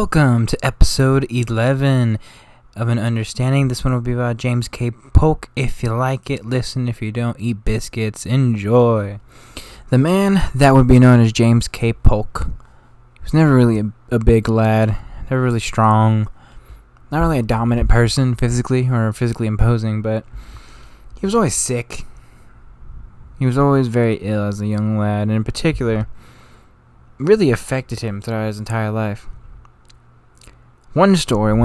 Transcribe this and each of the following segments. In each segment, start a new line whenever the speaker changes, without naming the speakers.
Welcome to episode 11 of An Understanding. This one will be about James K. Polk. If you like it, listen. If you don't, eat biscuits. Enjoy. The man that would be known as James K. Polk was never really a big lad, never really strong, not really a dominant person physically or physically imposing, but he was always sick. He was always very ill as a young lad, and in particular, really affected him throughout his entire life. One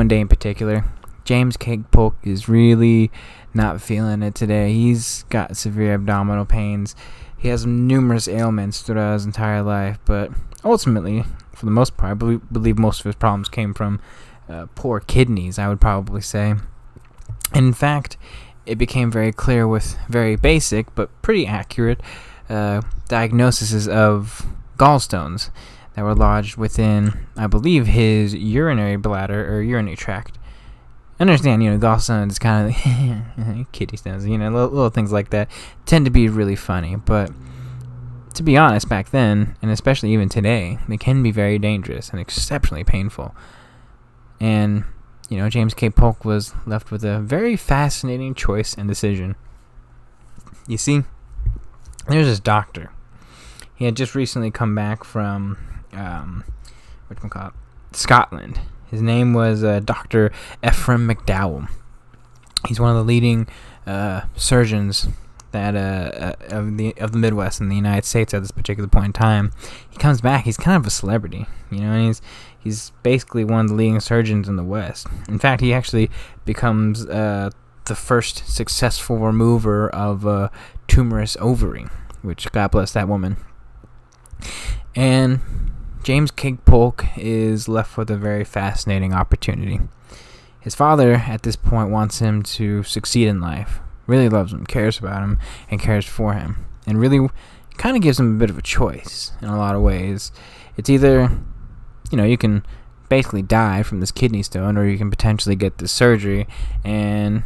day in particular, James K. Polk is really not feeling it today. He's got severe abdominal pains. He has numerous ailments throughout his entire life, but ultimately, for the most part, I believe most of his problems came from poor kidneys, I would probably say. And in fact, it became very clear with very basic but pretty accurate diagnoses of gallstones that were lodged within, I believe, his urinary bladder or urinary tract. Understand, gallstones is kind of kidney stones, little things like that tend to be really funny. But to be honest, back then, and especially even today, they can be very dangerous and exceptionally painful. And, James K. Polk was left with a very fascinating choice and decision. You see, there's this doctor. He had just recently come back from Scotland. His name was Dr. Ephraim McDowell. He's one of the leading surgeons that of the Midwest in the United States at this particular point in time. He comes back. He's kind of a celebrity, and he's basically one of the leading surgeons in the West. In fact, he actually becomes the first successful remover of a tumorous ovary, which God bless that woman. And James K. Polk is left with a very fascinating opportunity. His father, at this point, wants him to succeed in life, really loves him, cares about him, and cares for him, and really kind of gives him a bit of a choice in a lot of ways. It's either, you can basically die from this kidney stone, or you can potentially get this surgery and,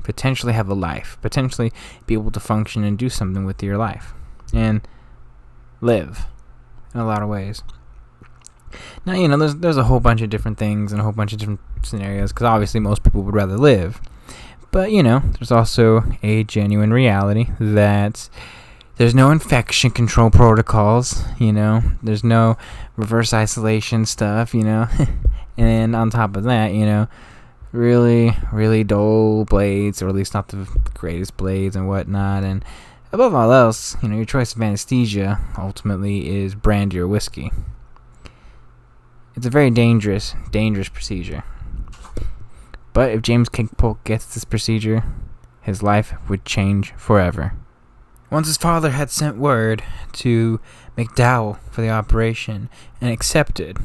potentially have a life, potentially be able to function and do something with your life, and live in a lot of ways. Now, there's a whole bunch of different things and a whole bunch of different scenarios, because obviously most people would rather live. But, there's also a genuine reality that there's no infection control protocols, there's no reverse isolation stuff, and on top of that, really, really dull blades, or at least not the greatest blades and whatnot, and above all else, your choice of anesthesia ultimately is brandy or whiskey. It's a very dangerous procedure. But if James K. Polk gets this procedure, his life would change forever. Once his father had sent word to McDowell for the operation and accepted,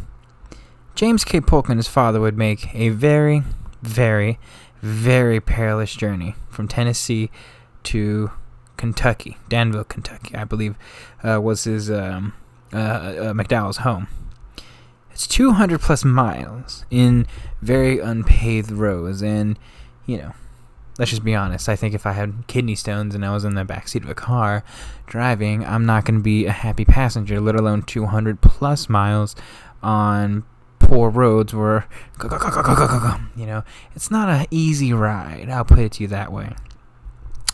James K. Polk and his father would make a very, very, very perilous journey from Tennessee to Kentucky, Danville, Kentucky, I believe, was his McDowell's home. It's 200 plus miles in very unpaved roads, and let's just be honest. I think if I had kidney stones and I was in the backseat of a car driving, I'm not going to be a happy passenger, let alone 200 plus miles on poor roads where it's not an easy ride. I'll put it to you that way.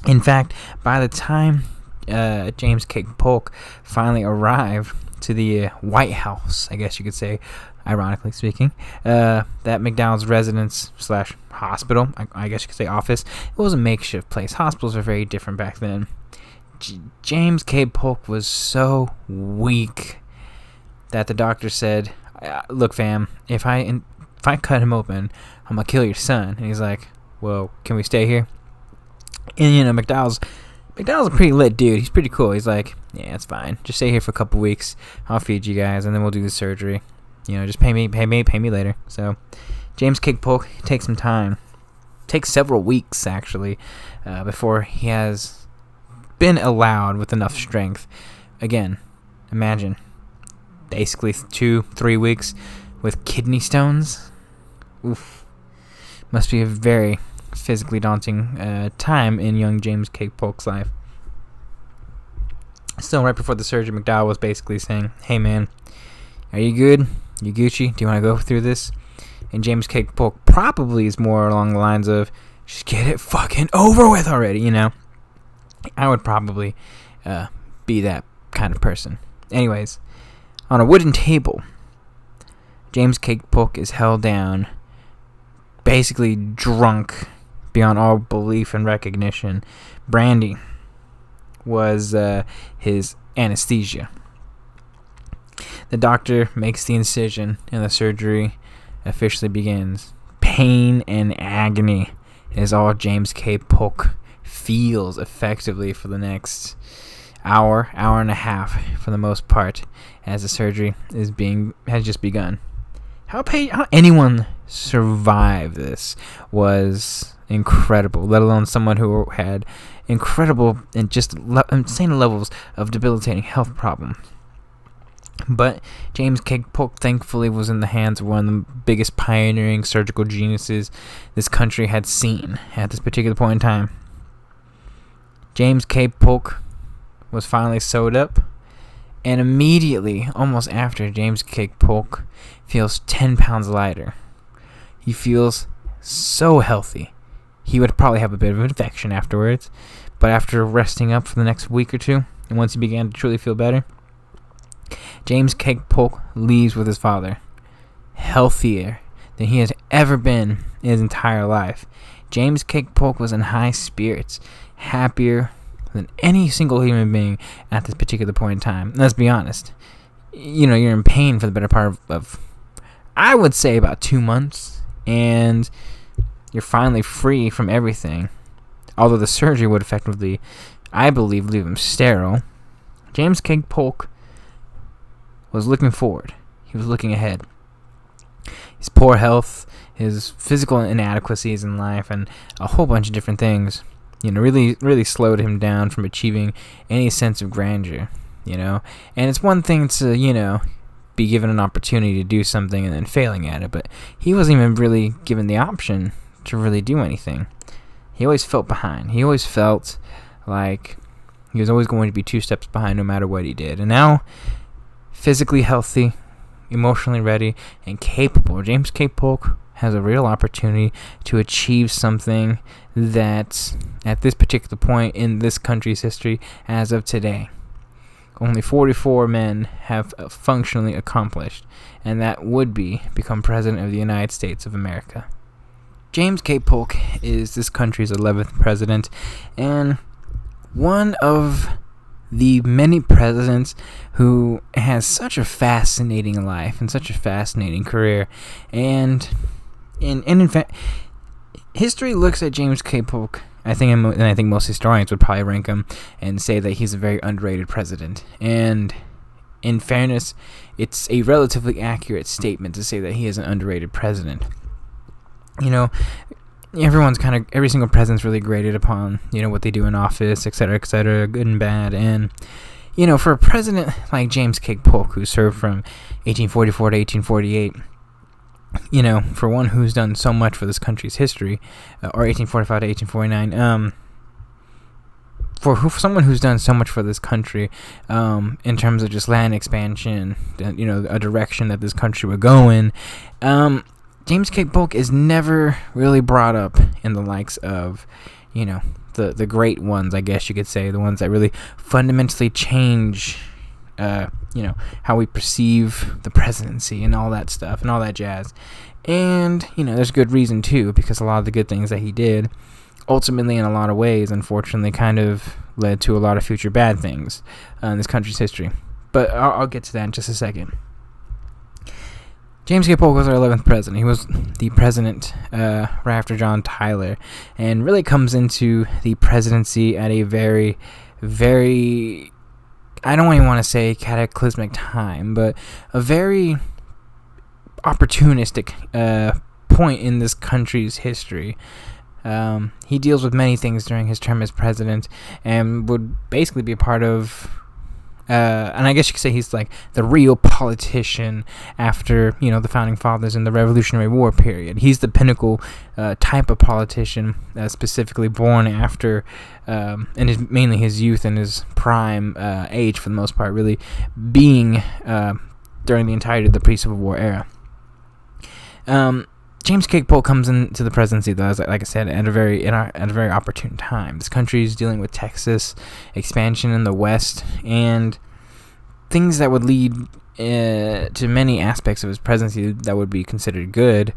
In fact, by the time James K. Polk finally arrived to the White House, I guess you could say, ironically speaking, that McDowell's residence / hospital, I guess you could say office, it was a makeshift place. Hospitals are very different back then. James K. Polk was so weak that the doctor said, "Look, fam, if I cut him open, I'm gonna kill your son." And he's like, "Well, can we stay here?" And McDowell's a pretty lit dude. He's pretty cool. He's like, "Yeah, it's fine. Just stay here for a couple weeks. I'll feed you guys, and then we'll do the surgery. Just pay me later." So James K. Polk takes some time. Takes several weeks actually, before he has been allowed with enough strength. Again, imagine basically 2-3 weeks with kidney stones. Oof, must be a very physically daunting time in young James K. Polk's life. Still, right before the surgery, McDowell was basically saying, "Hey man, are you good? You Gucci? Do you want to go through this? And James K. Polk probably is more along the lines of, just get it fucking over with already, you know? I would probably be that kind of person. Anyways, on a wooden table, James K. Polk is held down, basically drunk beyond all belief and recognition. Brandy was his anesthesia. The doctor makes the incision and the surgery officially begins. Pain and agony is all James K. Polk feels effectively for the next hour and a half for the most part, as the surgery has just begun. How anyone survived this was incredible, let alone someone who had incredible and just insane levels of debilitating health problems. But James K. Polk thankfully was in the hands of one of the biggest pioneering surgical geniuses this country had seen at this particular point in time. James K. Polk was finally sewed up, and immediately, almost after, James K. Polk feels 10 pounds lighter. He feels so healthy. He would probably have a bit of an infection afterwards, but after resting up for the next week or two, and once he began to truly feel better, James K. Polk leaves with his father, healthier than he has ever been in his entire life. James K. Polk was in high spirits, happier than any single human being at this particular point in time. Let's be honest. You know, you're in pain for the better part of I would say, about 2 months, and you're finally free from everything. Although the surgery would effectively, I believe, leave him sterile. James K. Polk was looking forward. He was looking ahead. His poor health, his physical inadequacies in life, and a whole bunch of different things, you know, really slowed him down from achieving any sense of grandeur, you know. And it's one thing to, you know, be given an opportunity to do something and then failing at it, but he wasn't even really given the option to really do anything. He always felt behind. He always felt like he was always going to be 2 steps behind no matter what he did. And now, physically healthy, emotionally ready, and capable, James K. Polk has a real opportunity to achieve something that, at this particular point in this country's history, as of today, only 44 men have functionally accomplished, and that would be become President of the United States of America. James K. Polk is this country's 11th president, and one of the many presidents who has such a fascinating life and such a fascinating career. And in fact, history looks at James K. Polk, I think most historians would probably rank him and say that he's a very underrated president. And in fairness, it's a relatively accurate statement to say that he is an underrated president. You know, every single president's really graded upon, you know, what they do in office, etc., good and bad. And, you know, for a president like James K. Polk, who served from 1844 to 1848, you know, for one who's done so much for this country's history, or 1845 to 1849, for someone who's done so much for this country, in terms of just land expansion, you know, a direction that this country would go in, James K. Polk is never really brought up in the likes of, you know, the great ones, I guess you could say, the ones that really fundamentally change, you know, how we perceive the presidency and all that stuff and all that jazz. And, you know, there's good reason too, because a lot of the good things that he did, ultimately in a lot of ways, unfortunately, kind of led to a lot of future bad things in this country's history. But I'll get to that in just a second. James K. Polk was our 11th president. He was the president right after John Tyler, and really comes into the presidency at a very, very, I don't even want to say cataclysmic time, but a very opportunistic point in this country's history. He deals with many things during his term as president, and would basically be a part of, and I guess you could say he's like the real politician after, you know, the Founding Fathers and the Revolutionary War period. He's the pinnacle type of politician, specifically born after, and mainly his youth and his prime age for the most part, really being during the entirety of the pre-Civil War era. James K. Polk comes into the presidency, though, like I said, at a very opportune time. This country is dealing with Texas expansion in the West, and things that would lead to many aspects of his presidency that would be considered good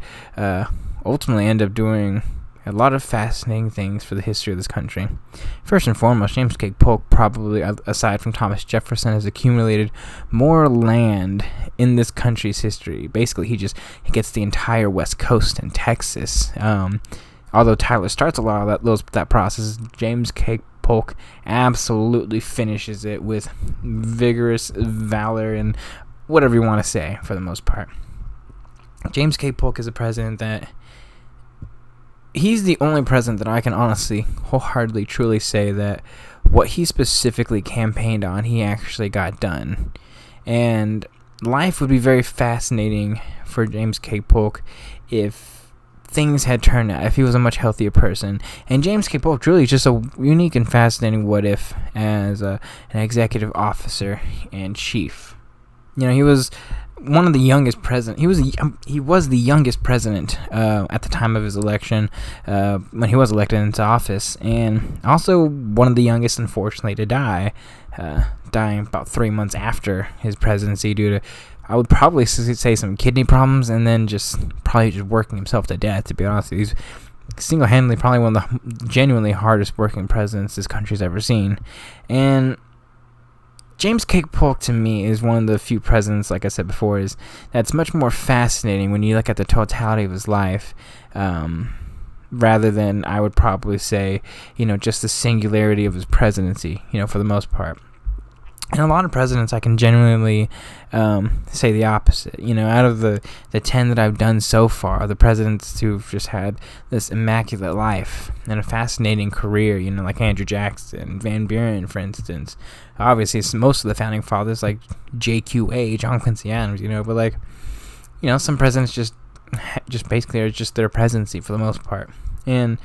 ultimately end up doing a lot of fascinating things for the history of this country. First and foremost, James K. Polk, probably aside from Thomas Jefferson, has accumulated more land in this country's history. Basically, he gets the entire West Coast and Texas. Although Tyler starts a lot of that process, James K. Polk absolutely finishes it with vigorous valor and whatever you want to say, for the most part. James K. Polk is a president that he's the only president that I can honestly, wholeheartedly, truly say that what he specifically campaigned on, he actually got done. And life would be very fascinating for James K. Polk if things had turned out, if he was a much healthier person. And James K. Polk truly is just a unique and fascinating what if as an executive officer and chief. He was one of the youngest president. He was the youngest president at the time of his election when he was elected into office, and also one of the youngest, unfortunately, to die, dying about 3 months after his presidency due to, I would probably say, some kidney problems, and then probably just working himself to death. To be honest, he's single-handedly probably one of the genuinely hardest working presidents this country's ever seen, and James K. Polk, to me, is one of the few presidents, like I said before, that's much more fascinating when you look at the totality of his life, rather than, I would probably say, just the singularity of his presidency, for the most part. And a lot of presidents, I can genuinely say the opposite. Out of the 10 that I've done so far, the presidents who've just had this immaculate life and a fascinating career, like Andrew Jackson, Van Buren, for instance. Obviously, it's most of the founding fathers, like JQA, John Quincy Adams, but some presidents just basically are just their presidency for the most part. And,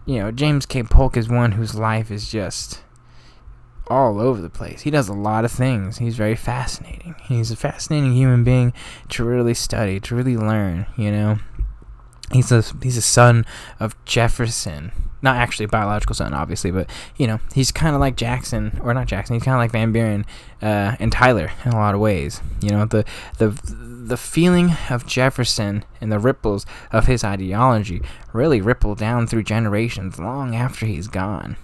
James K. Polk is one whose life is just all over the place. He does a lot of things. He's very fascinating. He's a fascinating human being to really study, to really learn, He's a son of Jefferson. Not actually a biological son, obviously, but, he's kind of like Jackson, or not Jackson, he's kind of like Van Buren and Tyler in a lot of ways. The feeling of Jefferson and the ripples of his ideology really ripple down through generations long after he's gone.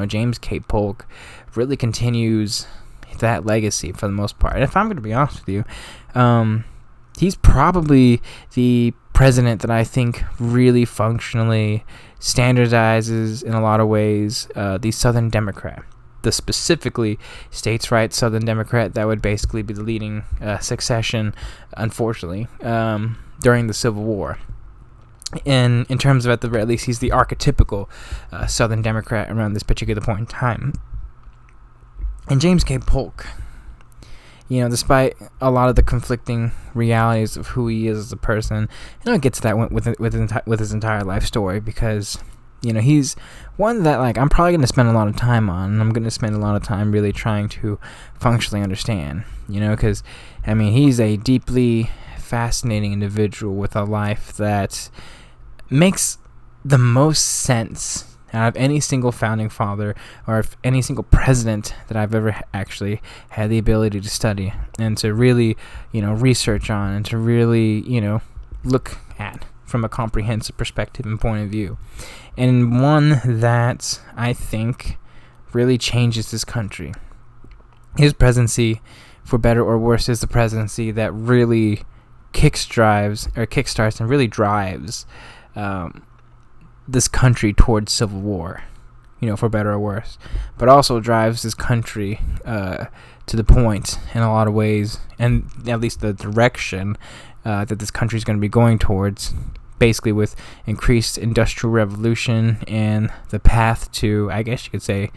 James K. Polk really continues that legacy for the most part. And if I'm going to be honest with you, he's probably the president that I think really functionally standardizes, in a lot of ways, the Southern Democrat. The specifically states' rights Southern Democrat that would basically be the leading succession, unfortunately, during the Civil War. In terms of, at the very least, he's the archetypical Southern Democrat around this particular point in time. And James K. Polk, despite a lot of the conflicting realities of who he is as a person, I'll get to that with his entire life story, because he's one that, I'm probably going to spend a lot of time on, and I'm going to spend a lot of time really trying to functionally understand, because, he's a deeply fascinating individual with a life that makes the most sense out of any single founding father or any single president that I've ever actually had the ability to study and to really, research on, and to really, look at from a comprehensive perspective and point of view. And one that I think really changes this country. His presidency, for better or worse, is the presidency that really kickstarts and really drives this country towards civil war, for better or worse, but also drives this country to the point, in a lot of ways, and at least the direction that this country is going to be going towards, basically with increased industrial revolution and the path to, I guess you could say,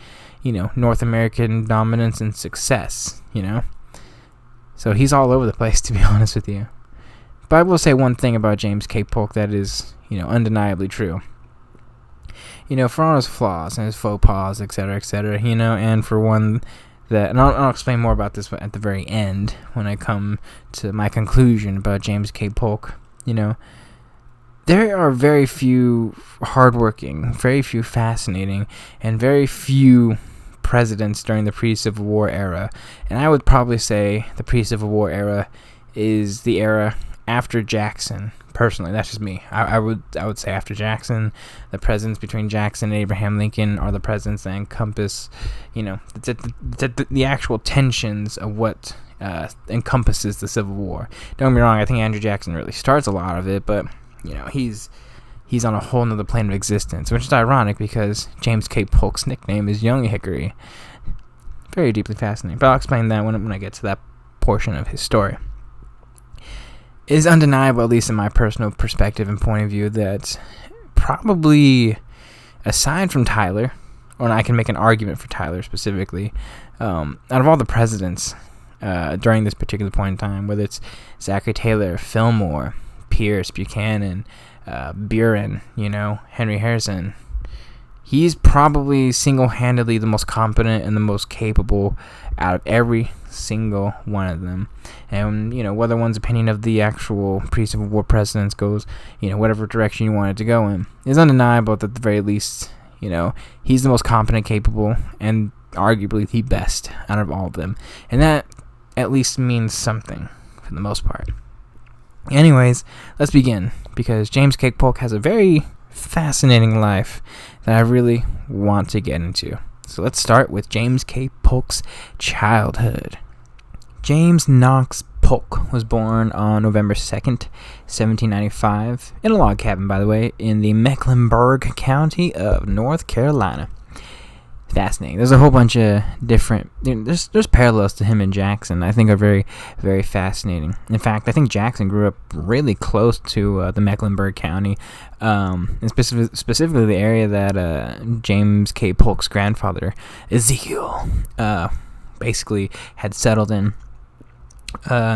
North American dominance and success, So he's all over the place, to be honest with you. But I will say one thing about James K. Polk that is, undeniably true. For all his flaws and his faux pas, etc., and for one and I'll explain more about this at the very end when I come to my conclusion about James K. Polk. There are very few hardworking, very few fascinating, and very few presidents during the pre-Civil War era. And I would probably say the pre-Civil War era is the era after Jackson. Personally, that's just me. I would say after Jackson, the presidents between Jackson and Abraham Lincoln are the presidents that encompass, the actual tensions of what encompasses the Civil War. Don't get me wrong, I think Andrew Jackson really starts a lot of it, but he's on a whole nother plane of existence, which is ironic because James K. Polk's nickname is Young Hickory. Very deeply fascinating, but I'll explain that when I get to that portion of his story. It is undeniable, at least in my personal perspective and point of view, that probably, aside from Tyler, or I can make an argument for Tyler specifically, out of all the presidents during this particular point in time, whether it's Zachary Taylor, Fillmore, Pierce, Buchanan, Buren, Henry Harrison, he's probably single-handedly the most competent and the most capable out of every single one of them. And whether one's opinion of the actual pre-Civil War presidents goes whatever direction you want it to go in, it's undeniable that at the very least he's the most competent, capable, and arguably the best out of all of them, and that at least means something for the most part. Anyways, let's begin, because James K. Polk has a very fascinating life that I really want to get into. So let's start with James K. Polk's childhood. James Knox Polk was born on November 2nd, 1795, in a log cabin, by the way, in the Mecklenburg County of North Carolina. Fascinating. There's a whole bunch of different... There's parallels to him and Jackson I think are very, very fascinating. In fact, I think Jackson grew up really close to the Mecklenburg County, and specifically the area that James K. Polk's grandfather, Ezekiel, basically had settled in.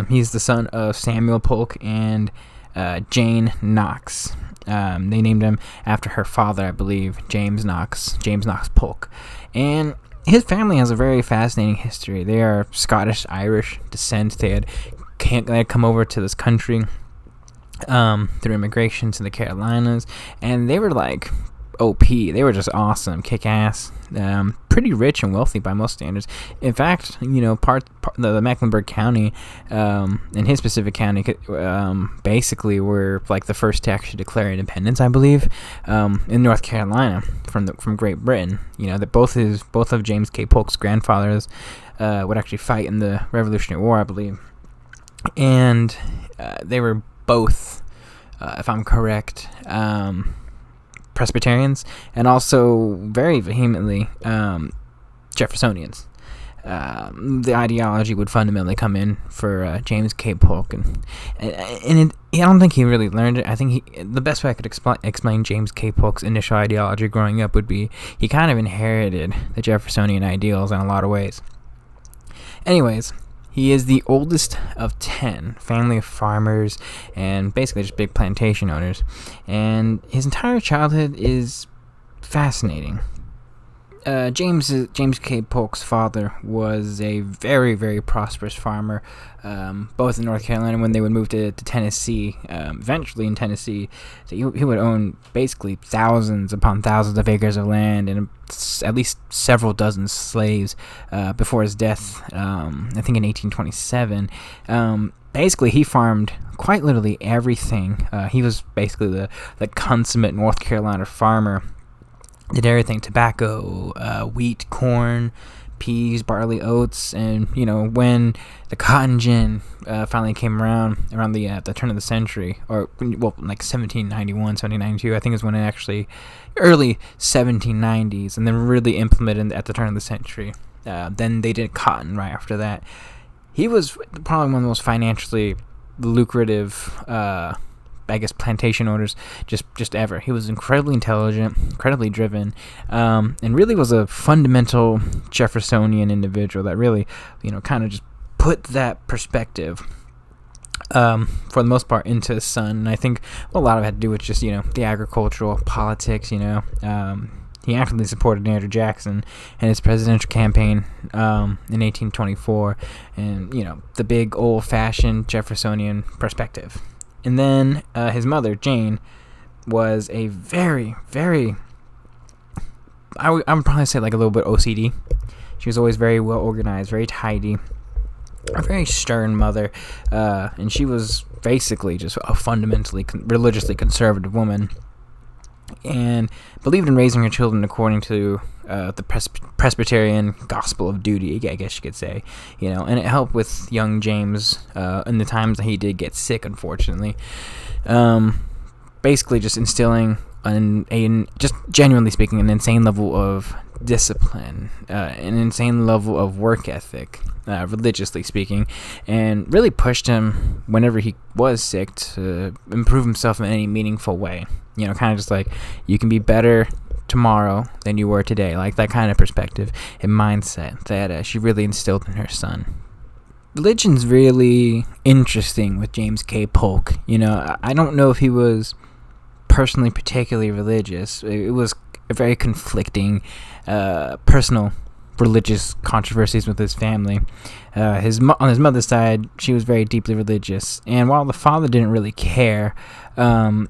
He's the son of Samuel Polk and Jane Knox. They named him after her father, I believe, James Knox Polk. And his family has a very fascinating history. They are Scottish-Irish descent. They had come over to this country through immigration to the Carolinas, and they were like OP. They were just awesome, kick-ass, pretty rich and wealthy by most standards. In fact, the Mecklenburg County and his specific county basically were like the first to actually declare independence, I believe, in North Carolina from Great Britain. That both of James K. Polk's grandfathers would actually fight in the Revolutionary War, I believe, and they were both, if I'm correct, Presbyterians, and also very vehemently Jeffersonians. The ideology would fundamentally come in for James K. Polk, and I don't think he really learned it. I think the best way I could explain James K. Polk's initial ideology growing up would be he kind of inherited the Jeffersonian ideals in a lot of ways. Anyways, he is the oldest of 10, family of farmers and basically just big plantation owners. And his entire childhood is fascinating. James K. Polk's father was a very, very prosperous farmer, both in North Carolina when they would move to Tennessee. Eventually in Tennessee, he would own basically thousands upon thousands of acres of land and at least several dozen slaves before his death, I think in 1827. Basically, he farmed quite literally everything. He was basically the consummate North Carolina farmer. Did everything: tobacco, wheat, corn, peas, barley, oats, and when the cotton gin finally came around the turn of the century, or like 1791, 1792, I think is when it actually early 1790s, and then really implemented at the turn of the century. Then they did cotton right after that. He was probably one of the most financially lucrative plantation owners just ever. He was incredibly intelligent, incredibly driven, and really was a fundamental Jeffersonian individual that really, kind of just put that perspective, for the most part, into his son. And I think a lot of it had to do with just, the agricultural politics, he actively supported Andrew Jackson and his presidential campaign in 1824, and the big old-fashioned Jeffersonian perspective. And then his mother, Jane, was a very, very, I would probably say like a little bit OCD. She was always very well organized, very tidy, a very stern mother, and she was basically just a fundamentally religiously conservative woman, and believed in raising her children according to the Presbyterian gospel of duty, I guess you could say, and it helped with young James in the times that he did get sick, unfortunately. Basically just instilling just genuinely speaking, an insane level of discipline, an insane level of work ethic, religiously speaking, and really pushed him whenever he was sick to improve himself in any meaningful way. Kind of just like, you can be better tomorrow than you were today, like that kind of perspective and mindset that she really instilled in her son. Religion's really interesting with James K. Polk. I don't know if he was personally particularly religious. It was a very conflicting personal religious controversies with his family. On his mother's side, she was very deeply religious, and while the father didn't really care, on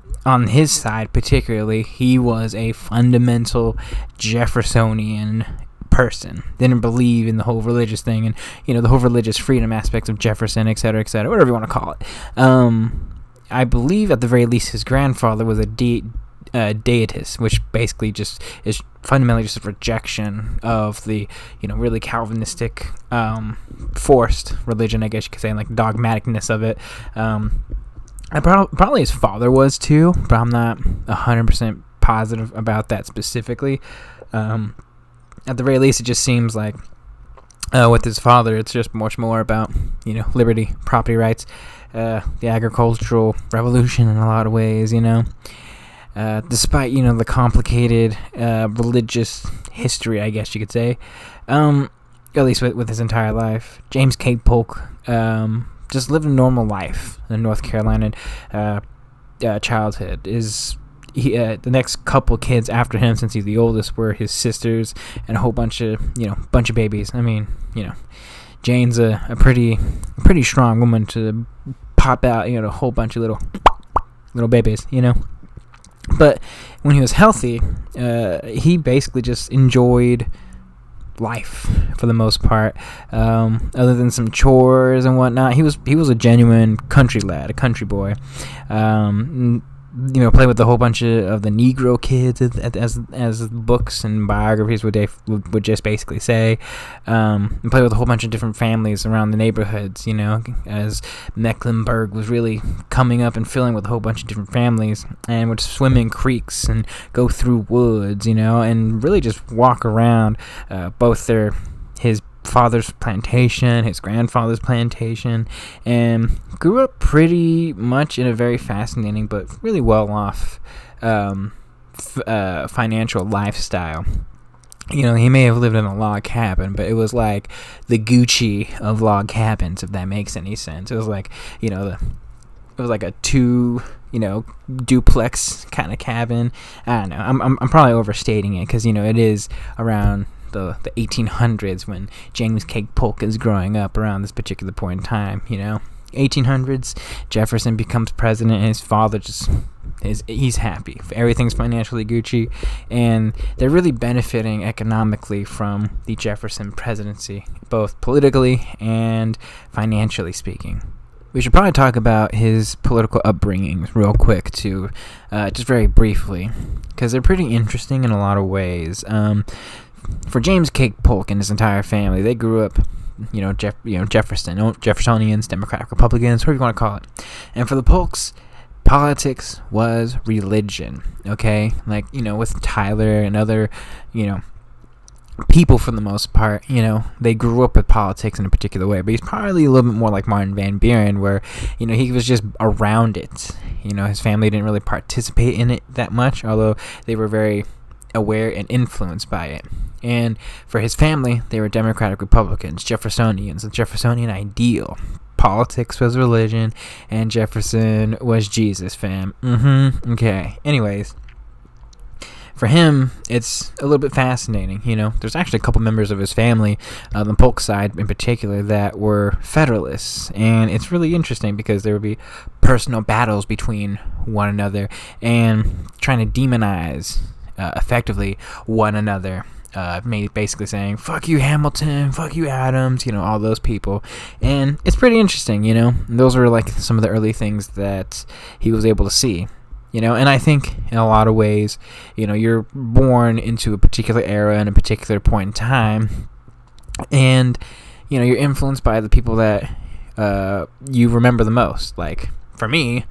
his side particularly, he was a fundamental Jeffersonian person. Didn't believe in the whole religious thing, and the whole religious freedom aspects of Jefferson, etc., whatever you want to call it. I believe at the very least his grandfather was a deitist, which basically just is fundamentally just a rejection of the really Calvinistic forced religion, I guess you could say, and like dogmaticness of it. Probably his father was too, but I'm not 100% positive about that specifically. At the very least, it just seems like with his father, it's just much more about liberty, property rights, the agricultural revolution in a lot of ways. Despite the complicated religious history, I guess you could say, at least with his entire life, James K. Polk just lived a normal life in North Carolina childhood. The next couple kids after him, since he's the oldest, were his sisters and a whole bunch of babies. I mean, Jane's a pretty strong woman to pop out a whole bunch of little babies. But when he was healthy, he basically just enjoyed life for the most part. Other than some chores and whatnot, he was a genuine country lad, a country boy. Play with a whole bunch of the Negro kids, as books and biographies would just basically say, and play with a whole bunch of different families around the neighborhoods, as Mecklenburg was really coming up and filling with a whole bunch of different families, and would swim in creeks and go through woods, and really just walk around both his father's plantation, his grandfather's plantation, and grew up pretty much in a very fascinating but really well-off financial lifestyle. He may have lived in a log cabin, but it was like the Gucci of log cabins, if that makes any sense. It was like, it was like a two, duplex kind of cabin. I don't know. I'm probably overstating it because, it is around the 1800s when James K. Polk is growing up around this particular point in time. 1800s, Jefferson becomes president, and his father he's happy. Everything's financially Gucci, and they're really benefiting economically from the Jefferson presidency, both politically and financially speaking. We should probably talk about his political upbringing real quick too, just very briefly, because they're pretty interesting in a lot of ways. For James K. Polk and his entire family, they grew up, Jeffersonians, Democratic Republicans, whatever you want to call it. And for the Polks, politics was religion, okay? Like, with Tyler and other, people for the most part, they grew up with politics in a particular way. But he's probably a little bit more like Martin Van Buren, where, he was just around it. His family didn't really participate in it that much, although they were very aware and influenced by it. And for his family, they were Democratic Republicans, Jeffersonians, the Jeffersonian ideal. Politics was religion, and Jefferson was Jesus, fam. Okay. Anyways, for him, it's a little bit fascinating. There's actually a couple members of his family, the Polk side in particular, that were Federalists, and it's really interesting because there would be personal battles between one another and trying to demonize effectively one another. Basically saying, fuck you Hamilton, fuck you Adams, all those people. And it's pretty interesting, and those were like some of the early things that he was able to see, and I think in a lot of ways, you're born into a particular era and a particular point in time, and you're influenced by the people that you remember the most. Like for me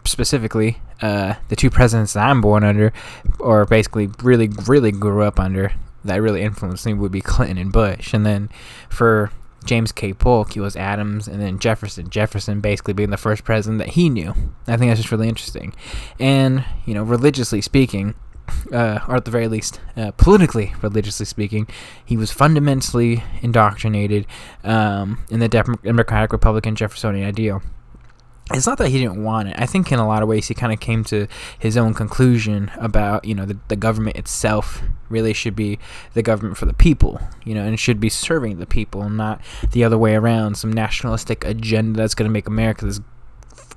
specifically, the two presidents that I'm born under, or basically really grew up under, that really influenced me would be Clinton and Bush. And then for James K. Polk, he was Adams and then Jefferson basically being the first president that he knew. I think that's just really interesting. And religiously speaking, or at the very least politically religiously speaking, he was fundamentally indoctrinated in the Democratic Republican Jeffersonian ideal. It's not that he didn't want it. I think in a lot of ways he kind of came to his own conclusion about, the government itself really should be the government for the people, and it should be serving the people, not the other way around, some nationalistic agenda that's going to make America this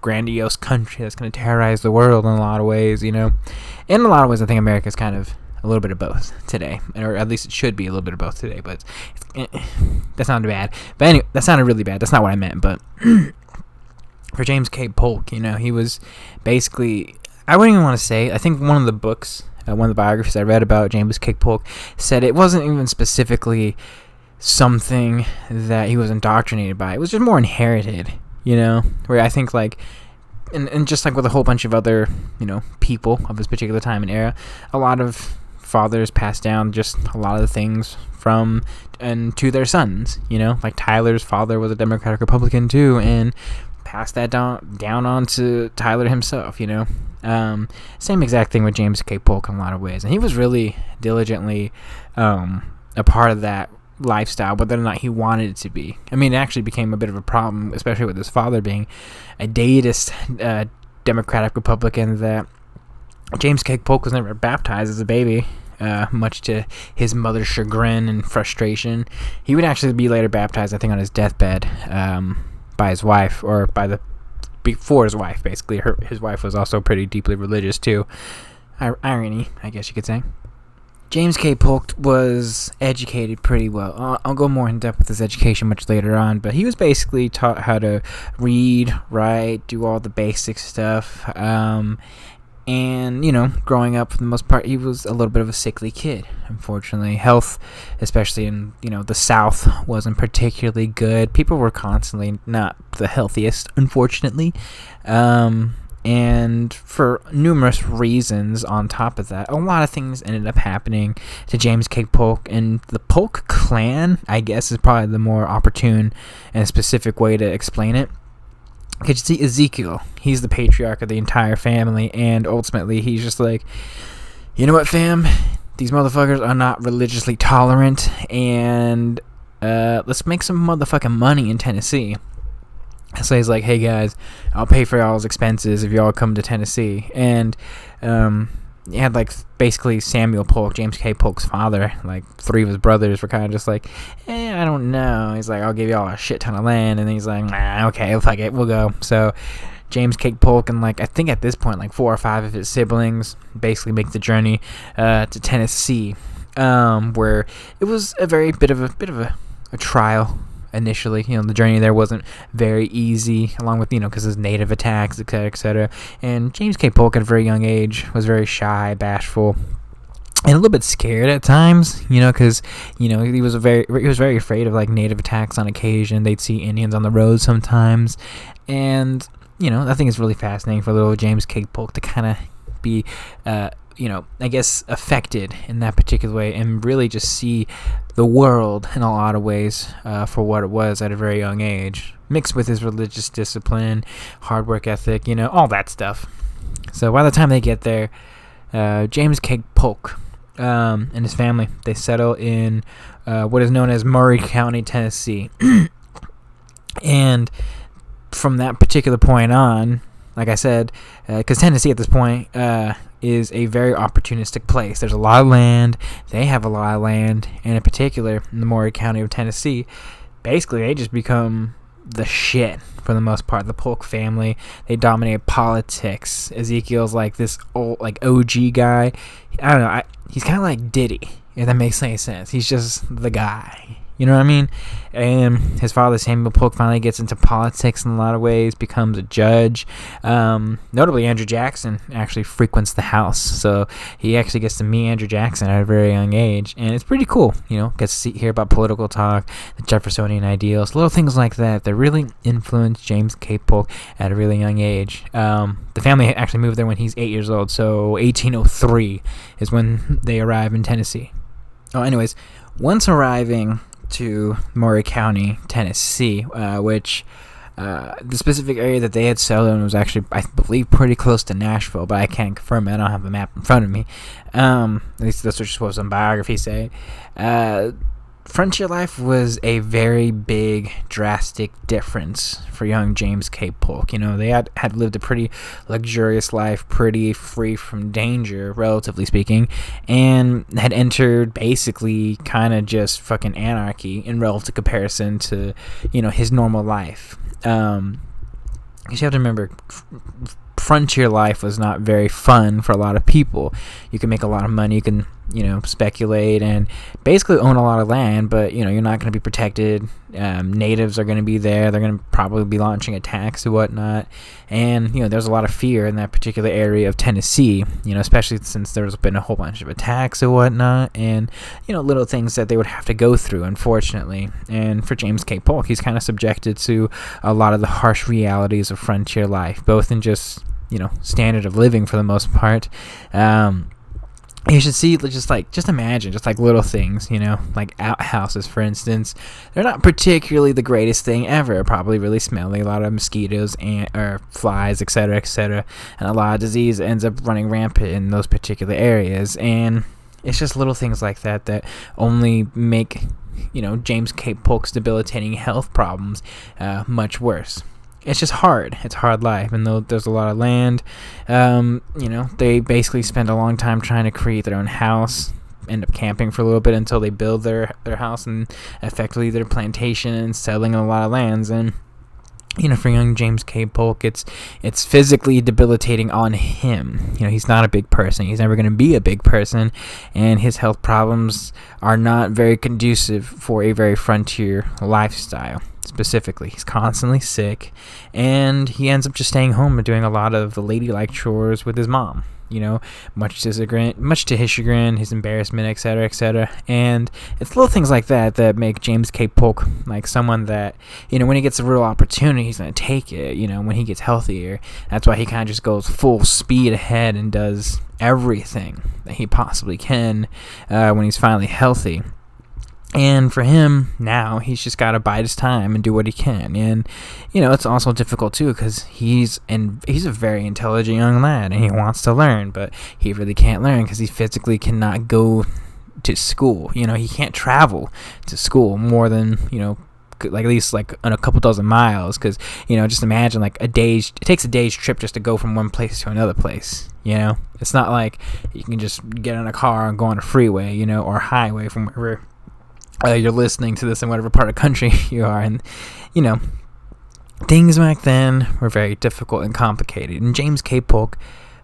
grandiose country that's going to terrorize the world in a lot of ways, In a lot of ways, I think America is kind of a little bit of both today, or at least it should be a little bit of both today, but that sounded bad. But anyway, that sounded really bad. That's not what I meant, but... For James K. Polk, he was basically, I wouldn't even want to say, I think one of the books, one of the biographies I read about James K. Polk said it wasn't even specifically something that he was indoctrinated by. It was just more inherited, where I think and just like with a whole bunch of other, people of this particular time and era, a lot of fathers passed down just a lot of the things from and to their sons, like Tyler's father was a Democratic Republican too, and passed that down on to Tyler himself, Same exact thing with James K. Polk in a lot of ways. And he was really diligently a part of that lifestyle, whether or not he wanted it to be. I mean, it actually became a bit of a problem, especially with his father being a deist Democratic Republican, that James K. Polk was never baptized as a baby. Much to his mother's chagrin and frustration. He would actually be later baptized, I think, on his deathbed, by his wife, or before his wife, basically. His wife was also pretty deeply religious too. Irony, I guess you could say. James K. Polk was educated pretty well. I'll go more in depth with his education much later on, but he was basically taught how to read, write, do all the basic stuff. And, growing up, for the most part, he was a little bit of a sickly kid, unfortunately. Health, especially in, the South, wasn't particularly good. People were constantly not the healthiest, unfortunately. And for numerous reasons on top of that, a lot of things ended up happening to James K. Polk. And the Polk clan, I guess, is probably the more opportune and specific way to explain it. Because you see Ezekiel, he's the patriarch of the entire family, and ultimately he's just like, you know what, fam? These motherfuckers are not religiously tolerant, and let's make some motherfucking money in Tennessee. So he's like, hey guys, I'll pay for y'all's expenses if y'all come to Tennessee. And he had basically Samuel Polk, James K. Polk's father, three of his brothers were kind of just like, I don't know. He's like, I'll give y'all a shit ton of land. And then he's like, nah, okay, fuck it, we'll go. So James K. Polk and I think at this point 4 or 5 of his siblings basically make the journey to Tennessee, where it was a very bit of a trial. Initially, the journey there wasn't very easy, along with, because his native attacks, etc., etc. And James K. Polk at a very young age was very shy, bashful, and a little bit scared at times, because, he was very afraid of, native attacks on occasion. They'd see Indians on the road sometimes. And, I think it's really fascinating for little James K. Polk to kind of be, I guess affected in that particular way and really just see the world in a lot of ways for what it was at a very young age, mixed with his religious discipline, hard work ethic, all that stuff. So by the time they get there, James K. Polk and his family, they settle in what is known as Murray County, Tennessee. And from that particular point on, like I said, because Tennessee at this point is a very opportunistic place. There's a lot of land. They have a lot of land, and in particular, in the Maury County of Tennessee, basically they just become the shit for the most part. The Polk family, they dominate politics. Ezekiel's like this old, like OG guy. I don't know. He's kind of like Diddy, if that makes any sense. He's just the guy. You know what I mean? And his father, Samuel Polk, finally gets into politics in a lot of ways, becomes a judge. Notably, Andrew Jackson actually frequents the house. So he actually gets to meet Andrew Jackson at a very young age. And it's pretty cool, gets to hear about political talk, the Jeffersonian ideals, little things like that that really influenced James K. Polk at a really young age. The family actually moved there when he's 8 years old. So 1803 is when they arrive in Tennessee. Anyways, once arriving to Maury County, Tennessee, which the specific area that they had settled in was actually, I believe, pretty close to Nashville, but I can't confirm it. I don't have the map in front of me. At least that's what some biographies say. Frontier life was a very big, drastic difference for young James K. Polk. They had lived a pretty luxurious life, pretty free from danger, relatively speaking, and had entered basically kind of just fucking anarchy in relative comparison to, his normal life. Because you have to remember, frontier life was not very fun for a lot of people. You can make a lot of money, you can speculate and basically own a lot of land, but you're not going to be protected. Natives are going to be there. They're going to probably be launching attacks and whatnot, and there's a lot of fear in that particular area of Tennessee, especially since there's been a whole bunch of attacks and whatnot, and little things that they would have to go through, unfortunately. And for James K. Polk, he's kind of subjected to a lot of the harsh realities of frontier life, both in just standard of living for the most part. You should see, just imagine, little things, like outhouses, for instance. They're not particularly the greatest thing ever. Probably really smelly, a lot of mosquitoes or flies, etc., and a lot of disease ends up running rampant in those particular areas. And it's just little things like that only make, James K. Polk's debilitating health problems much worse. It's just hard. It's hard life. And though there's a lot of land, they basically spend a long time trying to create their own house, end up camping for a little bit until they build their house and effectively their plantation and settling a lot of lands. And, for young James K. Polk, it's physically debilitating on him. He's not a big person. He's never going to be a big person. And his health problems are not very conducive for a very frontier lifestyle. Specifically, he's constantly sick, and he ends up just staying home and doing a lot of the ladylike chores with his mom. Much to his chagrin, his embarrassment, etc. And it's little things like that make James K. Polk like someone that, when he gets a real opportunity, he's going to take it, when he gets healthier. That's why he kind of just goes full speed ahead and does everything that he possibly can when he's finally healthy. And for him, now, he's just got to bide his time and do what he can. And, it's also difficult, too, because he's a very intelligent young lad, and he wants to learn, but he really can't learn because he physically cannot go to school. He can't travel to school more than, at least, on a couple dozen miles, because, just imagine, it takes a day's trip just to go from one place to another place, It's not like you can just get in a car and go on a freeway, or highway from wherever you're listening to this in whatever part of the country you are. And things back then were very difficult and complicated, and James K. Polk,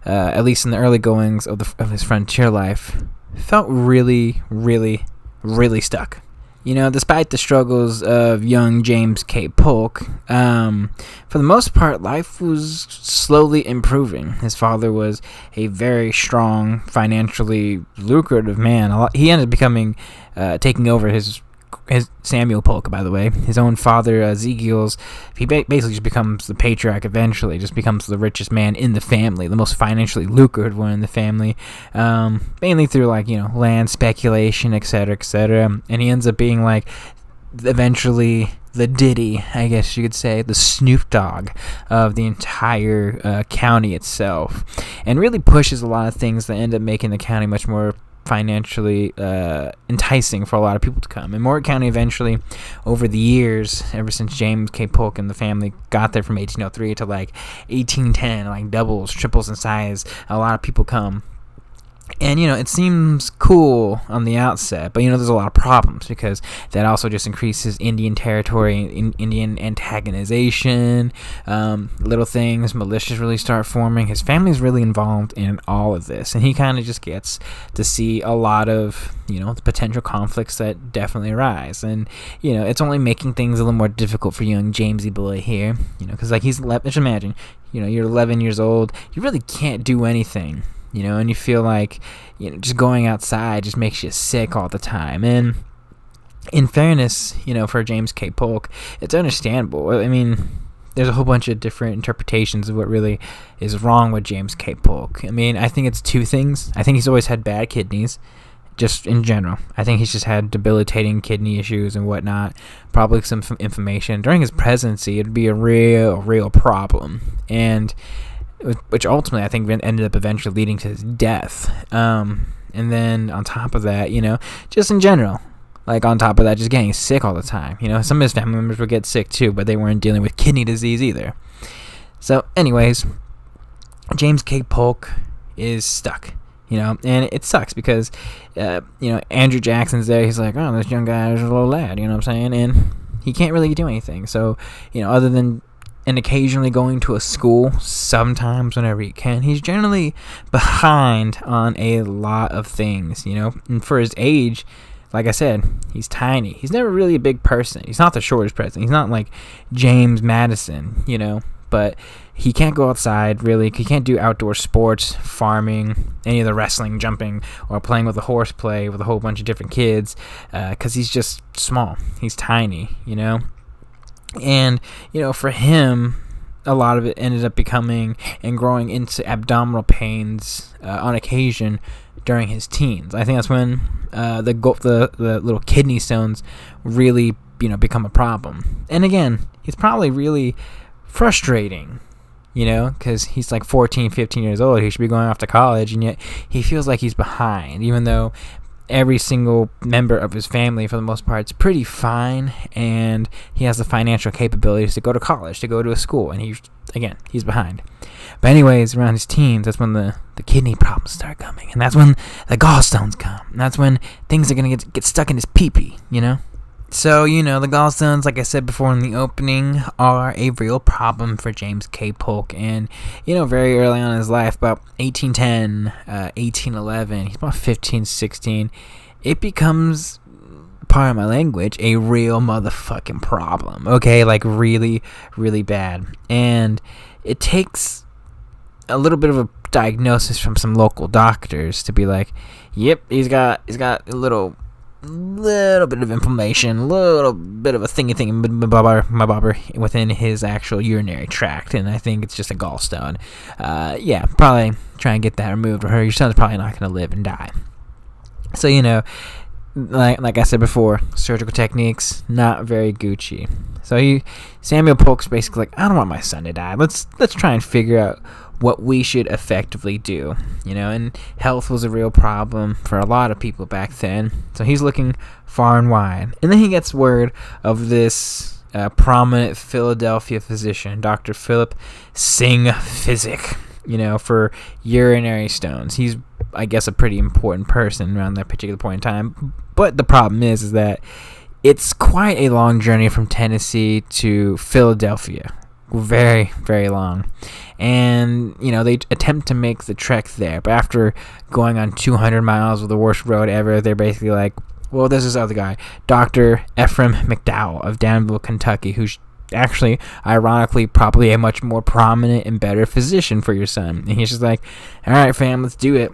at least in the early goings of his frontier life, felt really, really, really stuck. Despite the struggles of young James K. Polk, for the most part, life was slowly improving. His father was a very strong, financially lucrative man. He ended up becoming, taking over his Samuel Polk, by the way, his own father, Ezekiel's. He basically just becomes the patriarch eventually, just becomes the richest man in the family, the most financially lucrative one in the family, mainly through, land speculation, etc., and he ends up being, eventually the Diddy, I guess you could say, the Snoop Dogg of the entire county itself, and really pushes a lot of things that end up making the county much more financially enticing for a lot of people to come. And Morgan County eventually, over the years, ever since James K. Polk and the family got there from 1803 to like 1810, like doubles, triples in size, a lot of people come. And, it seems cool on the outset, but, there's a lot of problems because that also just increases Indian territory, Indian antagonization, little things, militias really start forming. His family's really involved in all of this, and he kind of just gets to see a lot of, the potential conflicts that definitely arise. And, it's only making things a little more difficult for young Jamesy boy here, because, like, just imagine, you're 11 years old, you really can't do anything. And you feel like, just going outside just makes you sick all the time. And in fairness, for James K. Polk, it's understandable. I mean, there's a whole bunch of different interpretations of what really is wrong with James K. Polk. I mean, I think it's two things. I think he's always had bad kidneys, just in general. I think he's just had debilitating kidney issues and whatnot, probably some inflammation. During his presidency, it'd be a real problem. And which ultimately I think ended up eventually leading to his death. And then on top of that, just in general, like on top of that, just getting sick all the time. Some of his family members would get sick too, but they weren't dealing with kidney disease either. So anyways, James K. Polk is stuck, and it sucks because, Andrew Jackson's there. He's like, oh, this young guy is a little lad, you know what I'm saying? And he can't really do anything. So, other than and occasionally going to a school, sometimes whenever he can, he's generally behind on a lot of things, and for his age, like I said, he's tiny. He's never really a big person. He's not the shortest president. He's not like James Madison, but he can't go outside, really. He can't do outdoor sports, farming, any of the wrestling, jumping, or playing with a horseplay with a whole bunch of different kids, because he's just small. He's tiny, And, for him, a lot of it ended up becoming and growing into abdominal pains on occasion during his teens. I think that's when the little kidney stones really, become a problem. And again, it's probably really frustrating, because he's like 14, 15 years old. He should be going off to college, and yet he feels like he's behind, even though every single member of his family, for the most part, is pretty fine, and he has the financial capabilities to go to college, to go to a school, and he's behind. But anyways, around his teens, that's when the kidney problems start coming, and that's when the gallstones come, and that's when things are going to get stuck in his pee-pee, So, the gallstones, like I said before in the opening, are a real problem for James K. Polk. And, very early on in his life, about 1810, 1811, he's about 15, 16, it becomes, pardon my language, a real motherfucking problem. Okay, like really, really bad. And it takes a little bit of a diagnosis from some local doctors to be like, yep, he's got a little bit of inflammation, a little bit of a thingy bobber within his actual urinary tract, and I think it's just a gallstone. Probably try and get that removed, or your son's probably not going to live and die. So, like I said before, surgical techniques, not very Gucci. So Samuel Polk's basically like, I don't want my son to die. Let's try and figure out what we should effectively do, and health was a real problem for a lot of people back then. So he's looking far and wide. And then he gets word of this prominent Philadelphia physician, Dr. Philip Singh Physic, for urinary stones. He's, I guess, a pretty important person around that particular point in time. But the problem is that it's quite a long journey from Tennessee to Philadelphia. Very, very long. And, they attempt to make the trek there. But after going on 200 miles of the worst road ever, they're basically like, well, there's this other guy, Dr. Ephraim McDowell of Danville, Kentucky, who's actually, ironically, probably a much more prominent and better physician for your son. And he's just like, all right, fam, let's do it.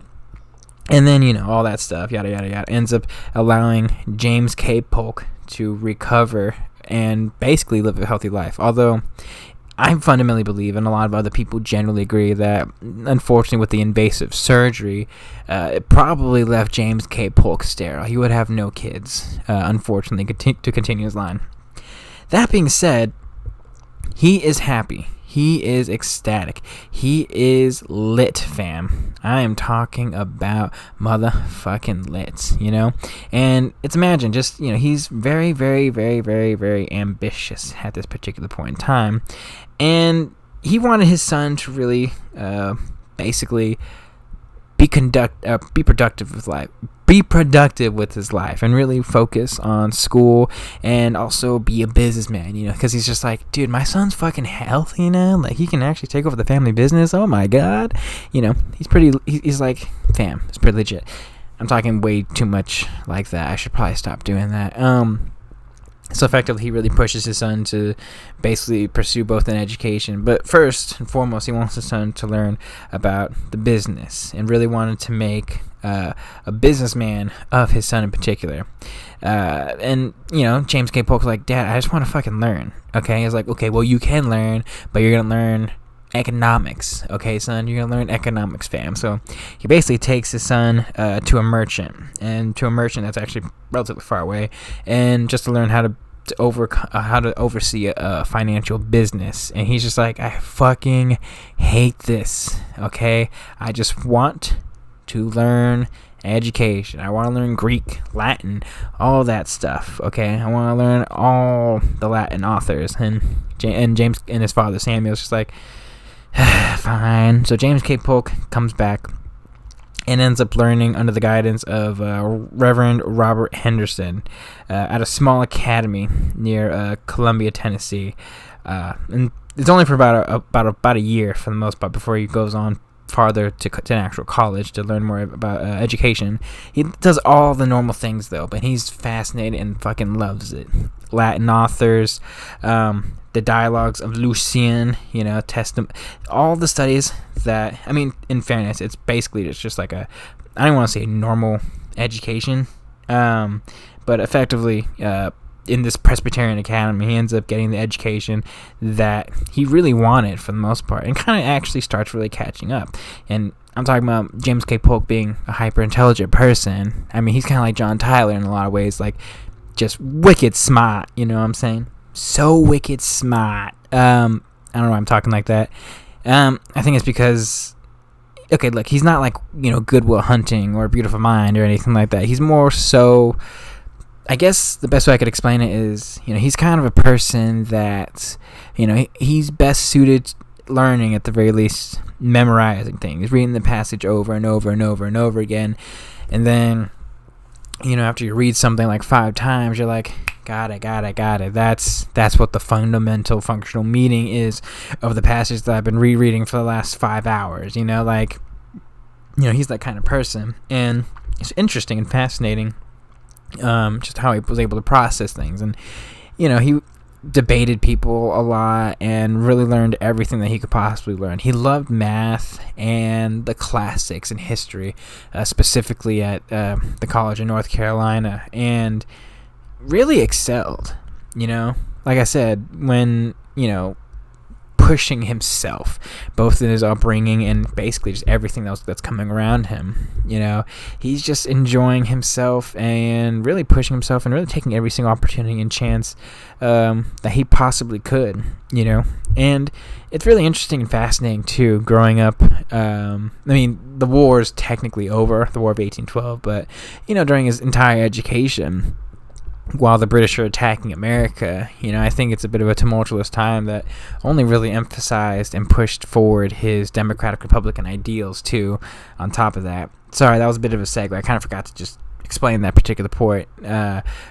And then, all that stuff, yada, yada, yada, ends up allowing James K. Polk to recover and basically live a healthy life. Although I fundamentally believe, and a lot of other people generally agree, that unfortunately with the invasive surgery, it probably left James K. Polk sterile. He would have no kids, unfortunately, to continue his line. That being said, he is happy. He is ecstatic. He is lit, fam. I am talking about motherfucking lit, And it's imagine just, he's very, very, very, very, very ambitious at this particular point in time. And he wanted his son to really basically be productive with life. Be productive with his life and really focus on school and also be a businessman, because he's just like, dude, my son's fucking healthy now. Like, he can actually take over the family business. Oh my God. He's like, fam, it's pretty legit. I'm talking way too much like that. I should probably stop doing that. So effectively, he really pushes his son to basically pursue both an education. But first and foremost, he wants his son to learn about the business and really wanted to make a businessman of his son in particular. And James K. Polk's like, Dad, I just want to fucking learn. Okay? He's like, okay, well, you can learn, but you're going to learn economics. Okay, son? You're going to learn economics, fam. So he basically takes his son to a merchant. And to a merchant that's actually relatively far away. And just to learn how to oversee a financial business. And he's just like, I fucking hate this. Okay? I just want to learn education. I want to learn Greek, Latin, all that stuff. Okay, I want to learn all the Latin authors. And James and his father Samuel's just like, fine. So James K. Polk comes back and ends up learning under the guidance of Reverend Robert Henderson at a small academy near Columbia, Tennessee. And it's only for about a year for the most part before he goes on farther to an actual college to learn more about education. He does all the normal things though, but he's fascinated and fucking loves it. Latin authors, the dialogues of Lucian, Testament, all the studies that, I mean, in fairness, it's basically just like I don't want to say normal education, but effectively, in this Presbyterian academy, he ends up getting the education that he really wanted for the most part, and kind of actually starts really catching up. And I'm talking about James K. Polk being a hyper intelligent person. I mean, he's kind of like John Tyler in a lot of ways, like just wicked smart. You know what I'm saying? So wicked smart. I don't know why I'm talking like that. I think it's because, okay, look, he's not like Good Will Hunting or Beautiful Mind or anything like that. He's more so, I guess the best way I could explain it is, he's kind of a person that, he's best suited learning, at the very least, memorizing things, reading the passage over and over and over and over again. And then, after you read something like 5 times, you're like, got it. That's what the fundamental functional meaning is of the passage that I've been rereading for the last 5 hours. He's that kind of person. And it's interesting and fascinating. Just how he was able to process things, and he debated people a lot and really learned everything that he could possibly learn. He loved math and the classics and history, specifically at the College of North Carolina, and really excelled. Like I said, when pushing himself, both in his upbringing and basically just everything else that's coming around him. He's just enjoying himself and really pushing himself and really taking every single opportunity and chance that he possibly could. And it's really interesting and fascinating too. Growing up, I mean, the war is technically over, the War of 1812, but during his entire education, while the British are attacking America, I think it's a bit of a tumultuous time that only really emphasized and pushed forward his democratic Republican ideals too. On top of that, sorry, that was a bit of a segue. I kind of forgot to just explain that particular point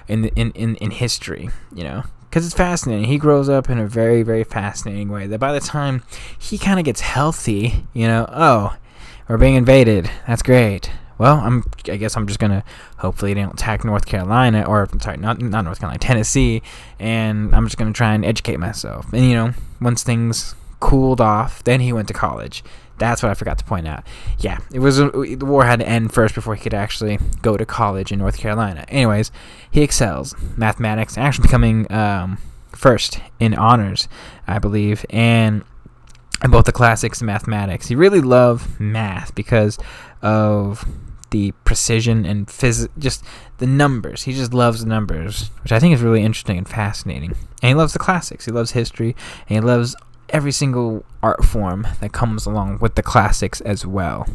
in history, because it's fascinating. He grows up in a very, very fascinating way. That by the time he kind of gets healthy, oh, we're being invaded. That's great. Well, I guess I'm just gonna hopefully they don't attack North Carolina, or sorry, not North Carolina, Tennessee, and I'm just gonna try and educate myself. And once things cooled off, then he went to college. That's what I forgot to point out. Yeah, the war had to end first before he could actually go to college in North Carolina. Anyways, he excels mathematics, actually becoming first in honors, I believe, and both the classics and mathematics. He really loved math because of the precision and just the numbers. He just loves the numbers, which I think is really interesting and fascinating. And he loves the classics. He loves history, and he loves every single art form that comes along with the classics as well.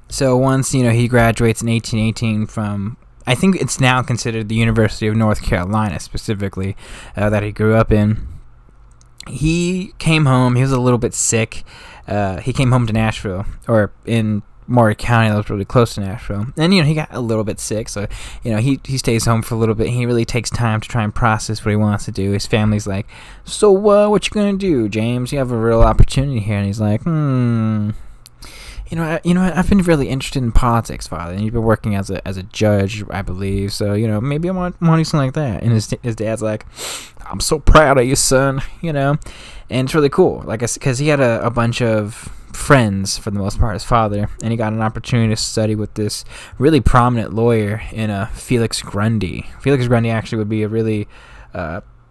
So once, he graduates in 1818 from, I think it's now considered the University of North Carolina specifically, that he grew up in. He came home. He was a little bit sick. He came home to Nashville, or in Maury County, that was really close to Nashville. And, he got a little bit sick, so, he stays home for a little bit. He really takes time to try and process what he wants to do. His family's like, so, what you gonna do, James? You have a real opportunity here. And he's like, I've been really interested in politics, Father, and you've been working as a judge, I believe. So, maybe I want to do something like that. And his dad's like, I'm so proud of you, son. And it's really cool, like I said, because he had a bunch of friends for the most part, his father, and he got an opportunity to study with this really prominent lawyer in Felix Grundy. Felix Grundy actually would be a really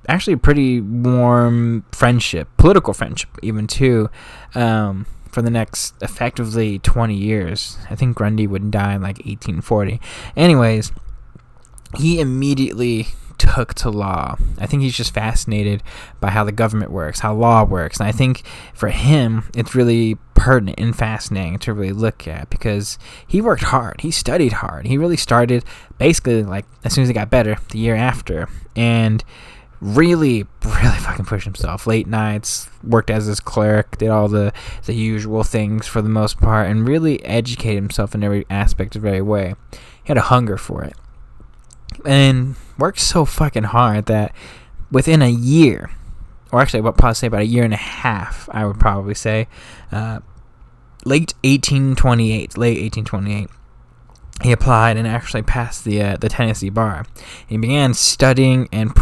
actually a pretty warm friendship, political friendship even too, for the next effectively 20 years. I think Grundy would die in like 1840. Anyways, he immediately took to law. I think he's just fascinated by how the government works, how law works. And I think for him, it's really pertinent and fascinating to really look at, because he worked hard. He studied hard. He really started basically like as soon as he got better the year after, and really fucking pushed himself. Late nights, worked as his clerk, did all the usual things for the most part, and really educated himself in every aspect of every way. He had a hunger for it, and worked so fucking hard that within a year, or actually I'd probably say about a year and a half, I would probably say, late 1828, he applied and actually passed the Tennessee bar. He began studying and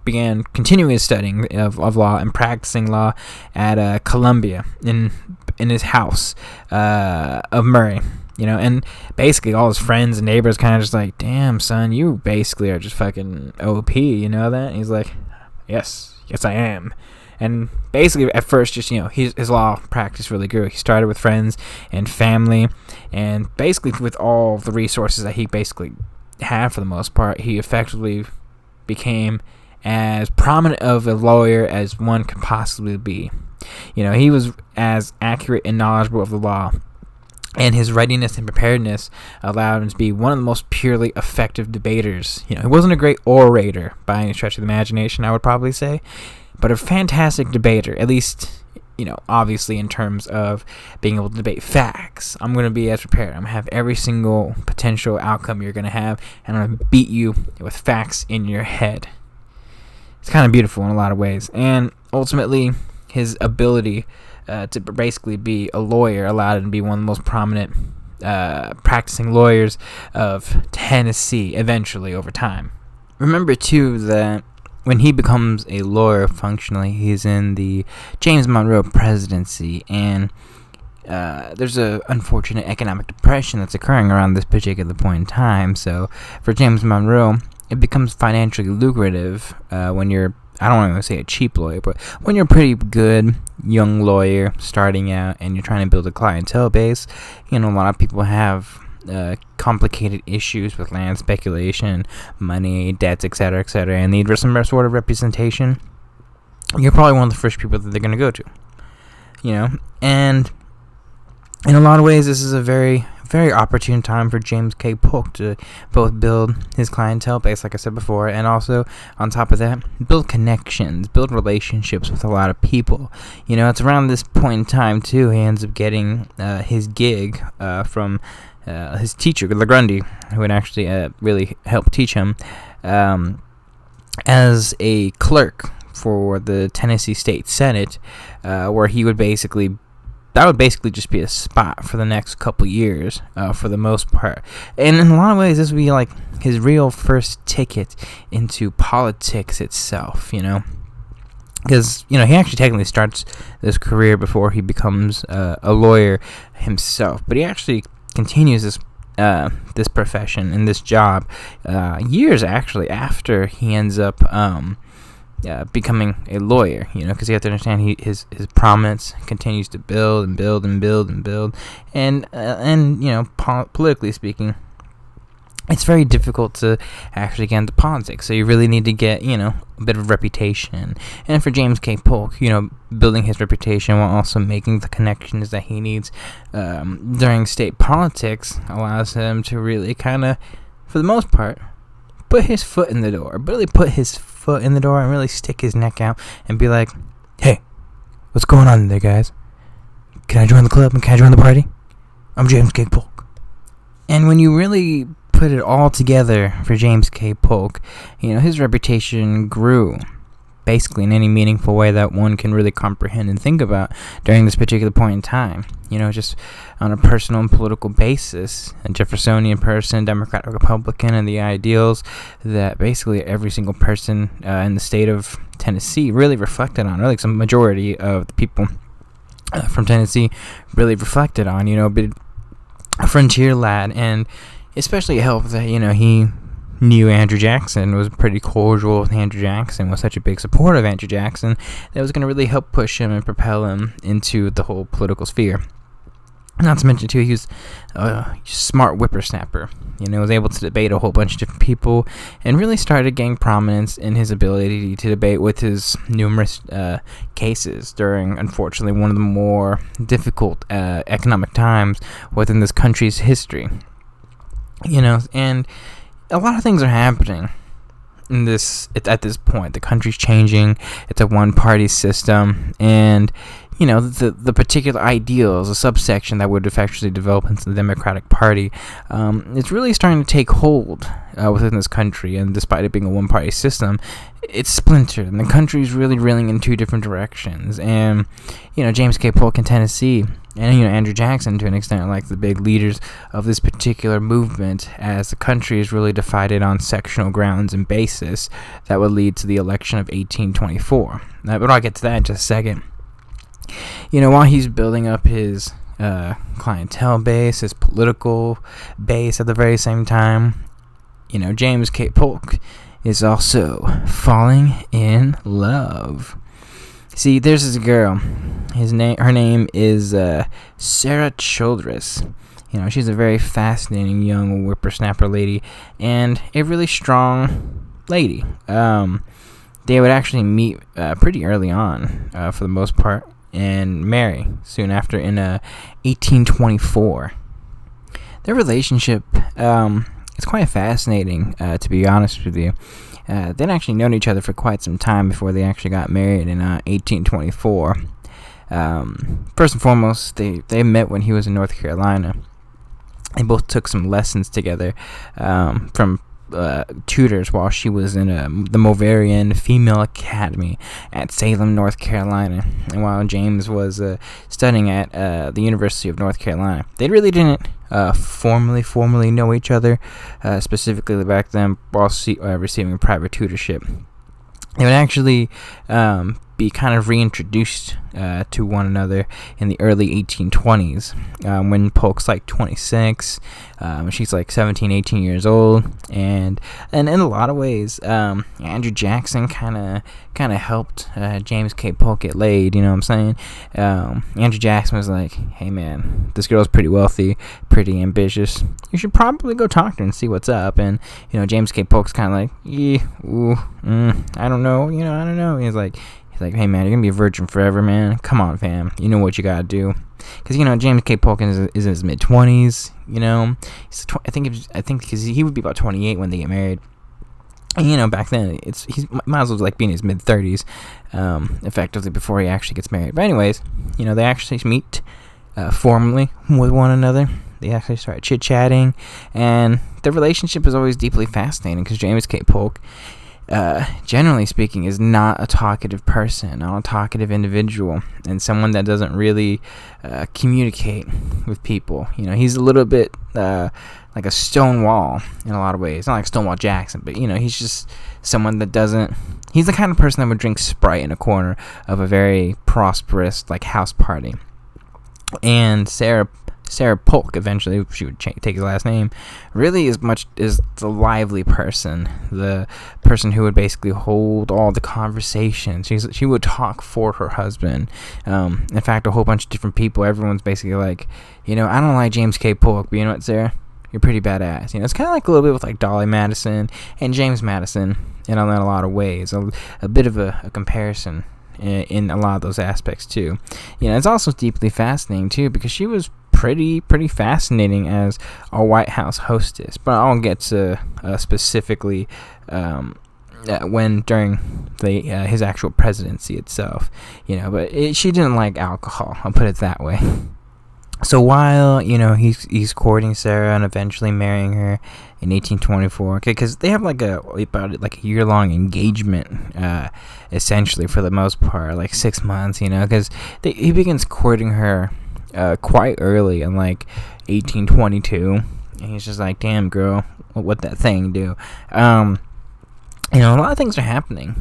began continuing his studying of law and practicing law at Columbia in his house of Murray. And basically all his friends and neighbors kind of just like, damn, son, you basically are just fucking OP, you know that? And he's like, yes, I am. And basically at first, just, his law practice really grew. He started with friends and family, and basically with all the resources that he basically had for the most part, he effectively became as prominent of a lawyer as one could possibly be. He was as accurate and knowledgeable of the law, and his readiness and preparedness allowed him to be one of the most purely effective debaters. He wasn't a great orator by any stretch of the imagination, I would probably say, but a fantastic debater, at least, obviously in terms of being able to debate facts. I'm going to be as prepared. I'm going to have every single potential outcome you're going to have, and I'm going to beat you with facts in your head. It's kind of beautiful in a lot of ways. And ultimately, his ability to basically be a lawyer allowed him to be one of the most prominent practicing lawyers of Tennessee eventually over time. Remember, too, that when he becomes a lawyer functionally, he's in the James Monroe presidency, and there's a unfortunate economic depression that's occurring around this particular point in time. So for James Monroe, it becomes financially lucrative when you're, I don't want to say a cheap lawyer, but when you're a pretty good young lawyer starting out and you're trying to build a clientele base. A lot of people have complicated issues with land speculation, money, debts, etc., and need some sort of representation. You're probably one of the first people that they're going to go to. And in a lot of ways, this is a very, very opportune time for James K. Polk to both build his clientele base, like I said before, and also, on top of that, build connections, build relationships with a lot of people. It's around this point in time, too, he ends up getting his gig from his teacher, Grundy, who had actually really helped teach him, as a clerk for the Tennessee State Senate, where he would basically, that would basically just be a spot for the next couple years, for the most part. And in a lot of ways, this would be like his real first ticket into politics itself, because, he actually technically starts this career before he becomes a lawyer himself, but he actually continues this profession and this job years actually after he ends up becoming a lawyer, because you have to understand his prominence continues to build and build and build and build, and politically speaking, it's very difficult to actually get into politics. So you really need to get, a bit of reputation. And for James K. Polk, building his reputation while also making the connections that he needs during state politics allows him to really kind of, for the most part, put his foot in the door. Really put his foot in the door and really stick his neck out and be like, hey, what's going on there, guys? Can I join the club and can I join the party? I'm James K. Polk. And when you really put it all together for James K. Polk, his reputation grew basically in any meaningful way that one can really comprehend and think about during this particular point in time. Just on a personal and political basis, a Jeffersonian person, Democrat or Republican, and the ideals that basically every single person in the state of Tennessee really reflected on, or like some majority of the people from Tennessee really reflected on, but a frontier lad, and especially it helped that, he knew Andrew Jackson, was pretty cordial with Andrew Jackson, was such a big supporter of Andrew Jackson, that was going to really help push him and propel him into the whole political sphere. Not to mention, too, he was a smart whippersnapper. Was able to debate a whole bunch of different people and really started gaining prominence in his ability to debate with his numerous cases during, unfortunately, one of the more difficult economic times within this country's history. And a lot of things are happening at this point. The country's changing. It's a one-party system, and the particular ideals, a subsection that would eventually develop into the Democratic Party, it's really starting to take hold within this country. And despite it being a one-party system, it's splintered, and the country's really reeling in two different directions. And James K. Polk in Tennessee, and Andrew Jackson to an extent, are like the big leaders of this particular movement, as the country is really divided on sectional grounds and basis that would lead to the election of 1824. But I'll get to that in just a second. While he's building up his clientele base, his political base at the very same time, James K. Polk is also falling in love. See, there's this girl. Her name is Sarah Childress. She's a very fascinating young whippersnapper lady and a really strong lady. They would actually meet pretty early on, for the most part, and marry soon after in 1824. Their relationship is quite fascinating, to be honest with you. They'd actually known each other for quite some time before they actually got married in 1824. First and foremost, they met when he was in North Carolina. They both took some lessons together from tutors while she was in the Moravian Female Academy at Salem, North Carolina, and while James was studying at the University of North Carolina. They really didn't formally know each other, specifically back then, while receiving private tutorship. They would actually be kind of reintroduced to one another in the early 1820s, when Polk's like 26, she's like 17, 18 years old, and in a lot of ways, Andrew Jackson kind of helped James K. Polk get laid. You know what I'm saying? Andrew Jackson was like, "Hey man, this girl's pretty wealthy, pretty ambitious. You should probably go talk to her and see what's up." And James K. Polk's kind of like, I don't know. I don't know. He's like, "Hey man, you're gonna be a virgin forever, man. Come on, fam. You know what you gotta do." Because James K. Polk is in his mid-20s. He's I think because he would be about 28 when they get married. And back then he might as well like be in his mid-30s, effectively, before he actually gets married. But anyways, they actually meet formally with one another. They actually start chit-chatting, and their relationship is always deeply fascinating because James K. Polk, generally speaking, is not a talkative person, not a talkative individual, and someone that doesn't really communicate with people. He's a little bit like a stone wall in a lot of ways. Not like Stonewall Jackson, but he's just someone that doesn't. He's the kind of person that would drink Sprite in a corner of a very prosperous like house party. And Sarah Polk, eventually she would take his last name, really is the lively person, the person who would basically hold all the conversations. She would talk for her husband. In fact, a whole bunch of different people, everyone's basically like, I don't like James K. Polk, but you know what, Sarah? you're pretty badass. It's kind of like a little bit with like Dolly Madison and James Madison in a lot of ways. A bit of a comparison in a lot of those aspects too. It's also deeply fascinating too, because she was pretty fascinating as a White House hostess. But I'll get to specifically when during his actual presidency itself. But she didn't like alcohol. I'll put it that way. So while he's courting Sarah and eventually marrying her in 1824, okay, because they have about a year-long engagement, essentially for the most part, like 6 months, because he begins courting her quite early in 1822, and he's just like, damn girl, what that thing do? A lot of things are happening.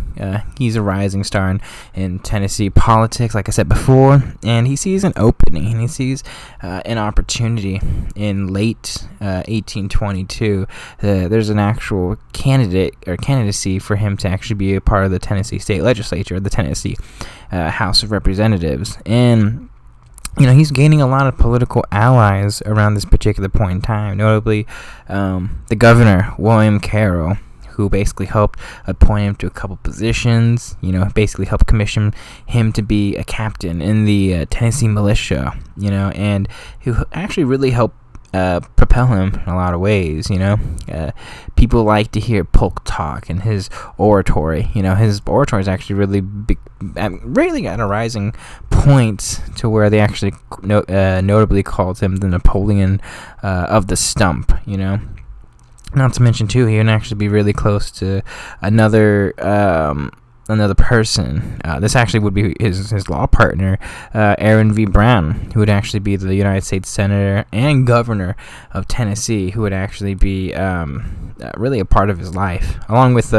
He's a rising star in Tennessee politics, like I said before, and he sees an opening, and he sees an opportunity in late 1822. There's an actual candidacy for him to actually be a part of the Tennessee state legislature, the Tennessee House of Representatives, and he's gaining a lot of political allies around this particular point in time, notably the governor, William Carroll, who basically helped appoint him to a couple positions, basically helped commission him to be a captain in the Tennessee militia, and who actually really helped propel him in a lot of ways. People like to hear Polk talk and his oratory. His oratory is actually really big, really at a rising point to where they actually notably called him the Napoleon of the stump. Not to mention, too, he would actually be really close to another person. This actually would be his law partner, Aaron V. Brown, who would actually be the United States Senator and Governor of Tennessee, who would actually be really a part of his life, along with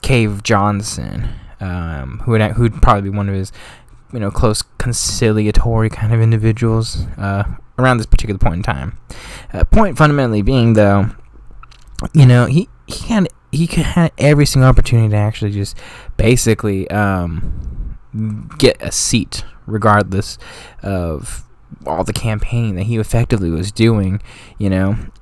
Cave Johnson, who'd probably be one of his close conciliatory kind of individuals around this particular point in time. Point fundamentally being, though, he had every single opportunity to actually just basically get a seat, regardless of all the campaigning that he effectively was doing,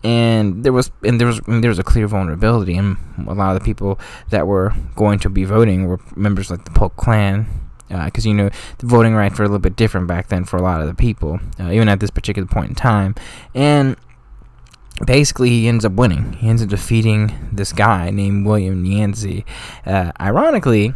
and there was a clear vulnerability, and a lot of the people that were going to be voting were members like the Polk clan. Because the voting rights were a little bit different back then for a lot of the people, even at this particular point in time. And basically, he ends up winning. He ends up defeating this guy named William Yancey. Ironically,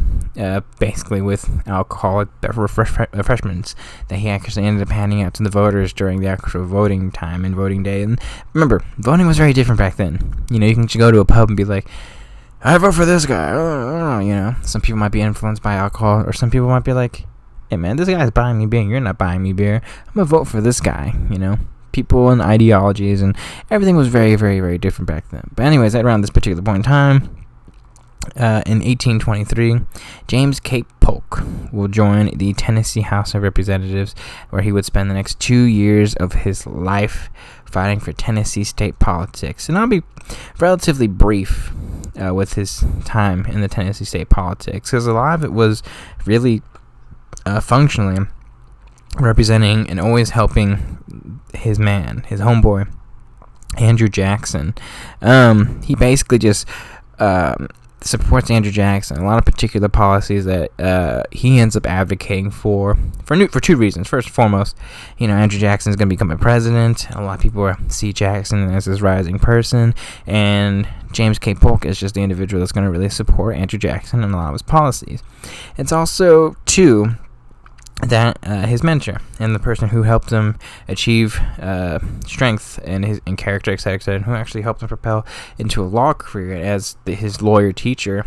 basically with alcoholic refreshments that he actually ended up handing out to the voters during the actual voting time and voting day. And remember, voting was very different back then. You can just go to a pub and be like, I vote for this guy. Some people might be influenced by alcohol, or some people might be like, hey man, this guy's buying me beer, you're not buying me beer, I'm gonna vote for this guy. People and ideologies and everything was very, very, very different back then. But anyways, around this particular point in time, in 1823, James K. Polk will join the Tennessee House of Representatives, where he would spend the next 2 years of his life fighting for Tennessee state politics. And I'll be relatively brief with his time in the Tennessee state politics, because a lot of it was really functionally representing and always helping his homeboy, Andrew Jackson. He basically just supports Andrew Jackson, a lot of particular policies that he ends up advocating for 2 reasons. First and foremost, Andrew Jackson is going to become a president. A lot of people see Jackson as this rising person, and James K. Polk is just the individual that's going to really support Andrew Jackson and a lot of his policies. It's also, 2, that his mentor and the person who helped him achieve strength and character, etc., and who actually helped him propel into a law career as his lawyer teacher,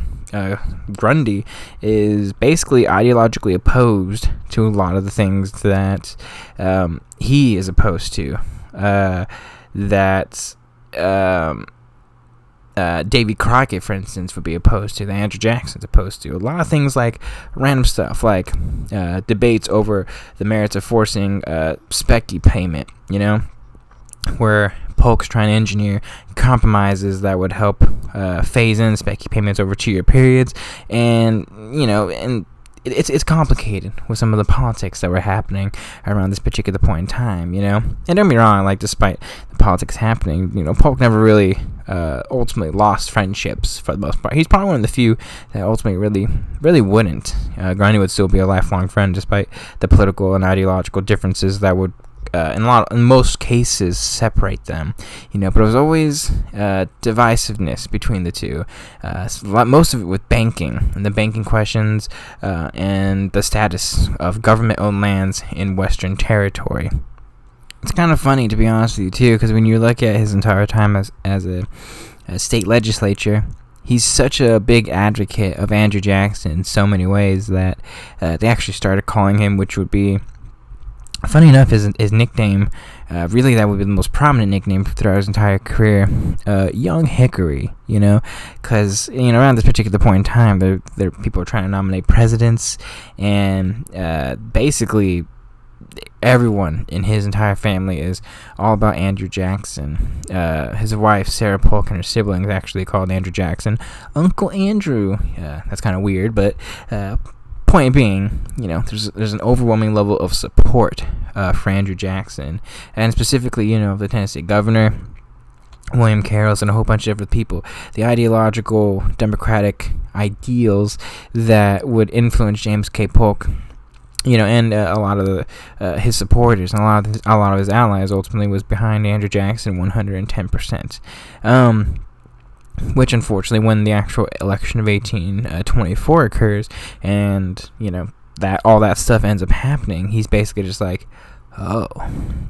Grundy, is basically ideologically opposed to a lot of the things that he is opposed to. Davy Crockett, for instance, would be opposed to, that Andrew Jackson's opposed to. A lot of things like random stuff, like debates over the merits of forcing specky payment, where Polk's trying to engineer compromises that would help phase in specky payments over 2-year periods, and it's complicated with some of the politics that were happening around this particular point in time, you know. And don't be wrong, like, despite the politics happening, you know, Polk never really ultimately lost friendships for the most part. He's probably one of the few that ultimately really wouldn't. Grundy would still be a lifelong friend despite the political and ideological differences that would in most cases separate them, you know. But it was always divisiveness between the two, most of it with banking and the banking questions and the status of government-owned lands in Western Territory. It's kind of funny, to be honest with you, too, because when you look at his entire time as a state legislature, he's such a big advocate of Andrew Jackson in so many ways that they actually started calling him, which would be, funny enough, his nickname, really that would be the most prominent nickname throughout his entire career, Young Hickory, you know, because, you know, around this particular point in time, there people are trying to nominate presidents, and basically everyone in his entire family is all about Andrew Jackson. His wife, Sarah Polk, and her siblings actually called Andrew Jackson Uncle Andrew. That's kind of weird, but point being, you know, there's an overwhelming level of support for Andrew Jackson, and specifically, you know, the Tennessee governor, William Carroll's, and a whole bunch of other people. The ideological democratic ideals that would influence James K. Polk, you know, and a lot of his supporters and a lot of his allies ultimately was behind Andrew Jackson 110%. Which, unfortunately, when the actual election of 1824 occurs, and, you know, that all that stuff ends up happening, he's basically just like, oh,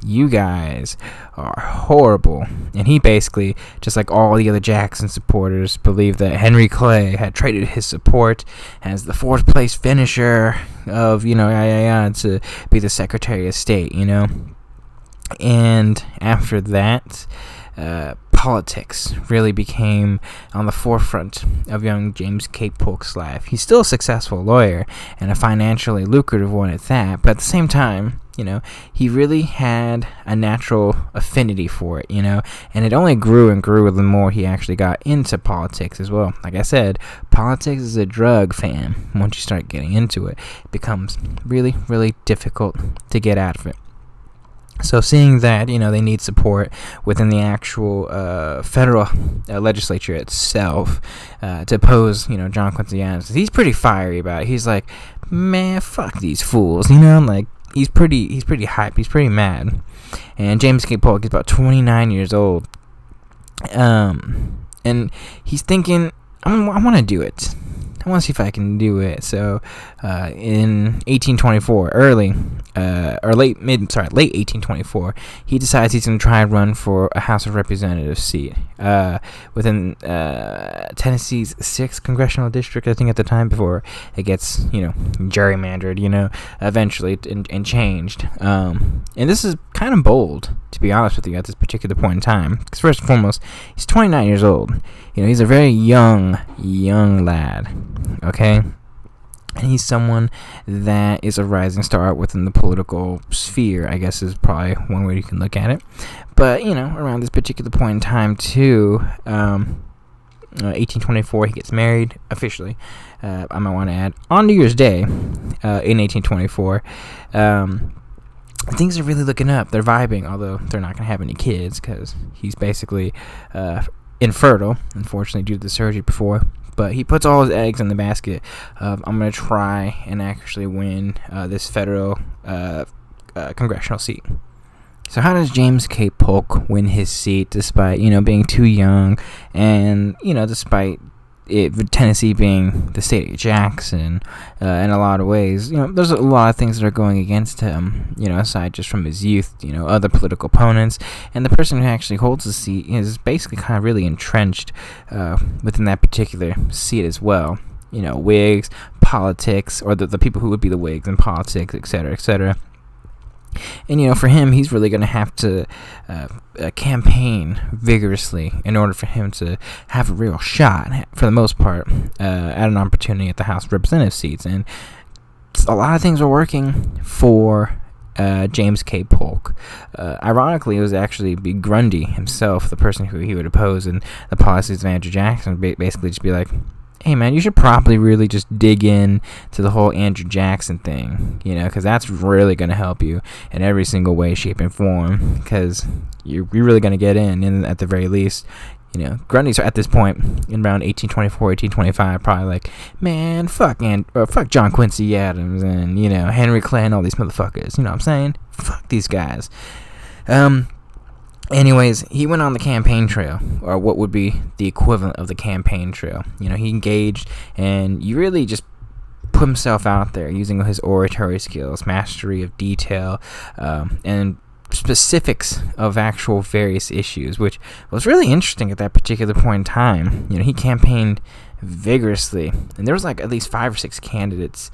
you guys are horrible. And he basically, just like all the other Jackson supporters, believed that Henry Clay had traded his support as the fourth place finisher of, you know, to be the Secretary of State, you know. And after that, politics really became on the forefront of young James K. Polk's life. He's still a successful lawyer, and a financially lucrative one at that, but at the same time, you know, he really had a natural affinity for it, you know, and it only grew and grew the more he actually got into politics as well. Like I said, politics is a drug, fam. Once you start getting into it, it becomes really, really difficult to get out of it. So seeing that, you know, they need support within the actual federal legislature itself to oppose, you know, John Quincy Adams, he's pretty fiery about it. He's like, man, fuck these fools, you know, like, he's pretty hype, he's pretty mad. And James K. Polk is about 29 years old, and he's thinking, I want to do it. I want to see if I can do it. So, in 1824, late 1824, he decides he's going to try and run for a House of Representatives seat within Tennessee's 6th congressional district, I think, at the time, before it gets, you know, gerrymandered, you know, eventually and changed. And this is kind of bold, to be honest with you, at this particular point in time, because first and foremost, he's 29 years old. You know, he's a very young lad, okay? And he's someone that is a rising star within the political sphere, I guess, is probably one way you can look at it. But, you know, around this particular point in time, too, 1824, he gets married officially. I might want to add, on New Year's Day in 1824. Things are really looking up. They're vibing, although they're not going to have any kids because he's basically infertile, unfortunately, due to the surgery before. But he puts all his eggs in the basket of, I'm going to try and actually win this federal congressional seat. So how does James K. Polk win his seat despite, you know, being too young and, you know, despite Tennessee being the state of Jackson in a lot of ways? You know, there's a lot of things that are going against him, you know, aside just from his youth, you know, other political opponents, and the person who actually holds the seat is basically kind of really entrenched within that particular seat as well. You know, Whigs, politics, or the people who would be the Whigs in politics, etc., etc. And, you know, for him, he's really going to have to campaign vigorously in order for him to have a real shot, for the most part, at an opportunity at the House of Representatives seats. And a lot of things are working for James K. Polk. Ironically, it was actually Grundy himself, the person who he would oppose, and the policies of Andrew Jackson basically just be like, hey man, you should probably really just dig in to the whole Andrew Jackson thing, because that's really going to help you in every single way, shape, and form, because you're really going to get in, and at the very least, Grundy's at this point in around 1824, 1825, probably like, man, fuck John Quincy Adams and, Henry Clay and all these motherfuckers, you know what I'm saying? Fuck these guys. Anyways, he went on the campaign trail, or what would be the equivalent of the campaign trail. He engaged, and he really just put himself out there using his oratory skills, mastery of detail, and specifics of actual various issues, which was really interesting at that particular point in time. He campaigned vigorously, and there was like at least 5 or 6 candidates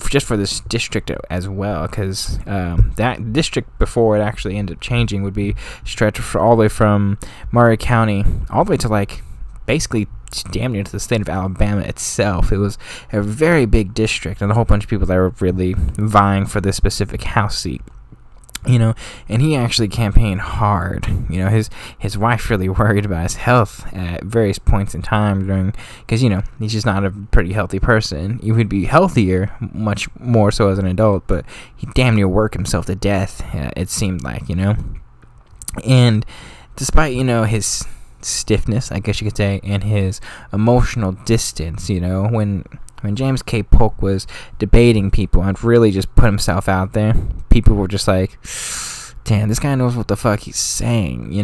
just for this district as well, because that district, before it actually ended up changing, would be stretched all the way from Murray County all the way to like basically damn near to the state of Alabama itself. It was a very big district, and a whole bunch of people that were really vying for this specific House seat. And he actually campaigned hard. His wife really worried about his health at various points in time because he's just not a pretty healthy person. He would be healthier, much more so as an adult, but he damn near worked himself to death, it seemed like, And despite, his stiffness, I guess you could say, and his emotional distance, when James K. Polk was debating people and really just put himself out there, people were just like, damn, this guy knows what the fuck he's saying,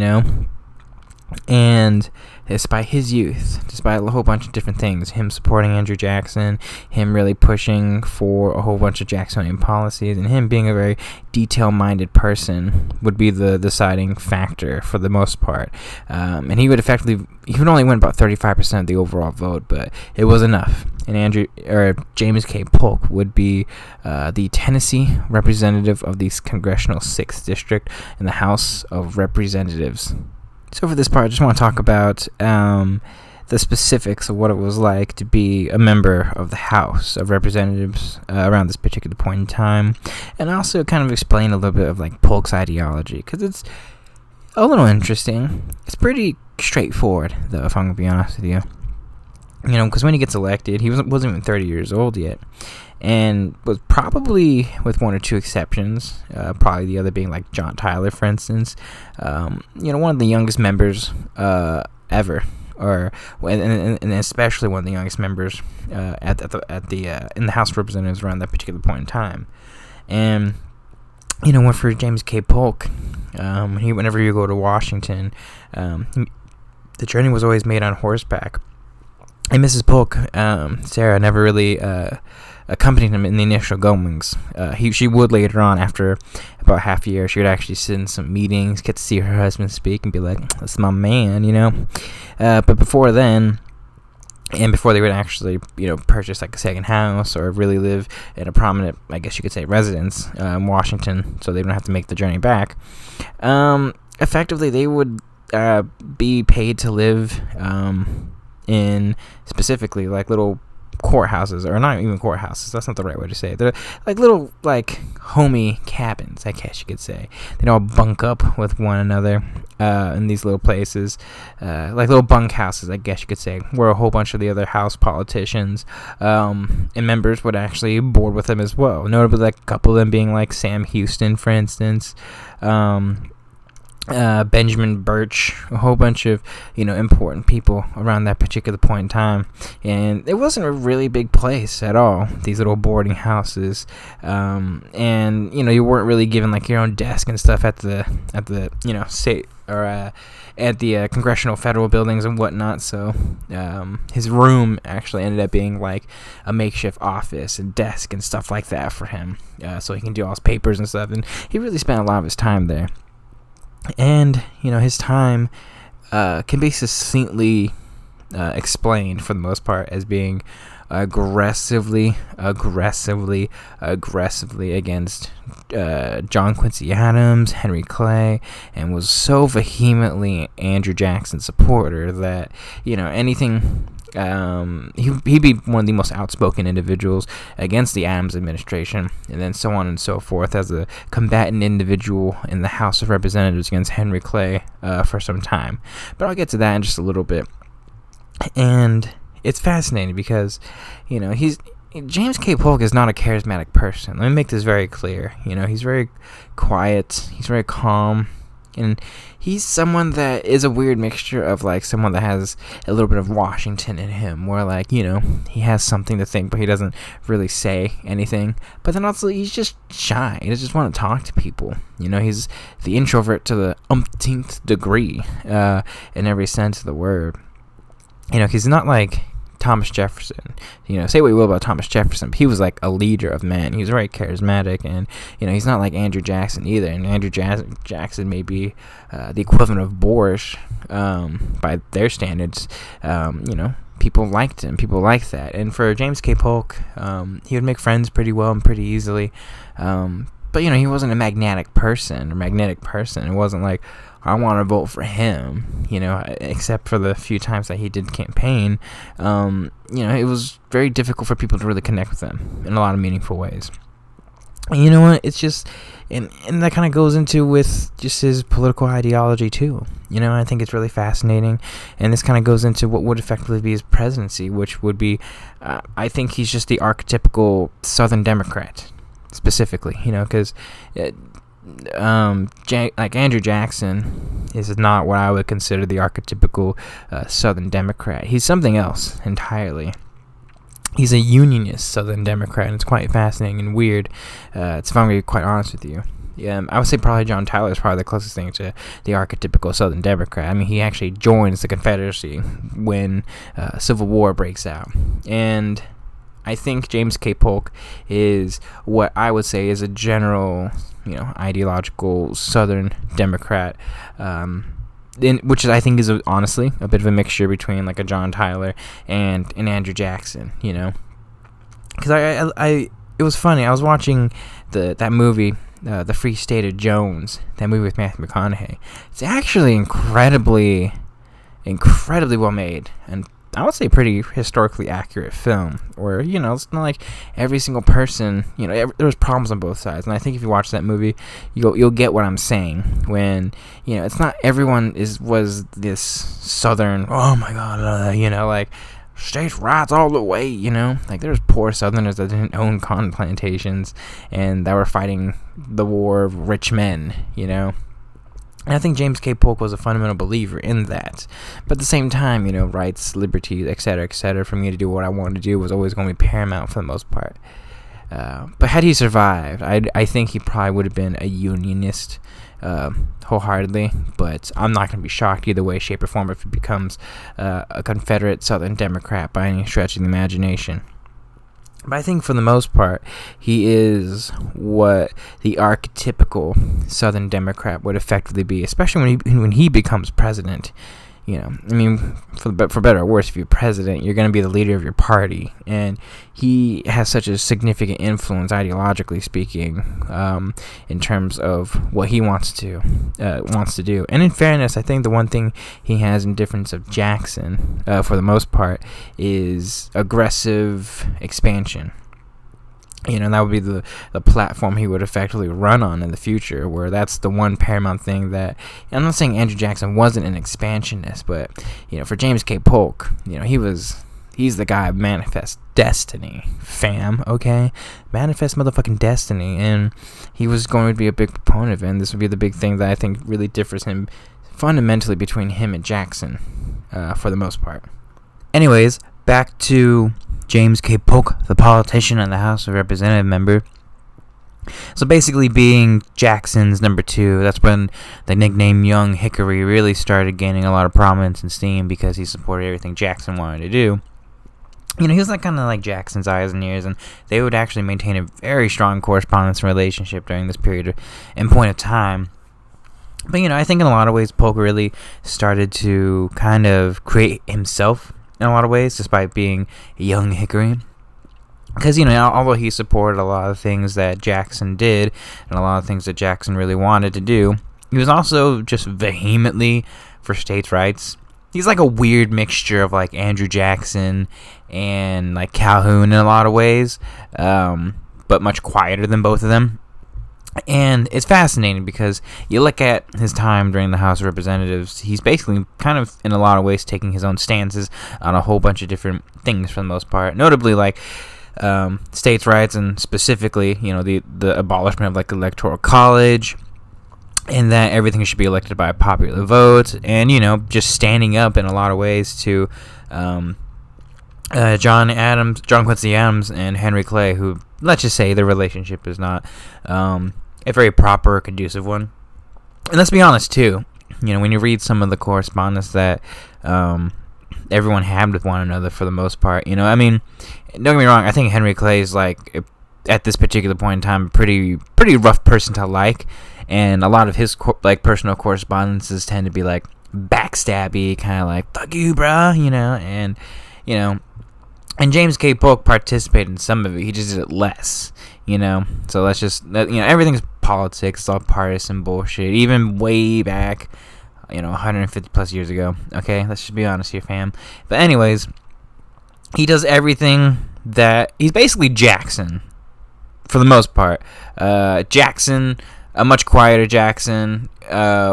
And despite his youth, despite a whole bunch of different things, him supporting Andrew Jackson, him really pushing for a whole bunch of Jacksonian policies, and him being a very detail-minded person would be the deciding factor for the most part. And he would only win about 35% of the overall vote, but it was enough. And James K. Polk would be the Tennessee representative of the Congressional 6th District in the House of Representatives. So for this part, I just want to talk about the specifics of what it was like to be a member of the House of Representatives around this particular point in time, and also kind of explain a little bit of like Polk's ideology, because it's a little interesting. It's pretty straightforward, though, if I'm going to be honest with you. Because when he gets elected, he wasn't even 30 years old yet, and was probably, with 1 or 2 exceptions, probably the other being like John Tyler, for instance, one of the youngest members ever, and especially one of the youngest members in the House of Representatives around that particular point in time. And went for James K. Polk. Whenever you go to Washington, the journey was always made on horseback. And Mrs. Polk, Sarah, never really accompanied him in the initial goings. She would later on, after about half a year, she would actually sit in some meetings, get to see her husband speak, and be like, "That's my man," But before then, and before they would actually, purchase like a second house or really live in a prominent, I guess you could say, residence in Washington, so they don't have to make the journey back. Effectively, they would be paid to live in specifically like little courthouses, or not even courthouses, that's not the right way to say it. They're like little like homey cabins, I guess you could say. They'd all bunk up with one another in these little places, like little bunkhouses, I guess you could say, where a whole bunch of the other House politicians and members would actually board with them as well. Notably, like a couple of them being like Sam Houston, for instance, Benjamin Birch, a whole bunch of, important people around that particular point in time. And it wasn't a really big place at all, these little boarding houses. And, you weren't really given like your own desk and stuff at the state or at the congressional federal buildings and whatnot. So his room actually ended up being like a makeshift office and desk and stuff like that for him, so he can do all his papers and stuff. And he really spent a lot of his time there. And, his time can be succinctly explained, for the most part, as being aggressively against John Quincy Adams, Henry Clay, and was so vehemently Andrew Jackson supporter that, anything... he'd be one of the most outspoken individuals against the Adams administration, and then so on and so forth, as a combatant individual in the House of Representatives against Henry Clay for some time. But I'll get to that in just a little bit. And it's fascinating because, James K. Polk is not a charismatic person. Let me make this very clear. He's very quiet. He's very calm. And he's someone that is a weird mixture of, like, someone that has a little bit of Washington in him, where, like, he has something to think, but he doesn't really say anything. But then also, he's just shy. He doesn't just want to talk to people. He's the introvert to the umpteenth degree, in every sense of the word. He's not like Thomas Jefferson. Say what you will about Thomas Jefferson, but he was like a leader of men. He was very charismatic, and he's not like Andrew Jackson either. And Andrew Jackson may be the equivalent of boorish by their standards. People liked him. People liked that. And for James K. Polk, he would make friends pretty well and pretty easily. But he wasn't a magnetic person. It wasn't like, I want to vote for him, except for the few times that he did campaign. It was very difficult for people to really connect with him in a lot of meaningful ways. And you know what? It's just, and that kind of goes into with just his political ideology too. I think it's really fascinating. And this kind of goes into what would effectively be his presidency, which would be, I think he's just the archetypical Southern Democrat, specifically, because like Andrew Jackson is not what I would consider the archetypical Southern Democrat. He's something else entirely. He's a unionist Southern Democrat, and it's quite fascinating and weird. If I'm going to be quite honest with you. Yeah, I would say probably John Tyler is probably the closest thing to the archetypical Southern Democrat. I mean, he actually joins the Confederacy when Civil War breaks out. And I think James K. Polk is what I would say is a general, ideological Southern Democrat, which I think is honestly a bit of a mixture between like a John Tyler and an Andrew Jackson, because it was funny. I was watching that movie, The Free State of Jones, that movie with Matthew McConaughey. It's actually incredibly well made, and I would say pretty historically accurate film, where, it's not like every single person, there's problems on both sides. And I think if you watch that movie, you'll get what I'm saying when, it's not everyone was this Southern, oh my God, like states' rights all the way, like there's poor Southerners that didn't own cotton plantations and that were fighting the war of rich men, And I think James K. Polk was a fundamental believer in that. But at the same time, rights, liberties, etc., for me to do what I wanted to do was always going to be paramount for the most part. But had he survived, I think he probably would have been a unionist wholeheartedly. But I'm not going to be shocked either way, shape, or form if he becomes a Confederate Southern Democrat by any stretch of the imagination. But I think for the most part, he is what the archetypical Southern Democrat would effectively be, especially when he becomes president. For better or worse, if you're president, you're going to be the leader of your party, and he has such a significant influence, ideologically speaking, in terms of what he wants to do. And in fairness, I think the one thing he has in difference of Jackson, for the most part, is aggressive expansion. That would be the platform he would effectively run on in the future, where that's the one paramount thing that, I'm not saying Andrew Jackson wasn't an expansionist, but, for James K. Polk, he's the guy of manifest destiny, fam, okay? Manifest motherfucking destiny, and he was going to be a big proponent of it, and this would be the big thing that I think really differs him fundamentally between him and Jackson, for the most part. Anyways, back to James K. Polk, the politician and the House of Representative member. So basically being Jackson's number 2, that's when the nickname Young Hickory really started gaining a lot of prominence and steam, because he supported everything Jackson wanted to do. He was like kind of like Jackson's eyes and ears, and they would actually maintain a very strong correspondence and relationship during this period and point of time. But, I think in a lot of ways, Polk really started to kind of create himself in a lot of ways, despite being a young Hickory. Because, although he supported a lot of things that Jackson did, and a lot of things that Jackson really wanted to do, he was also just vehemently for states' rights. He's like a weird mixture of, like, Andrew Jackson and, like, Calhoun in a lot of ways, but much quieter than both of them. And it's fascinating because you look at his time during the House of Representatives, he's basically kind of, in a lot of ways, taking his own stances on a whole bunch of different things for the most part. Notably, like states' rights, and specifically, the abolishment of like electoral college, and that everything should be elected by a popular vote, and just standing up in a lot of ways to John Quincy Adams, and Henry Clay, who, let's just say, their relationship is not a very proper, conducive one. And let's be honest too, when you read some of the correspondence that everyone had with one another, for the most part, I mean, don't get me wrong, I think Henry Clay is, like, at this particular point in time, pretty rough person to like, and a lot of his personal correspondences tend to be like backstabby, kind of like "fuck you, bruh," and James K. Polk participated in some of it. He just did it less, So let's just, everything's politics. It's all partisan bullshit. Even way back, 150 plus years ago. Okay, let's just be honest here, fam. But anyways, he does everything that he's basically Jackson, for the most part. Jackson, a much quieter Jackson,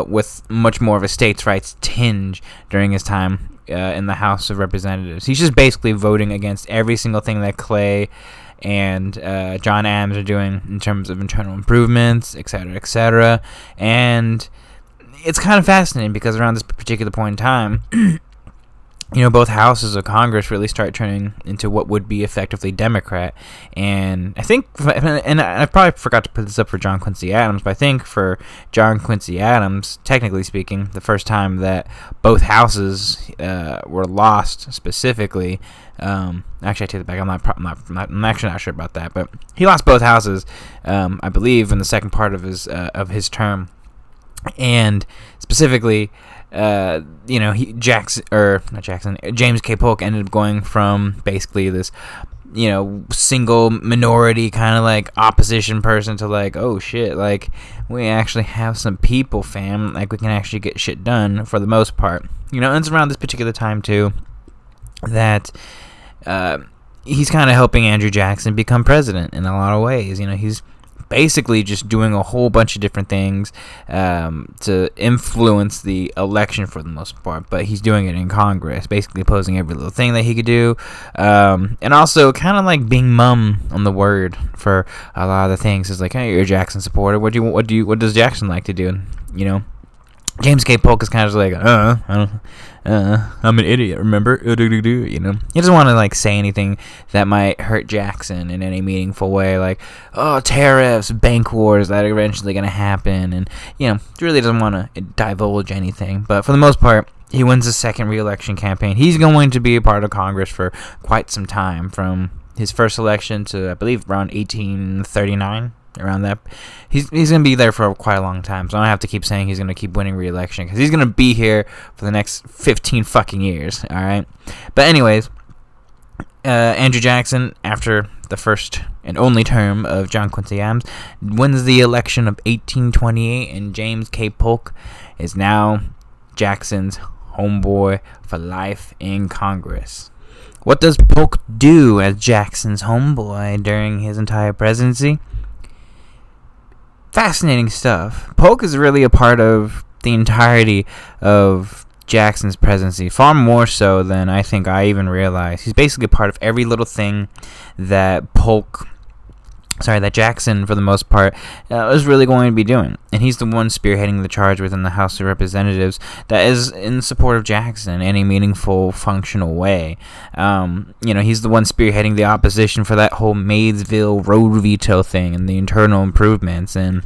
with much more of a states' rights tinge during his time in the House of Representatives. He's just basically voting against every single thing that Clay and John Adams are doing in terms of internal improvements, etc. And it's kind of fascinating because around this particular point in time, both houses of Congress really start turning into what would be effectively Democrat. And I think, and I probably forgot to put this up for John Quincy Adams, but I think for John Quincy Adams, technically speaking, the first time that both houses were lost specifically, actually I take it back, I'm actually not sure about that, but he lost both houses, I believe, in the second part of his term. And specifically, James K. Polk ended up going from basically this, single minority kind of like opposition person to like, oh shit, like we actually have some people, fam, like we can actually get shit done for the most part. And it's around this particular time too that he's kind of helping Andrew Jackson become president in a lot of ways. He's basically just doing a whole bunch of different things to influence the election for the most part, but he's doing it in Congress, basically opposing every little thing that he could do, and also kind of like being mum on the word for a lot of the things. It's like, hey, you're a Jackson supporter. What does Jackson like to do? James K. Polk is kind of like, I'm an idiot, remember? He doesn't want to like say anything that might hurt Jackson in any meaningful way, like, oh, tariffs, bank wars that are eventually going to happen, and he really doesn't want to divulge anything. But for the most part, he wins his second re-election campaign. He's going to be a part of Congress for quite some time, from his first election to, I believe, around 1839. Around that, he's gonna be there for quite a long time. So I don't have to keep saying he's gonna keep winning re-election, because he's gonna be here for the next 15 fucking years. All right, but anyways, Andrew Jackson, after the first and only term of John Quincy Adams, wins the election of 1828, and James K. Polk is now Jackson's homeboy for life in Congress. What does Polk do as Jackson's homeboy during his entire presidency? Fascinating stuff. Polk is really a part of the entirety of Jackson's presidency, far more so than I think I even realized. He's basically a part of every little thing that Jackson, for the most part, is really going to be doing. And he's the one spearheading the charge within the House of Representatives that is in support of Jackson in any meaningful, functional way. He's the one spearheading the opposition for that whole Maysville road veto thing and the internal improvements. And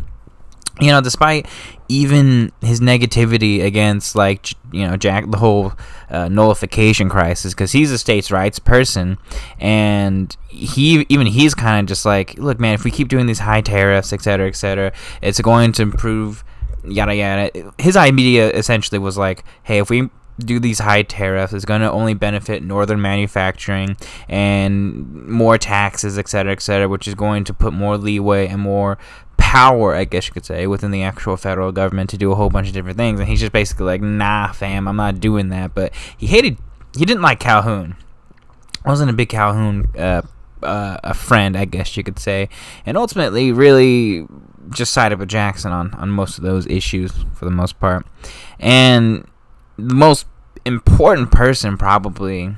despite even his negativity against, the whole nullification crisis, because he's a states' rights person, and he's kind of just like, look, man, if we keep doing these high tariffs, etc., it's going to improve, yada yada. His idea essentially was like, hey, if we do these high tariffs, it's going to only benefit northern manufacturing and more taxes, etc., which is going to put more leeway and more power, I guess you could say, within the actual federal government to do a whole bunch of different things. And he's just basically like, nah, fam, I'm not doing that. But he didn't like Calhoun. Wasn't a big Calhoun a friend, I guess you could say. And ultimately, really, just sided with Jackson on most of those issues for the most part. And the most important person probably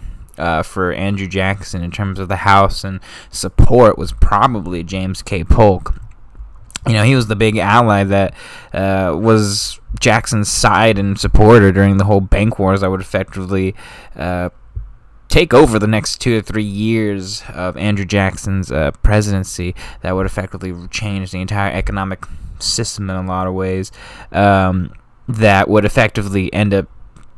for Andrew Jackson in terms of the House and support was probably James K. Polk. He was the big ally that was Jackson's side and supporter during the whole bank wars that would effectively take over the next 2 to 3 years of Andrew Jackson's presidency. That would effectively change the entire economic system in a lot of ways. That would effectively end up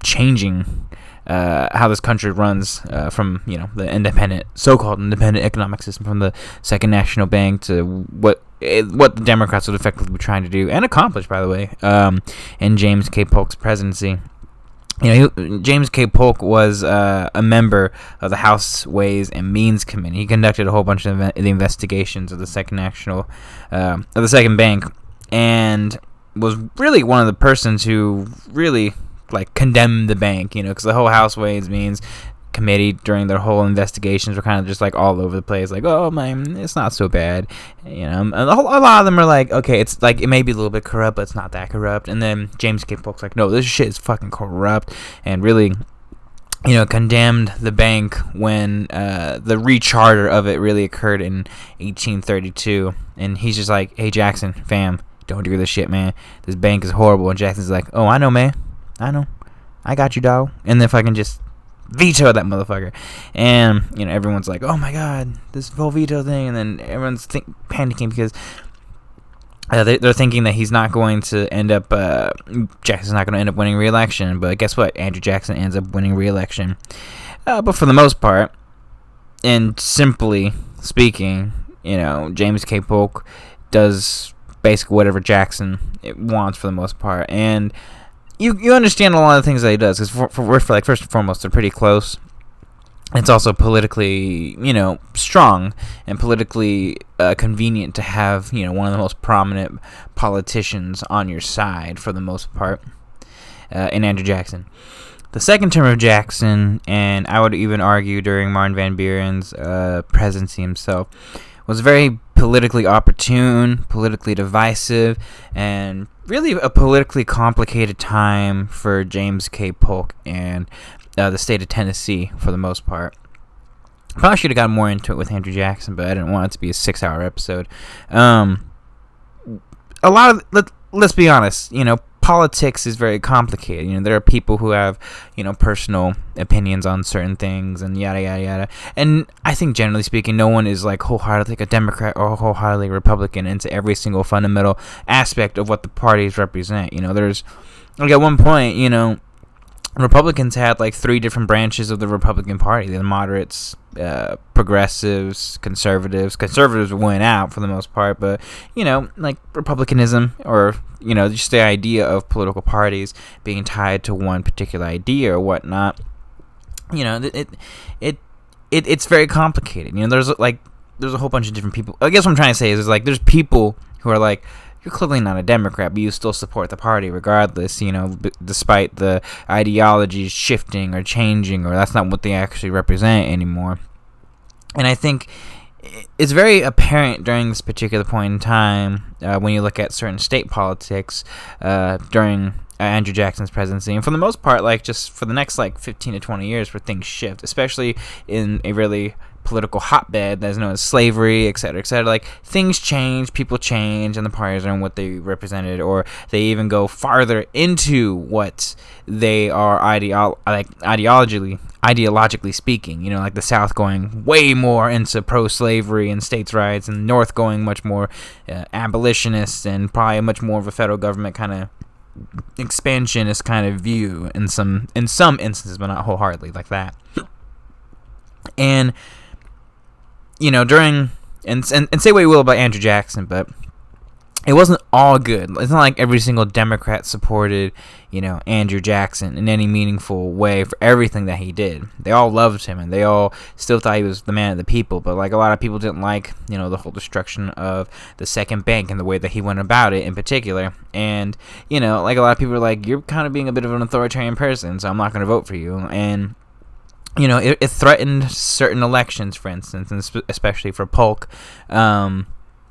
changing how this country runs from the so-called independent economic system from the Second National Bank to what the Democrats would effectively be trying to do and accomplish, by the way, in James K. Polk's presidency. James K. Polk was a member of the House Ways and Means Committee. He conducted a whole bunch of the investigations of the Second Bank, and was really one of the persons who really condemned the bank. Because the whole House Ways Means Committee during their whole investigations were kind of just all over the place, oh man, it's not so bad, and a lot of them are okay, it's it may be a little bit corrupt, but it's not that corrupt. And then James K. Polk's no, this shit is fucking corrupt, and really condemned the bank when the recharter of it really occurred in 1832. And he's just hey, Jackson, fam, don't do this shit, man, this bank is horrible. And Jackson's oh, I know, man, I got you, dog. And then if I can just veto that motherfucker, and everyone's oh my god, this whole veto thing, and then everyone's panicking because they're thinking that he's not going to end up Jackson's not going to end up winning re-election. But guess what? Andrew Jackson ends up winning re-election. But for the most part, and simply speaking, James K. Polk does basically whatever Jackson wants for the most part. And you understand a lot of the things that he does, because for first and foremost, they're pretty close. It's also politically, strong and politically convenient to have, one of the most prominent politicians on your side for the most part, in Andrew Jackson. The second term of Jackson, and I would even argue during Martin Van Buren's presidency himself, was very politically opportune, politically divisive, and really a politically complicated time for James K. Polk and the state of Tennessee for the most part. Probably should have gotten more into it with Andrew Jackson, but I didn't want it to be a 6-hour episode. Let's be honest, politics is very complicated. There are people who have, personal opinions on certain things and yada, yada, yada. And I think generally speaking, no one is wholeheartedly a Democrat or wholeheartedly Republican into every single fundamental aspect of what the parties represent. There's, at one point, Republicans had 3 different branches of the Republican Party. The moderates, progressives, conservatives. Conservatives went out for the most part, but republicanism, or just the idea of political parties being tied to one particular idea or whatnot. It's very complicated. There's a whole bunch of different people. I guess what I'm trying to say is there's people who are you're clearly not a Democrat, but you still support the party regardless, despite the ideologies shifting or changing, or that's not what they actually represent anymore. And I think it's very apparent during this particular point in time when you look at certain state politics during Andrew Jackson's presidency. And for the most part, just for the next 15 to 20 years where things shift, especially in a really political hotbed that is known as slavery, etc., etc. Things change, people change, and the parties are in what they represented, or they even go farther into what they are ideologically speaking. The South going way more into pro-slavery and states' rights, and the North going much more abolitionist and probably much more of a federal government kind of expansionist kind of view in some instances, but not wholeheartedly like that. And during and say what you will about Andrew Jackson, but it wasn't all good. It's not like every single Democrat supported, Andrew Jackson in any meaningful way for everything that he did. They all loved him, and they all still thought he was the man of the people. But a lot of people didn't like, the whole destruction of the Second Bank and the way that he went about it in particular. And a lot of people are you're kind of being a bit of an authoritarian person, so I'm not going to vote for you. And it threatened certain elections, for instance, and especially for Polk.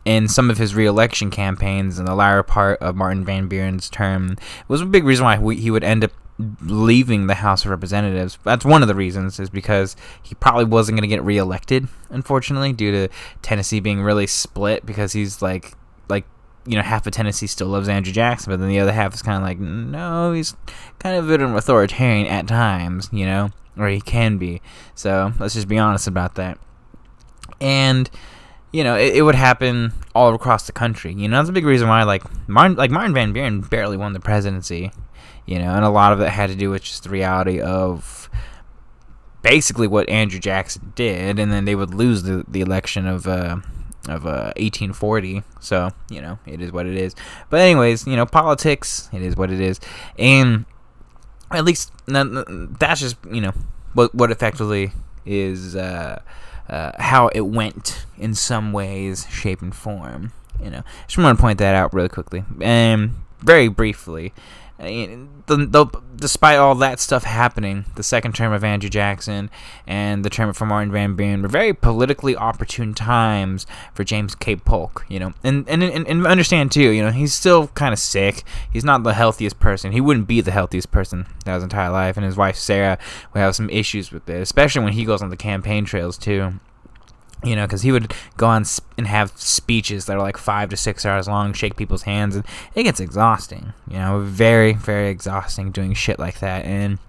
in some of his re-election campaigns in the latter part of Martin Van Buren's term was a big reason why he would end up leaving the House of Representatives. That's one of the reasons, is because he probably wasn't going to get reelected, unfortunately, due to Tennessee being really split, because he's like half of Tennessee still loves Andrew Jackson, but then the other half is kind of like, no, he's kind of a bit of an authoritarian at times, or he can be. So let's just be honest about that. And it would happen all across the country. That's a big reason why Martin Van Buren barely won the presidency. And a lot of it had to do with just the reality of basically what Andrew Jackson did, and then they would lose the election of 1840. So it is what it is. But anyways, politics, it is what it is, and at least that's just what effectively is how it went in some ways, shape, and form. Just want to point that out really quickly and very briefly. Despite all that stuff happening, the second term of Andrew Jackson and the term for Martin Van Buren were very politically opportune times for James K. Polk, and understand too, he's still kind of sick. He's not the healthiest person. He wouldn't be the healthiest person his entire life, and his wife Sarah would have some issues with it, especially when he goes on the campaign trails too. Because he would go on and have speeches that are like 5 to 6 hours long, shake people's hands, and it gets exhausting. Very, very exhausting doing shit like that. And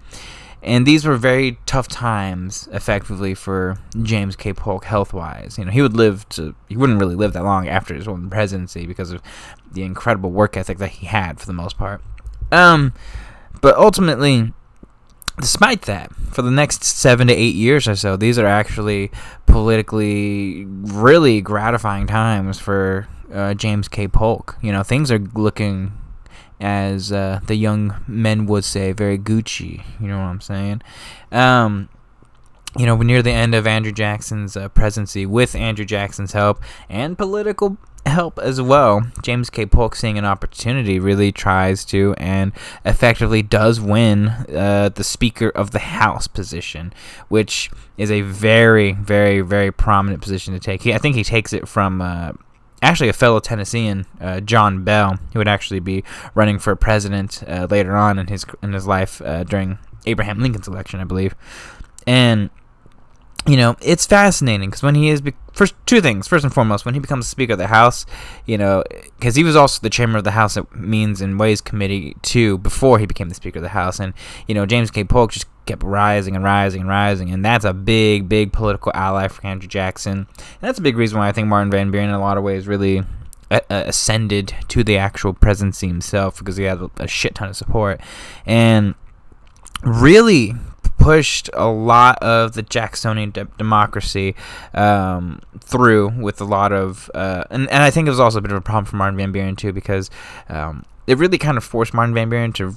these were very tough times, effectively, for James K. Polk health-wise. He wouldn't really live that long after his own presidency because of the incredible work ethic that he had for the most part. But ultimately, despite that, for the next 7 to 8 years or so, these are actually politically really gratifying times for James K. Polk. Things are looking, as the young men would say, very Gucci. You know what I'm saying? Near the end of Andrew Jackson's presidency, with Andrew Jackson's help and political help as well, James K. Polk, seeing an opportunity, really tries to and effectively does win the Speaker of the House position, which is a very, very, very prominent position to take. I think he takes it from actually a fellow Tennessean, John Bell, who would actually be running for president later on in his life during Abraham Lincoln's election, I believe. And it's fascinating because when he is two things. First and foremost, when he becomes Speaker of the House, because he was also the chairman of the House Means and Ways Committee too before he became the Speaker of the House, and James K. Polk just kept rising and rising and rising, and that's a big, big political ally for Andrew Jackson. And that's a big reason why I think Martin Van Buren, in a lot of ways, really ascended to the actual presidency himself, because he had a shit ton of support and really pushed a lot of the Jacksonian democracy through with a lot of and I think it was also a bit of a problem for Martin Van Buren too, because it really kind of forced Martin Van Buren to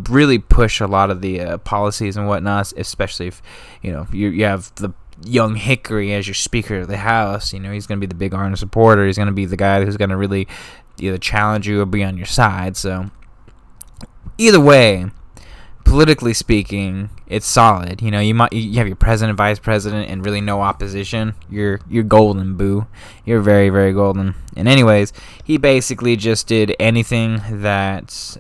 really push a lot of the policies and whatnot, especially if you have the young Hickory as your Speaker of the House. He's going to be the big Arnold supporter. He's going to be the guy who's going to really either challenge you or be on your side. So either way, politically speaking, it's solid. You have your president, vice president, and really no opposition. You're golden, boo. You're very, very golden. And anyways, he basically just did anything that,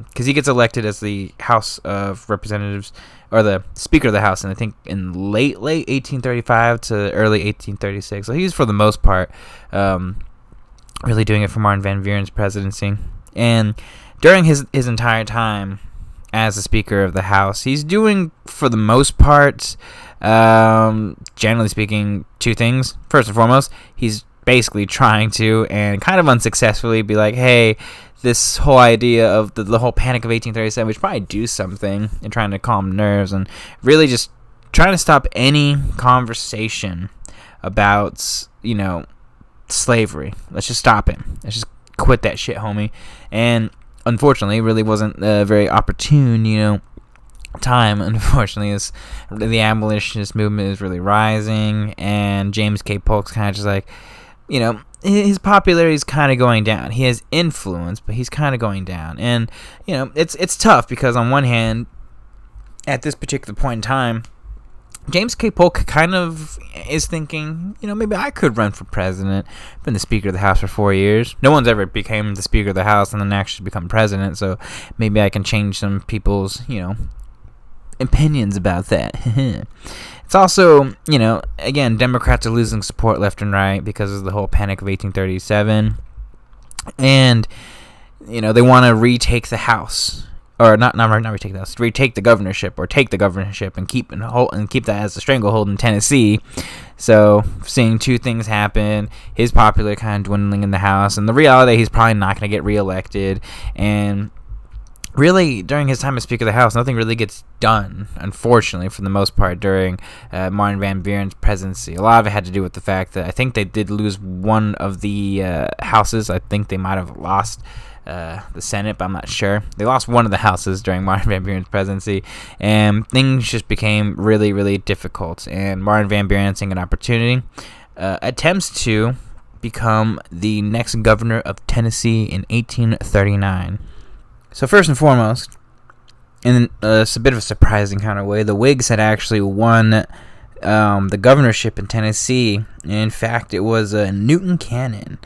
because he gets elected as the House of Representatives, or the Speaker of the House, and I think in late 1835 to early 1836. So he's, for the most part, really doing it for Martin Van Buren's presidency. And during his entire time as the Speaker of the House, he's doing, for the most part, generally speaking, two things. First and foremost, he's basically trying to, and kind of unsuccessfully, be like, hey, this whole idea of the whole Panic of 1837, we should probably do something, and trying to calm nerves, and really just trying to stop any conversation about, slavery. Let's just stop it. Let's just quit that shit, homie. And unfortunately, it really wasn't a very opportune, time. Unfortunately, as the abolitionist movement is really rising, and James K. Polk's kind of just like, his popularity is kind of going down. He has influence, but he's kind of going down. And, it's tough because on one hand, at this particular point in time, James K. Polk kind of is thinking, maybe I could run for president. I've been the Speaker of the House for 4 years. No one's ever became the Speaker of the House and then actually become president, so maybe I can change some people's, opinions about that. It's also, again, Democrats are losing support left and right because of the whole Panic of 1837. And, they want to retake the House. Or not retake the House, retake the governorship, or take the governorship and keep that as a stranglehold in Tennessee. So seeing two things happen, his popularity kind of dwindling in the House, and the reality he's probably not going to get reelected. And really, during his time as Speaker of the House, nothing really gets done, unfortunately, for the most part, during Martin Van Buren's presidency. A lot of it had to do with the fact that I think they did lose one of the houses. I think they might have lost the Senate, but I'm not sure. They lost one of the houses during Martin Van Buren's presidency, and things just became really, really difficult. And Martin Van Buren, seeing an opportunity, attempts to become the next governor of Tennessee in 1839. So first and foremost, in it's a bit of a surprising kind of way, the Whigs had actually won the governorship in Tennessee. In fact, it was Newton Cannon.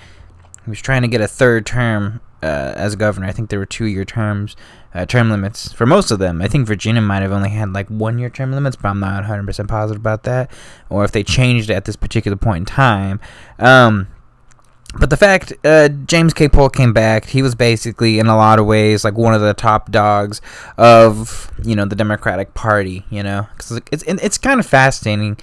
He was trying to get a third term as governor. I think there were 2-year term limits for most of them. I think Virginia might have only had 1-year term limits, but I'm not 100% positive about that, or if they changed it at this particular point in time. But the fact James K. Polk came back, he was basically in a lot of ways one of the top dogs of the Democratic Party. Because it's kind of fascinating.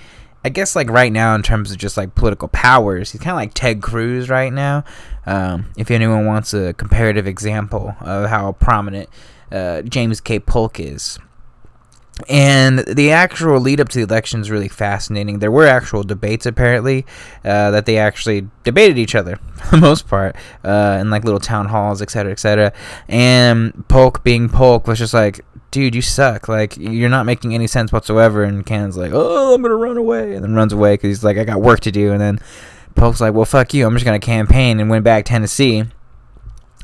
I guess right now in terms of just political powers, he's kind of like Ted Cruz right now. If anyone wants a comparative example of how prominent James K. Polk is. And the actual lead up to the election is really fascinating. There were actual debates apparently that they actually debated each other for the most part in little town halls, etc., etc. And Polk, being Polk, was just dude, you suck. You're not making any sense whatsoever. And Cannon's oh, I'm gonna run away, and then runs away because he's I got work to do. And then Polk's well, fuck you, I'm just gonna campaign, and went back Tennessee.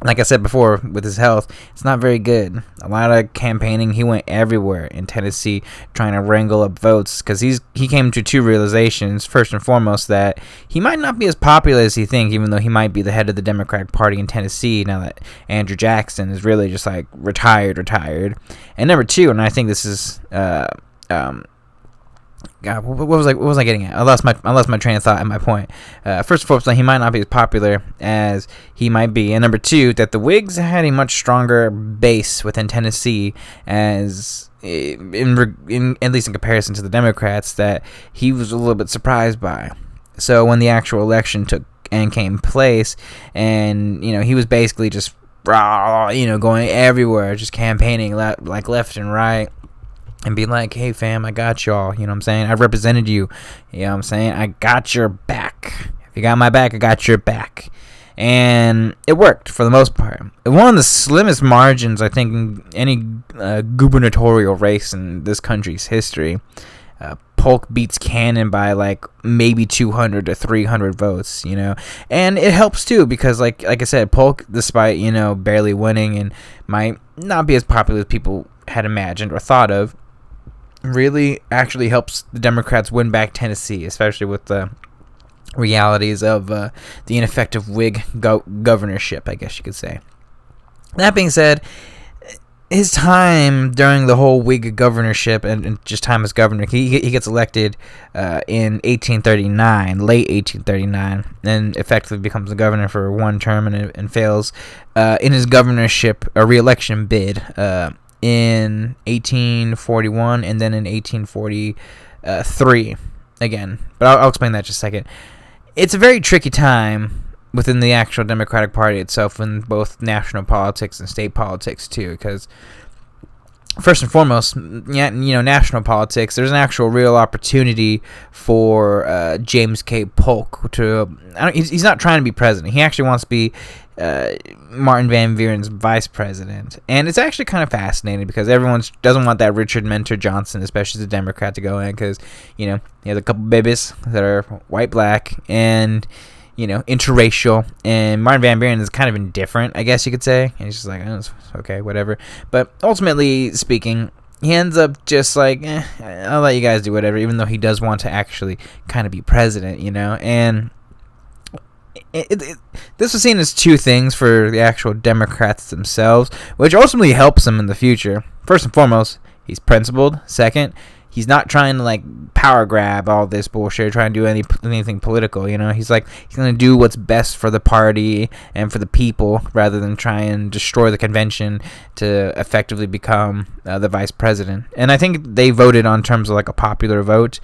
Like I said before, with his health, it's not very good. A lot of campaigning, he went everywhere in Tennessee trying to wrangle up votes, because he came to two realizations. First and foremost, that he might not be as popular as he thinks, even though he might be the head of the Democratic Party in Tennessee now that Andrew Jackson is really just retired. And number two, and I think this is God, what was I getting at? I lost my train of thought and my point. First and foremost, he might not be as popular as he might be, and number two, that the Whigs had a much stronger base within Tennessee, as in at least in comparison to the Democrats, that he was a little bit surprised by. So when the actual election came place, and he was basically just going everywhere, just campaigning left and right. And be hey fam, I got y'all, you know what I'm saying? I represented you, you know what I'm saying? I got your back. If you got my back, I got your back. And it worked for the most part. One of the slimmest margins, I think, in any gubernatorial race in this country's history. Polk beats Cannon by maybe 200 to 300 votes, and it helps too, because like I said, Polk, despite barely winning and might not be as popular as people had imagined or thought of, really actually helps the Democrats win back Tennessee, especially with the realities of the ineffective Whig governorship, I guess you could say. That being said, his time during the whole Whig governorship and just time as governor, he gets elected in 1839, late 1839, and effectively becomes the governor for one term and fails in his governorship, a re-election bid in 1841 and then in 1843 again. But I'll explain that in just a second. It's a very tricky time within the actual Democratic Party itself, in both national politics and state politics too, because first and foremost, national politics, there's an actual real opportunity for James K. Polk to. He's not trying to be president. He actually wants to be Martin Van Buren's vice president, and it's actually kind of fascinating because everyone doesn't want that Richard Mentor Johnson, especially the Democrat, to go in, because he has a couple babies that are white, black, and interracial, and Martin Van Buren is kind of indifferent, I guess you could say. And he's just oh, it's okay, whatever. But ultimately speaking, he ends up just like, I'll let you guys do whatever, even though he does want to actually kind of be president, and this was seen as two things for the actual Democrats themselves, which ultimately helps them in the future. First and foremost, he's principled. Second, he's not trying to like power grab all this bullshit, trying to do anything political. He's going to do what's best for the party and for the people, rather than try and destroy the convention to effectively become the vice president. And I think they voted on terms of like a popular vote.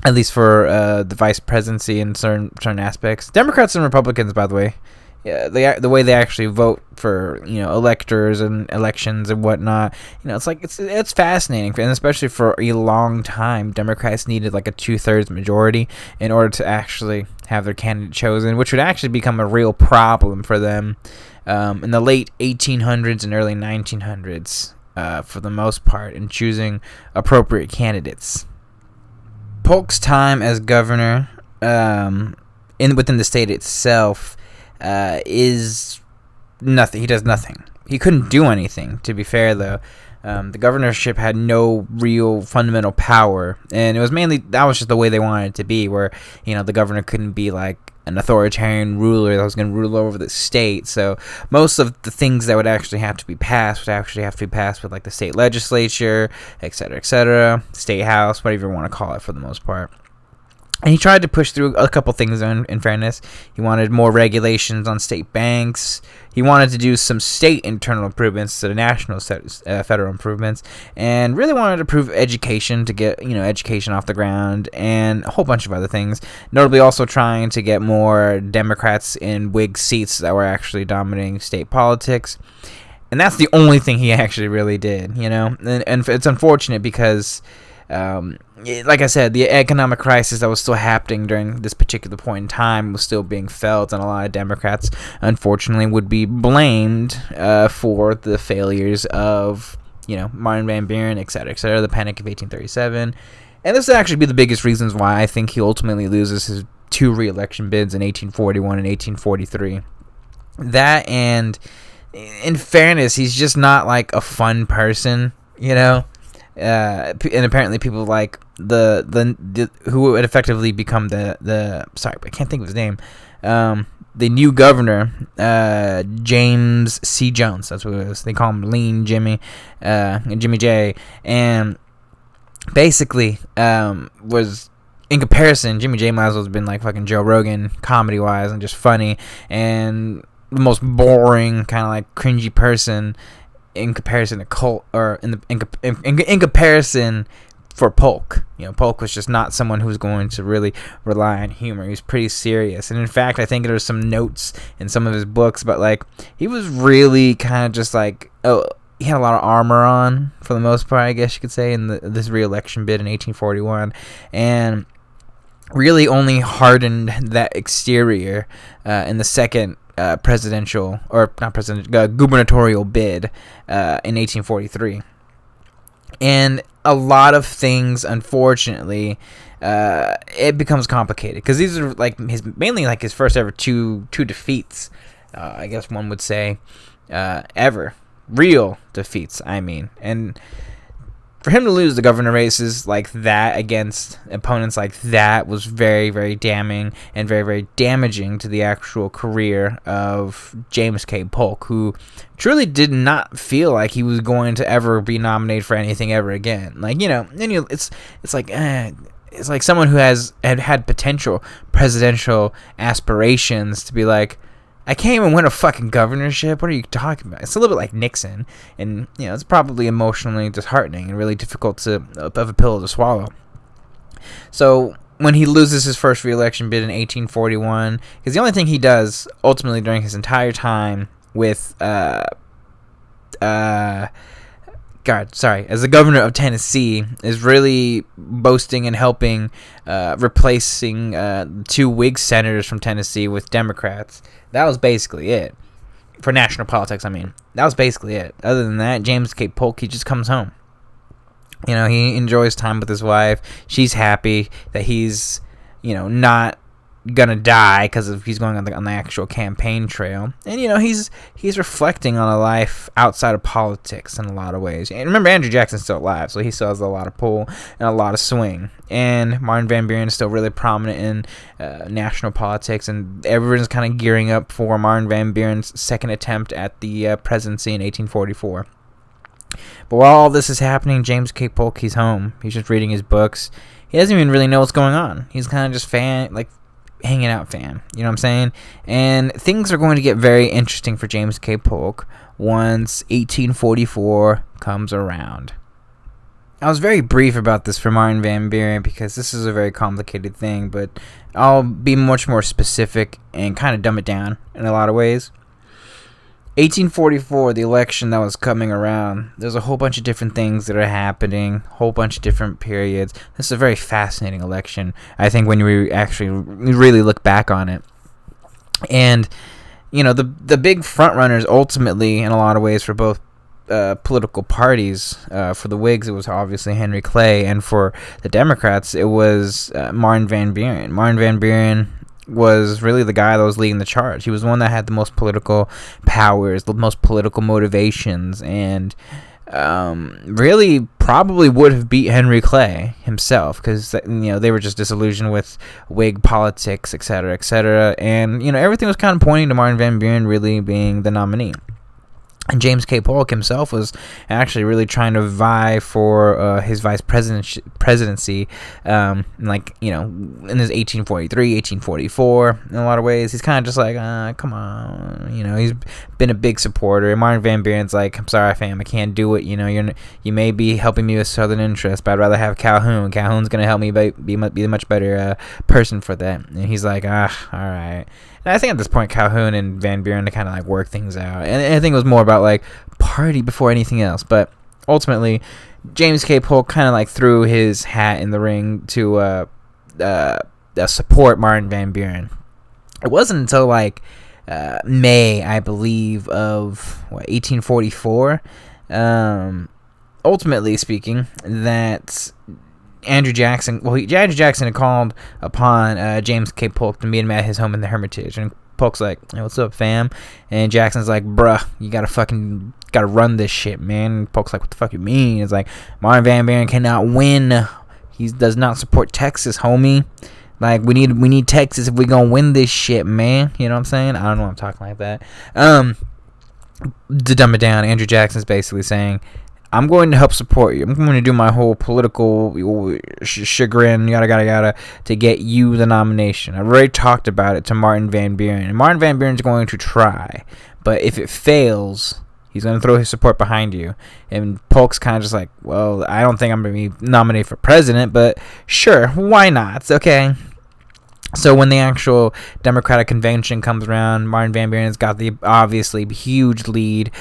At least for the vice presidency in certain aspects. Democrats and Republicans, by the way, the way they actually vote for electors and elections and whatnot, it's fascinating, and especially for a long time, Democrats needed like a 2/3 majority in order to actually have their candidate chosen, which would actually become a real problem for them in the late 1800s and early 1900s, for the most part, in choosing appropriate candidates. Polk's time as governor within the state itself is nothing. He does nothing. He couldn't do anything, to be fair, though. The governorship had no real fundamental power, and it was mainly, that was just the way they wanted it to be, where the governor couldn't be like an authoritarian ruler that was going to rule over the state. So most of the things that would actually have to be passed with like the state legislature, etc., state house, whatever you want to call it, for the most part. And he tried to push through a couple things in fairness. He wanted more regulations on state banks. He wanted to do some state internal improvements to the national federal improvements, and really wanted to improve education to get education off the ground, and a whole bunch of other things. Notably also trying to get more Democrats in Whig seats that were actually dominating state politics. And that's the only thing he actually really did, and it's unfortunate because like I said, the economic crisis that was still happening during this particular point in time was still being felt, and a lot of Democrats, unfortunately, would be blamed for the failures of, Martin Van Buren, etc., the Panic of 1837. And this would actually be the biggest reasons why I think he ultimately loses his two re-election bids in 1841 and 1843. That, and in fairness, he's just not like a fun person, and apparently people like the who would effectively become the sorry, I can't think of his name, the new governor, James C. Jones, that's what it was. They call him Lean Jimmy, and Jimmy J. And basically, was, in comparison, Jimmy J might as well have been like fucking Joe Rogan, comedy wise, and just funny, and the most boring kind of like cringy person in comparison to Colt, or in comparison for Polk. Polk was just not someone who was going to really rely on humor. He was pretty serious, and in fact, I think there's some notes in some of his books, but like he was really kind of just like, he had a lot of armor on for the most part, I guess you could say, in this re-election bid in 1841, and really only hardened that exterior in the second gubernatorial bid in 1843. And a lot of things, unfortunately, it becomes complicated, because these are like mainly his first ever two defeats, I guess one would say, ever real defeats, I mean. And for him to lose the governor races like that against opponents like that was very, very damning and very, very damaging to the actual career of James K. Polk, who truly did not feel like he was going to ever be nominated for anything ever again. It's like someone who had potential presidential aspirations to be like, I can't even win a fucking governorship. What are you talking about? It's a little bit like Nixon, and it's probably emotionally disheartening and really difficult of a pill to swallow. So when he loses his first re-election bid in 1841, because the only thing he does ultimately during his entire time with as the governor of Tennessee is really boasting and helping replacing two Whig senators from Tennessee with Democrats. That was basically it. For national politics, I mean. That was basically it. Other than that, James K. Polk, he just comes home. He enjoys time with his wife. She's happy that he's, not gonna die because he's going on the actual campaign trail. And he's reflecting on a life outside of politics in a lot of ways. And remember, Andrew Jackson's still alive, so he still has a lot of pull and a lot of swing. And Martin Van Buren is still really prominent in national politics, and everyone's kind of gearing up for Martin Van Buren's second attempt at the presidency in 1844. But while all this is happening, James K. Polk, he's home. He's just reading his books. He doesn't even really know what's going on. He's kind of just hanging out fan, you know what I'm saying? And things are going to get very interesting for James K. Polk once 1844 comes around. I was very brief about this for Martin Van Buren because this is a very complicated thing, but I'll be much more specific and kind of dumb it down in a lot of ways. 1844, the election that was coming around, there's a whole bunch of different things that are happening, whole bunch of different periods. This is a very fascinating election, I think, when we actually really look back on it. And, the big front runners ultimately, in a lot of ways, for both political parties, for the Whigs, it was obviously Henry Clay, and for the Democrats, it was Martin Van Buren. Martin Van Buren was really the guy that was leading the charge. He was the one that had the most political powers, the most political motivations, and really probably would have beat Henry Clay himself because they were just disillusioned with Whig politics, etc., etc., and everything was kind of pointing to Martin Van Buren really being the nominee. And James K. Polk himself was actually really trying to vie for his vice presidency, in his 1843, 1844. In a lot of ways, he's kind of just like, come on, he's been a big supporter. And Martin Van Buren's like, I'm sorry, fam, I can't do it. You may be helping me with Southern interests, but I'd rather have Calhoun. Calhoun's gonna help me be a much better person for that. And he's like, all right. And I think at this point, Calhoun and Van Buren to kind of work things out. And I think it was more about party before anything else. But ultimately, James K. Polk kind of threw his hat in the ring to support Martin Van Buren. It wasn't until May, I believe, of 1844, ultimately speaking, that Andrew Jackson had called upon James K. Polk to meet him at his home in the Hermitage, and Polk's like, hey, what's up, fam? And Jackson's like, bruh, you gotta run this shit, man. And Polk's like, what the fuck you mean? It's like, Martin Van Buren cannot win. He does not support Texas, homie. We need Texas if we gonna win this shit, man. You know what I'm saying? I don't know why I'm talking like that. To dumb it down, Andrew Jackson's basically saying, I'm going to help support you. I'm going to do my whole political chagrin, yada, to get you the nomination. I've already talked about it to Martin Van Buren. And Martin Van Buren's going to try. But if it fails, he's going to throw his support behind you. And Polk's kind of just like, well, I don't think I'm going to be nominated for president, but sure, why not? Okay. So when the actual Democratic convention comes around, Martin Van Buren's got the obviously huge lead.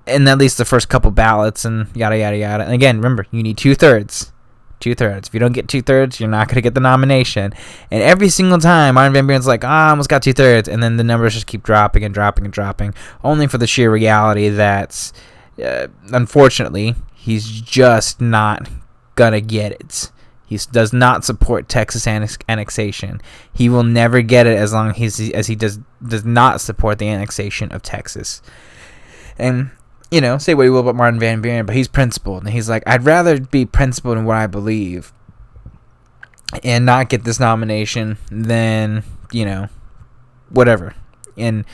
In at least the first couple ballots and yada. And again, remember, you need 2/3. 2/3. If you don't get 2/3, you're not going to get the nomination. And every single time, Martin Van Buren's like, I almost got 2/3. And then the numbers just keep dropping, only for the sheer reality that, unfortunately, he's just not going to get it. He does not support Texas annexation. He will never get it as long as he does not support the annexation of Texas. And say what you will about Martin Van Buren, but he's principled. And he's like, I'd rather be principled in what I believe and not get this nomination than, whatever. And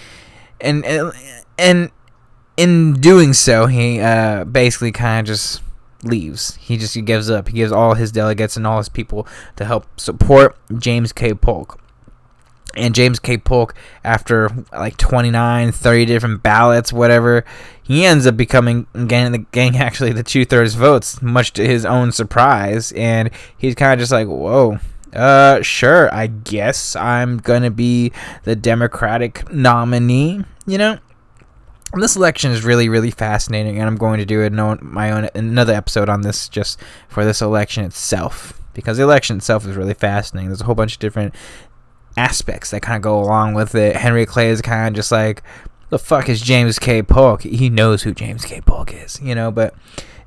in doing so, he basically kind of just leaves. He gives up. He gives all his delegates and all his people to help support James K. Polk. And James K. Polk, after 29, 30 different ballots, whatever, he ends up getting actually the 2/3 votes, much to his own surprise. And he's kind of just like, whoa, sure, I guess I'm going to be the Democratic nominee, And this election is really, really fascinating, and I'm going to do another episode on this just for this election itself, because the election itself is really fascinating. There's a whole bunch of different aspects that kind of go along with it. Henry Clay is kind of just like, the fuck is James K. Polk? He knows who James K. Polk is, but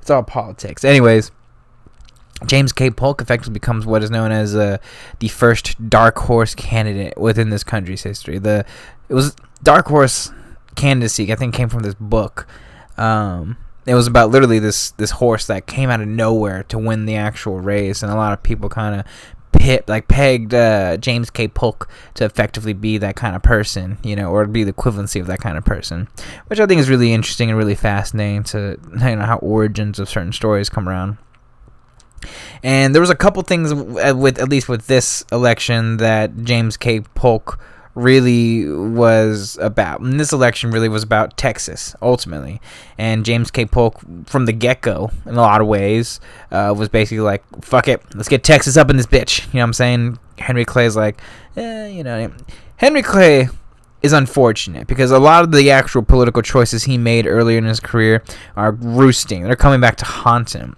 it's all politics. Anyways, James K. Polk effectively becomes what is known as the first dark horse candidate within this country's history. It was dark horse candidacy, I think, came from this book. It was about literally this horse that came out of nowhere to win the actual race, and a lot of people kind of pegged James K. Polk to effectively be that kind of person, or be the equivalency of that kind of person, which I think is really interesting and really fascinating to how origins of certain stories come around. And there was a couple things with this election that James K. Polk really was about. And this election really was about Texas, ultimately. And James K. Polk, from the get-go, in a lot of ways, was basically like, fuck it, let's get Texas up in this bitch. You know what I'm saying? Henry Clay's like, Henry Clay is unfortunate because a lot of the actual political choices he made earlier in his career are roosting. They're coming back to haunt him.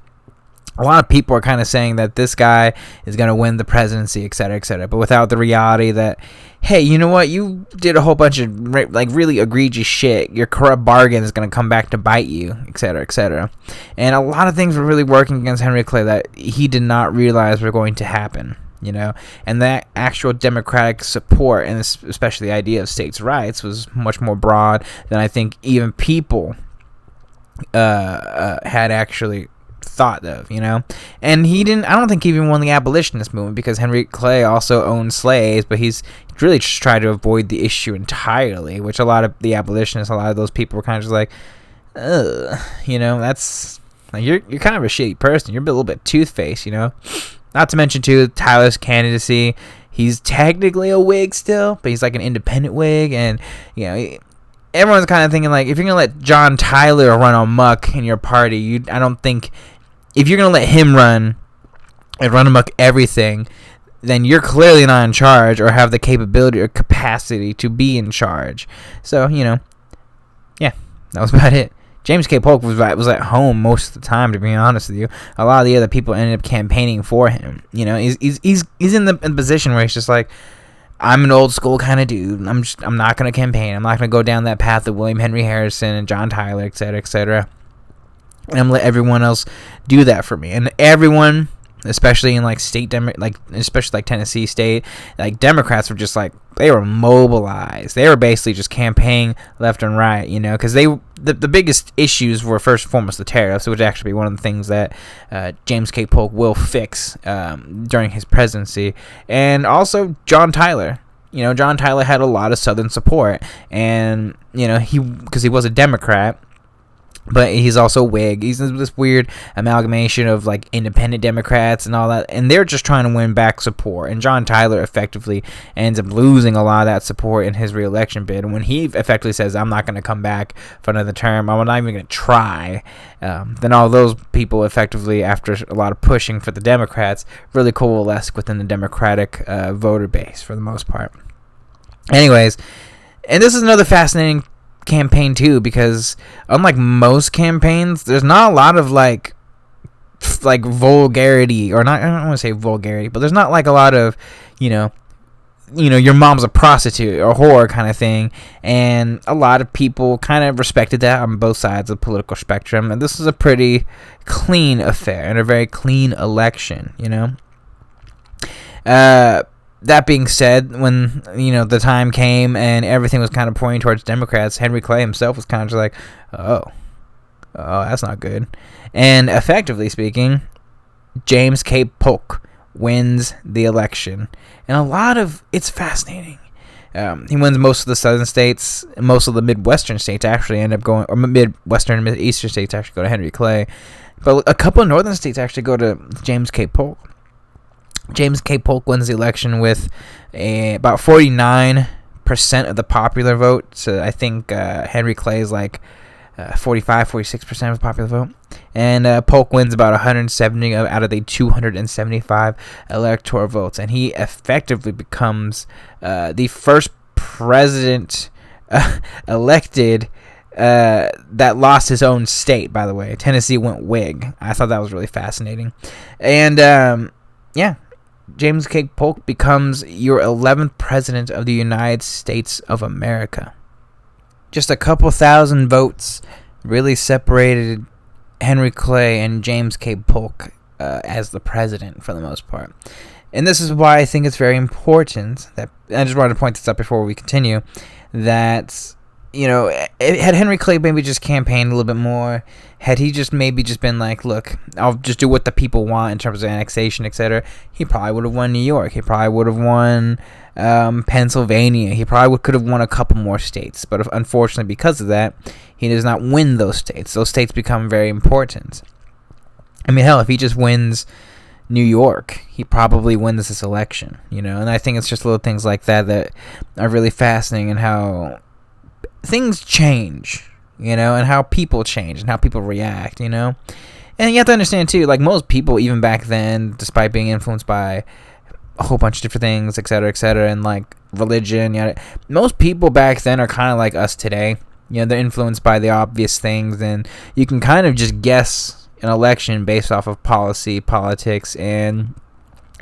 A lot of people are kind of saying that this guy is going to win the presidency, et cetera, but without the reality that, hey, you know what? You did a whole bunch of really egregious shit. Your corrupt bargain is going to come back to bite you, et cetera. And a lot of things were really working against Henry Clay that he did not realize were going to happen, And that actual democratic support, and especially the idea of states' rights, was much more broad than I think even people had actually thought of, and I don't think he even won the abolitionist movement because Henry Clay also owned slaves, but he's really just tried to avoid the issue entirely, which a lot of the abolitionists, a lot of those people were kind of just like, ugh, that's like, you're kind of a shitty person, you're a little bit toothpaste, not to mention too Tyler's candidacy. He's technically a Whig still, but he's like an independent Whig, and everyone's kind of thinking like, if you're gonna let John Tyler run amok in your party, I don't think, if you're going to let him run and run amok everything, then you're clearly not in charge or have the capability or capacity to be in charge. So, yeah, that was about it. James K. Polk was at home most of the time, to be honest with you. A lot of the other people ended up campaigning for him. He's in the position where he's just like, I'm an old school kind of dude. I'm not going to campaign. I'm not going to go down that path of William Henry Harrison and John Tyler, et cetera. And I'm gonna let everyone else do that for me. And everyone, especially in especially like Tennessee State, like Democrats were just like, they were mobilized. They were basically just campaigning left and right, because the biggest issues were first and foremost the tariffs, which would actually be one of the things that James K. Polk will fix during his presidency, and also John Tyler. John Tyler had a lot of Southern support, and because he was a Democrat. But he's also Whig. He's this weird amalgamation of like independent Democrats and all that, and they're just trying to win back support. And John Tyler effectively ends up losing a lot of that support in his re-election bid. And when he effectively says, "I'm not going to come back for another term. I'm not even going to try," then all those people effectively, after a lot of pushing for the Democrats, really coalesce within the Democratic voter base for the most part. Anyways, and this is another fascinating campaign too, because unlike most campaigns, there's not a lot of like vulgarity, or not, I don't want to say vulgarity, but there's not like a lot of your mom's a prostitute or whore kind of thing, and a lot of people kind of respected that on both sides of the political spectrum. And this is a pretty clean affair and a very clean election. That being said, when the time came and everything was kind of pointing towards Democrats, Henry Clay himself was kind of just like, oh, that's not good. And effectively speaking, James K. Polk wins the election, and it's fascinating. He wins most of the southern states, and most of the Midwestern states actually end up going, or Midwestern and Mideastern states actually go to Henry Clay, but a couple of northern states actually go to James K. Polk. James K. Polk wins the election with about 49% of the popular vote. So I think Henry Clay is like 46% of the popular vote. And Polk wins about 170 out of the 275 electoral votes. And he effectively becomes the first president elected that lost his own state, by the way. Tennessee went Whig. I thought that was really fascinating. And James K. Polk becomes your 11th president of the United States of America. Just a couple thousand votes really separated Henry Clay and James K. Polk as the president for the most part. And this is why I think it's very important that, I just wanted to point this out before we continue, that, had Henry Clay maybe just campaigned a little bit more, had he just maybe just been like, look, I'll just do what the people want in terms of annexation, etc., he probably would have won New York. He probably would have won Pennsylvania. He probably could have won a couple more states. But unfortunately, because of that, he does not win those states. Those states become very important. I mean, hell, if he just wins New York, he probably wins this election, and I think it's just little things like that are really fascinating, and how things change, and how people change and how people react, and you have to understand too, like, most people even back then, despite being influenced by a whole bunch of different things, etc., and like religion, most people back then are kind of like us today. They're influenced by the obvious things, and you can kind of just guess an election based off of politics, and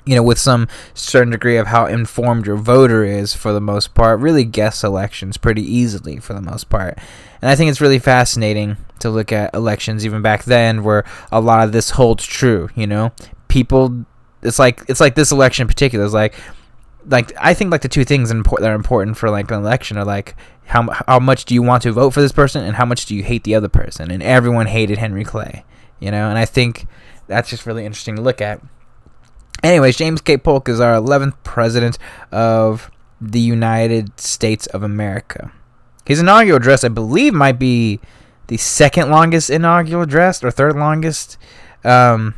with some certain degree of how informed your voter is, for the most part, really guess elections pretty easily for the most part. And I think it's really fascinating to look at elections even back then, where a lot of this holds true. People, it's like this election in particular is like I think like the two things that are important for like an election are like how much do you want to vote for this person, and how much do you hate the other person. And everyone hated Henry Clay. And I think that's just really interesting to look at. Anyways, James K. Polk is our 11th president of the United States of America. His inaugural address, I believe, might be the second longest inaugural address, or third longest in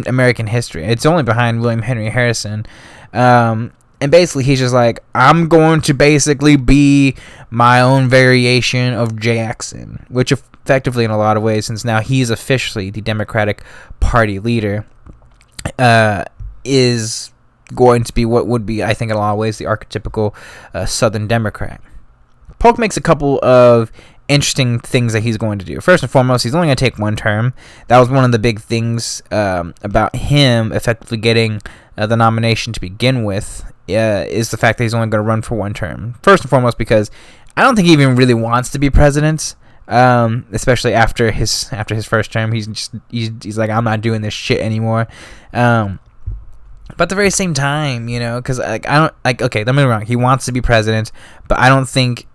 American history. It's only behind William Henry Harrison. And basically, he's just like, I'm going to basically be my own variation of Jackson, which effectively, in a lot of ways, since now he's officially the Democratic Party leader, is going to be what would be, I think, in a lot of ways, the archetypical Southern Democrat. Polk makes a couple of interesting things that he's going to do. First and foremost, he's only going to take one term. That was one of the big things about him effectively getting the nomination to begin with, is the fact that he's only going to run for one term. First and foremost, because I don't think he even really wants to be president. Especially after his first term, he's like, I'm not doing this shit anymore. But at the very same time, because I don't okay, don't get me wrong, he wants to be president, but I don't think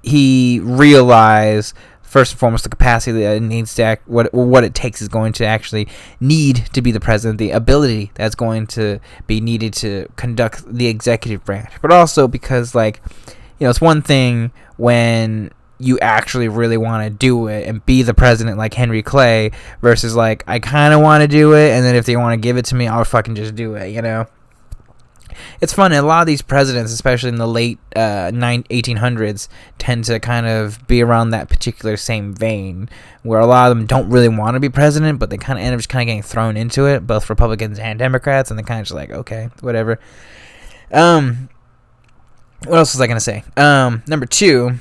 he realized first and foremost the capacity that it needs to act, what it takes is going to actually need to be the president, the ability that's going to be needed to conduct the executive branch, but also because it's one thing when you actually really want to do it and be the president like Henry Clay versus I kind of want to do it, and then if they want to give it to me, I'll fucking just do it, It's funny, a lot of these presidents, especially in the late 1800s, tend to kind of be around that particular same vein, where a lot of them don't really want to be president, but they kind of end up just kind of getting thrown into it, both Republicans and Democrats, and they kind of just like, okay, whatever. What else was I going to say? Number two,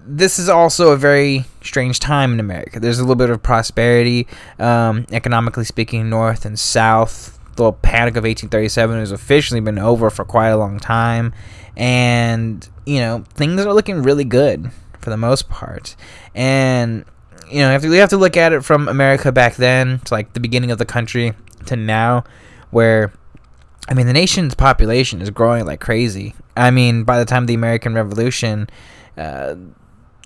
this is also a very strange time in America. There's a little bit of prosperity, economically speaking, north and south. The little panic of 1837 has officially been over for quite a long time, and things are looking really good for the most part. And you have to look at it from America back then to the beginning of the country to now, where the nation's population is growing like crazy. By the time of the American Revolution, that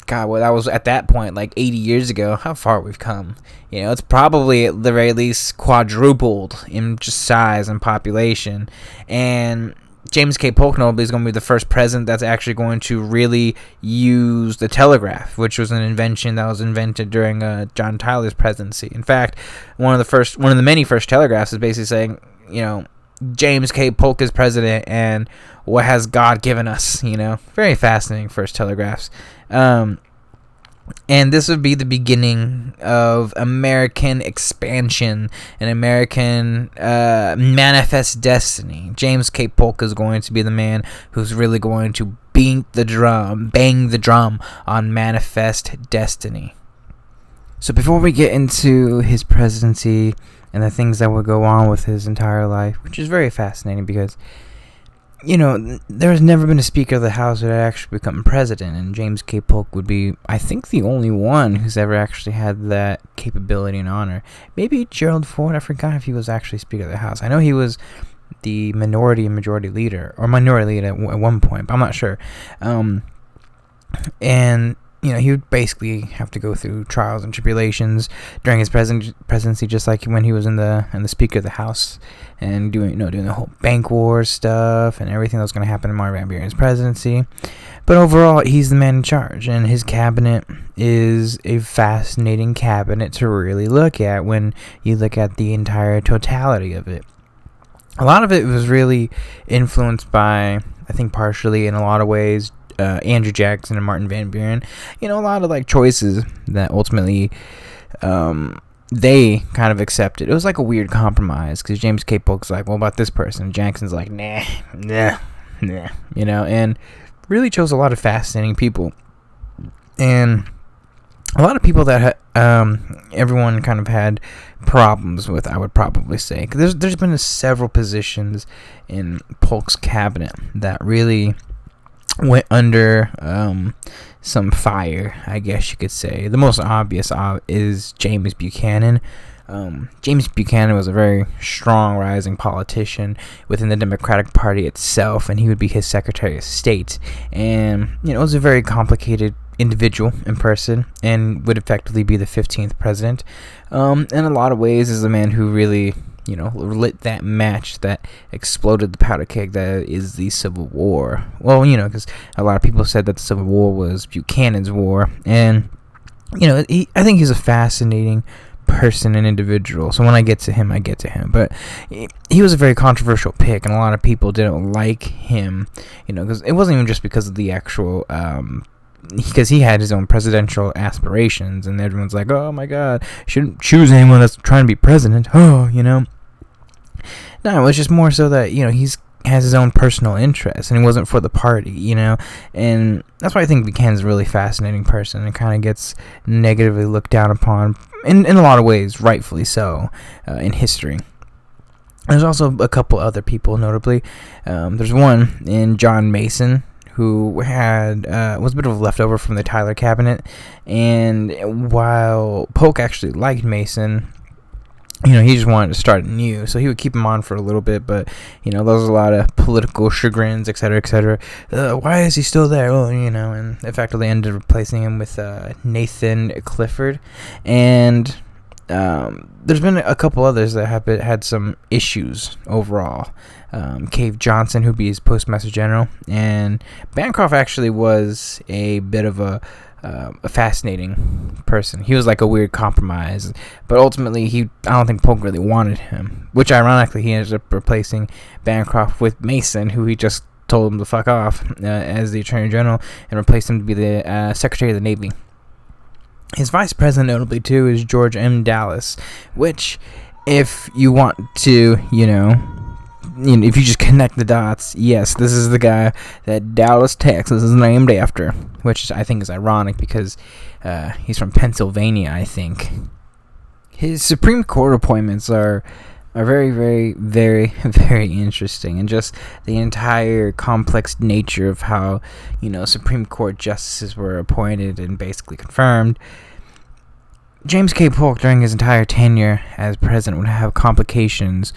was at that point 80 years ago. How far we've come. It's probably at the very least quadrupled in just size and population. And James K. Polk notably is going to be the first president that's actually going to really use the telegraph, which was an invention that was invented during John Tyler's presidency. In fact, one of the many first telegraphs is basically saying, James K. Polk is president, and what has God given us? Very fascinating first telegraphs. And this would be the beginning of American expansion and American manifest destiny. James K. Polk is going to be the man who's really going to bang the drum on manifest destiny. So before we get into his presidency and the things that would go on with his entire life, which is very fascinating because there's never been a Speaker of the House that had actually become president, and James K. Polk would be, I think, the only one who's ever actually had that capability and honor. Maybe Gerald Ford, I forgot if he was actually Speaker of the House. I know he was the minority and majority leader, or minority leader at one point, but I'm not sure. And he would basically have to go through trials and tribulations during his presidency, just like when he was in the Speaker of the House, and doing the whole bank war stuff and everything that was going to happen in Marvin Van Buren's presidency. But overall, he's the man in charge, and his cabinet is a fascinating cabinet to really look at when you look at the entire totality of it. A lot of it was really influenced by, I think partially in a lot of ways, Andrew Jackson and Martin Van Buren. A lot of choices that ultimately they kind of accepted. It was like a weird compromise, because James K. Polk's like, what about this person? Jackson's like, nah, and really chose a lot of fascinating people. And a lot of people that everyone kind of had problems with, I would probably say. 'Cause there's been several positions in Polk's cabinet that really went under some fire, I guess you could say. The most obvious is James Buchanan. James Buchanan was a very strong, rising politician within the Democratic Party itself, and he would be his Secretary of State. And, it was a very complicated individual in person, and would effectively be the 15th president. In a lot of ways, is the man who really lit that match that exploded the powder keg that is the Civil War. Well, because a lot of people said that the Civil War was Buchanan's war, and I think he's a fascinating person and individual. So when I get to him, I get to him. But he was a very controversial pick, and a lot of people didn't like him. Because it wasn't even just because of the actual. Because he had his own presidential aspirations, and everyone's like, oh my god, shouldn't choose anyone that's trying to be president. No, it was just more so that, he's has his own personal interests, and he wasn't for the party, and that's why I think Buchanan's a really fascinating person, and kind of gets negatively looked down upon, in a lot of ways, rightfully so, in history. There's also a couple other people, notably. There's one in John Mason, who was a bit of a leftover from the Tyler cabinet, and while Polk actually liked Mason, he just wanted to start anew, so he would keep him on for a little bit, but, there was a lot of political chagrins, etc., etc. Why is he still there? Well, and effectively ended replacing him with Nathan Clifford, and there's been a couple others that have had some issues overall. Cave Johnson, who'd be his postmaster general, and Bancroft actually was a bit of a fascinating person. He was like a weird compromise, but ultimately I don't think Polk really wanted him, which ironically he ended up replacing Bancroft with Mason, who he just told him to fuck off as the Attorney General, and replaced him to be the Secretary of the Navy. His vice president, notably too, is George M. Dallas, which, if you want to, if you just connect the dots, yes, this is the guy that Dallas, Texas is named after, which I think is ironic because he's from Pennsylvania, I think. His Supreme Court appointments are very, very, very, very interesting, and just the entire complex nature of how, Supreme Court justices were appointed and basically confirmed. James K. Polk, during his entire tenure as president, would have complications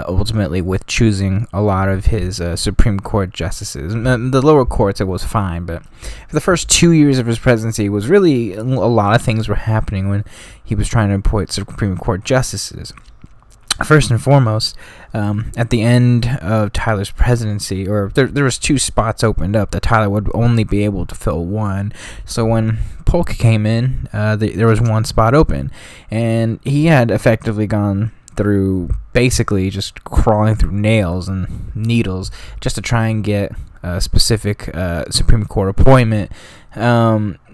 ultimately with choosing a lot of his Supreme Court justices. The lower courts, it was fine, but for the first 2 years of his presidency, was really a lot of things were happening when he was trying to appoint Supreme Court justices. First and foremost, at the end of Tyler's presidency, or there was 2 spots opened up that Tyler would only be able to fill one. So when Polk came in, there was 1 spot open, and he had effectively gone through basically just crawling through nails and needles just to try and get a specific Supreme Court appointment.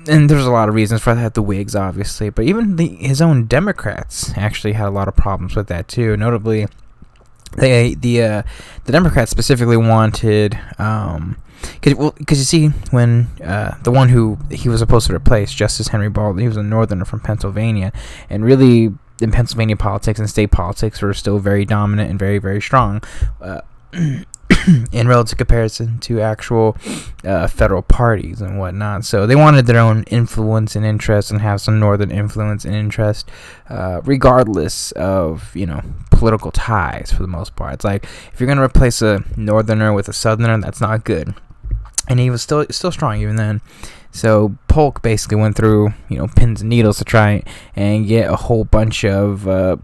And there's a lot of reasons for that, the Whigs, obviously, but even his own Democrats actually had a lot of problems with that, too. Notably, the Democrats specifically wanted, because you see, when the one who he was supposed to replace, Justice Henry Baldwin, he was a northerner from Pennsylvania, and really, in Pennsylvania politics and state politics were still very dominant and very, very strong. in relative comparison to actual federal parties and whatnot. So they wanted their own influence and interest and have some northern influence and interest, regardless of, political ties for the most part. It's like, if you're going to replace a northerner with a southerner, that's not good. And he was still strong even then. So Polk basically went through, pins and needles to try and get a whole bunch of try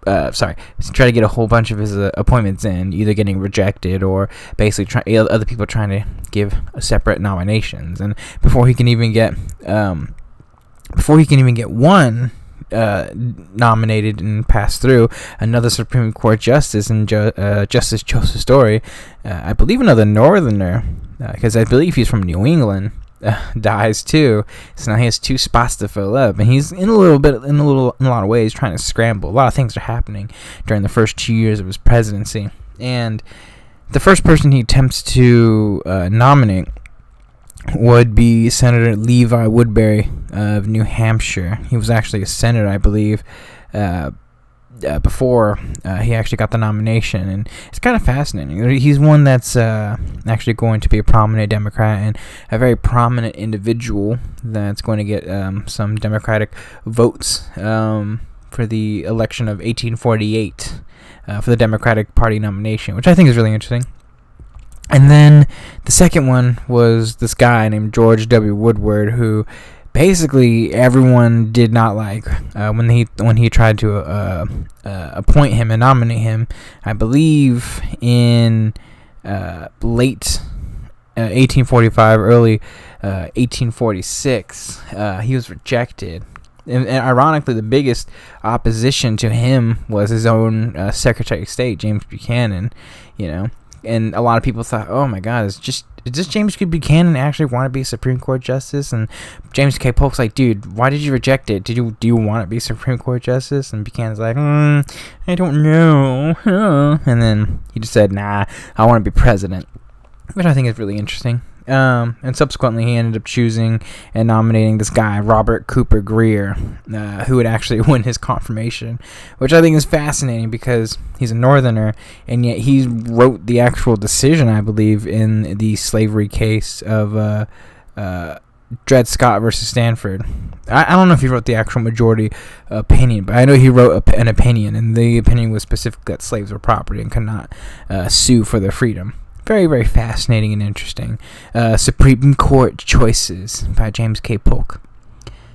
to get a whole bunch of his appointments in, either getting rejected or basically other people trying to give separate nominations. And before he can even get one nominated and passed through, another Supreme Court justice and Justice Joseph Story, I believe another northerner, because I believe he's from New England, dies too. So now he has two spots to fill up, and he's in a lot of ways trying to scramble. A lot of things are happening during the first 2 years of his presidency, and the first person he attempts to nominate would be Senator Levi Woodbury of New Hampshire. He was actually a senator, I believe, before he actually got the nomination, and it's kind of fascinating. He's one that's actually going to be a prominent Democrat and a very prominent individual that's going to get some Democratic votes for the election of 1848 for the Democratic Party nomination, which I think is really interesting. And then the second one was this guy named George W. Woodward, who basically everyone did not like when he tried to appoint him and nominate him. I believe in late 1845, early 1846, he was rejected. And ironically, the biggest opposition to him was his own Secretary of State, James Buchanan. And a lot of people thought, oh my God, is this James K. Buchanan actually want to be Supreme Court Justice? And James K. Polk's like, dude, why did you reject it? Do you want to be Supreme Court Justice? And Buchanan's like, I don't know. And then he just said, nah, I want to be president, which I think is really interesting. And subsequently, he ended up choosing and nominating this guy, Robert Cooper Greer, who would actually win his confirmation, which I think is fascinating because he's a northerner, and yet he wrote the actual decision, I believe, in the slavery case of Dred Scott versus Stanford. I don't know if he wrote the actual majority opinion, but I know he wrote an opinion, and the opinion was specific that slaves were property and could not sue for their freedom. Very, very fascinating and interesting. Supreme Court Choices by James K. Polk.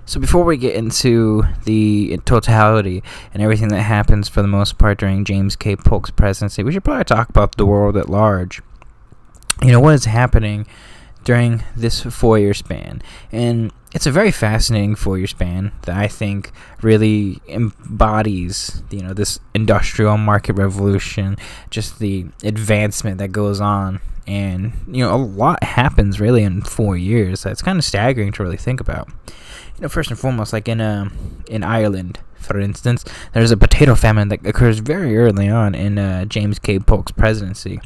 So before we get into the totality and everything that happens for the most part during James K. Polk's presidency, we should probably talk about the world at large. What is happening during this 4-year span. And it's a very fascinating 4-year span that I think really embodies, this industrial market revolution, just the advancement that goes on. And, a lot happens really in 4 years. That's kind of staggering to really think about. First and foremost, like in Ireland, for instance, there's a potato famine that occurs very early on in James K. Polk's presidency.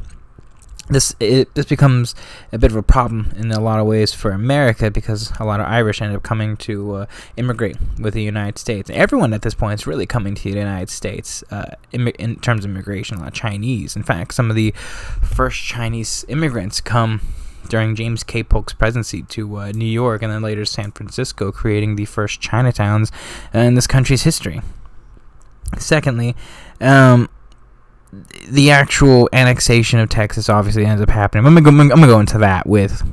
This becomes a bit of a problem in a lot of ways for America because a lot of Irish end up coming to immigrate with the United States. Everyone at this point is really coming to the United States in terms of immigration. A lot of Chinese. In fact, some of the first Chinese immigrants come during James K. Polk's presidency to New York and then later San Francisco, creating the first Chinatowns in this country's history. Secondly, the actual annexation of Texas obviously ends up happening. I'm gonna go into that with,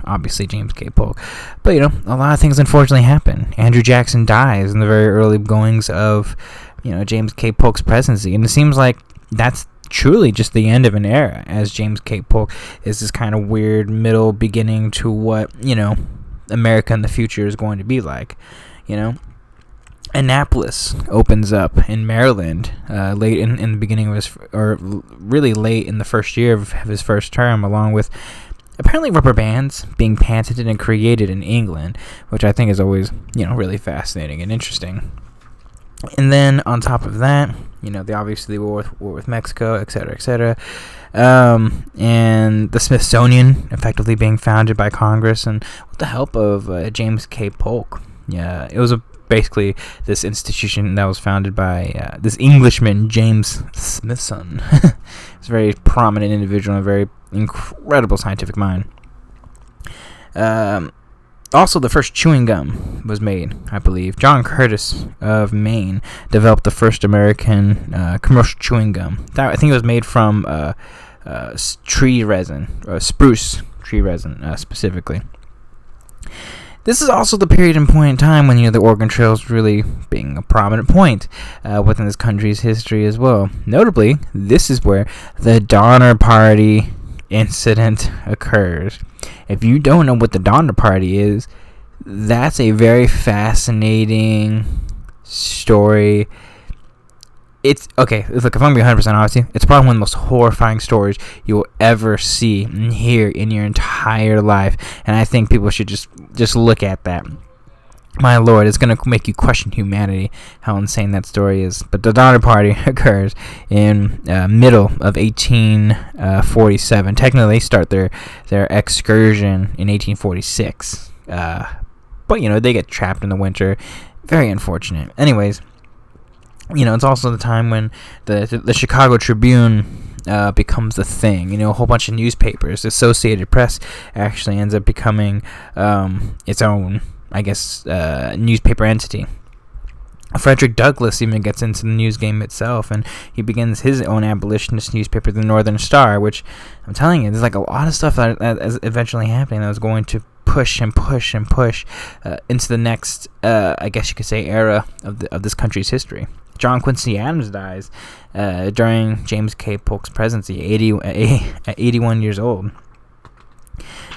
obviously James K. Polk. But, a lot of things unfortunately happen. Andrew Jackson dies in the very early goings of, James K. Polk's presidency. And it seems like that's truly just the end of an era, as James K. Polk is this kind of weird middle beginning to what, America in the future is going to be like, Annapolis opens up in Maryland late in the beginning of really late in the first year of his first term, along with apparently rubber bands being patented and created in England, which I think is always, really fascinating and interesting. And then on top of that, the war with Mexico, et cetera, and the Smithsonian effectively being founded by Congress and with the help of James K. Polk. Yeah, it was basically this institution that was founded by this Englishman, James Smithson. He's a very prominent individual and a very incredible scientific mind. Also, the first chewing gum was made, I believe. John Curtis of Maine developed the first American commercial chewing gum. I think it was made from tree resin, spruce tree resin specifically. This is also the period and point in time when the Oregon Trail is really being a prominent point within this country's history as well. Notably, this is where the Donner Party incident occurs. If you don't know what the Donner Party is, that's a very fascinating story. It's okay. Look, if I'm gonna be 100% honest with you, it's probably one of the most horrifying stories you'll ever see and hear in your entire life. And I think people should just look at that. My lord, it's going to make you question humanity, how insane that story is. But the Donner Party occurs in middle of 1847. Technically, they start their excursion in 1846. But, they get trapped in the winter. Very unfortunate. Anyways, it's also the time when the Chicago Tribune becomes a thing. A whole bunch of newspapers. The Associated Press actually ends up becoming its own, I guess, newspaper entity. Frederick Douglass even gets into the news game itself, and he begins his own abolitionist newspaper, the Northern Star, which I'm telling you, there's like a lot of stuff that is eventually happening that was going to push and push and push into the next, I guess you could say, era of this country's history. John Quincy Adams dies during James K. Polk's presidency, 81 years old.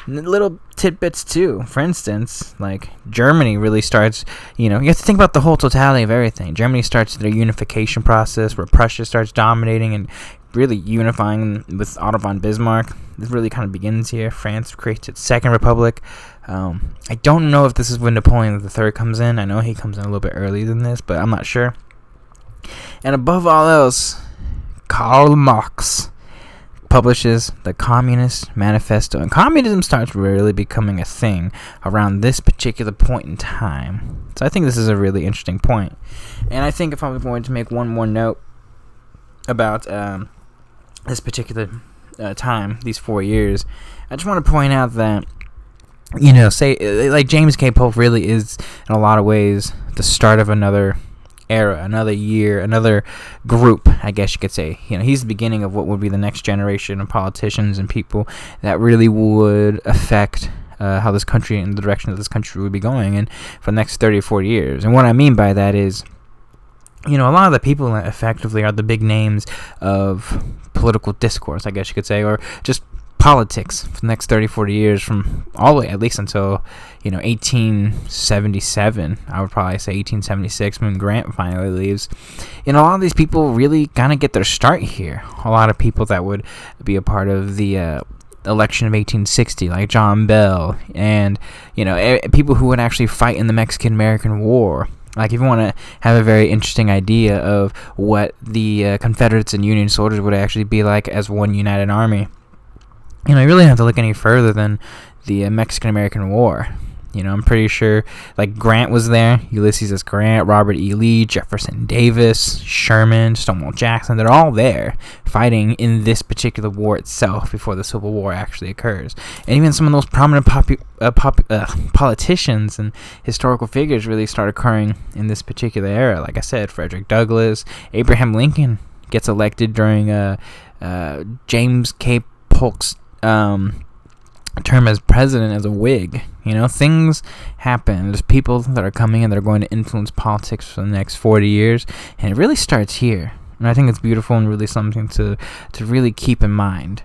Little tidbits too. For instance, like Germany really starts, you have to think about the whole totality of everything. Germany starts their unification process where Prussia starts dominating and really unifying with Otto von Bismarck. This really kind of begins here. France creates its second republic. I don't know if this is when Napoleon III comes in. I know he comes in a little bit earlier than this, but I'm not sure. And above all else, Karl Marx publishes the Communist Manifesto, and communism starts really becoming a thing around this particular point in time. So I think this is a really interesting point. And I think if I was going to make one more note about this particular time, these 4 years, I just want to point out that, say, like James K. Polk really is, in a lot of ways, the start of another era, another year, another group, I guess you could say. He's the beginning of what would be the next generation of politicians and people that really would affect how this country and the direction that this country would be going in for the next 30 or 40 years. And what I mean by that is, a lot of the people that effectively are the big names of political discourse, I guess you could say, or just politics for the next 30, 40 years, from all the way, at least until 1877. I would probably say 1876 when Grant finally leaves. A lot of these people really kind of get their start here. A lot of people that would be a part of the election of 1860, like John Bell, and people who would actually fight in the Mexican-American War. Like, if you want to have a very interesting idea of what the Confederates and Union soldiers would actually be like as one united army, you really don't have to look any further than the Mexican-American War. I'm pretty sure, like, Grant was there, Ulysses S. Grant, Robert E. Lee, Jefferson Davis, Sherman, Stonewall Jackson. They're all there fighting in this particular war itself before the Civil War actually occurs. And even some of those prominent politicians and historical figures really start occurring in this particular era. Like I said, Frederick Douglass, Abraham Lincoln gets elected during James K. Polk's term as president as a Whig. Things happen. There's people that are coming in that are going to influence politics for the next 40 years, and it really starts here. And I think it's beautiful and really something to really keep in mind.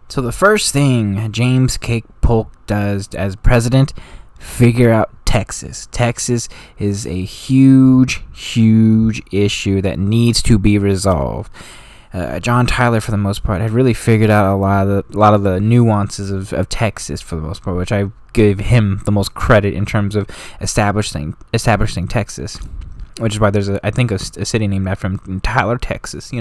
So the first thing James K. Polk does as president, figure out Texas. Texas is a huge, huge issue that needs to be resolved. John Tyler, for the most part, had really figured out a lot of the nuances of Texas, for the most part, which I give him the most credit in terms of establishing Texas, which is why there's a city named after him in Tyler, Texas.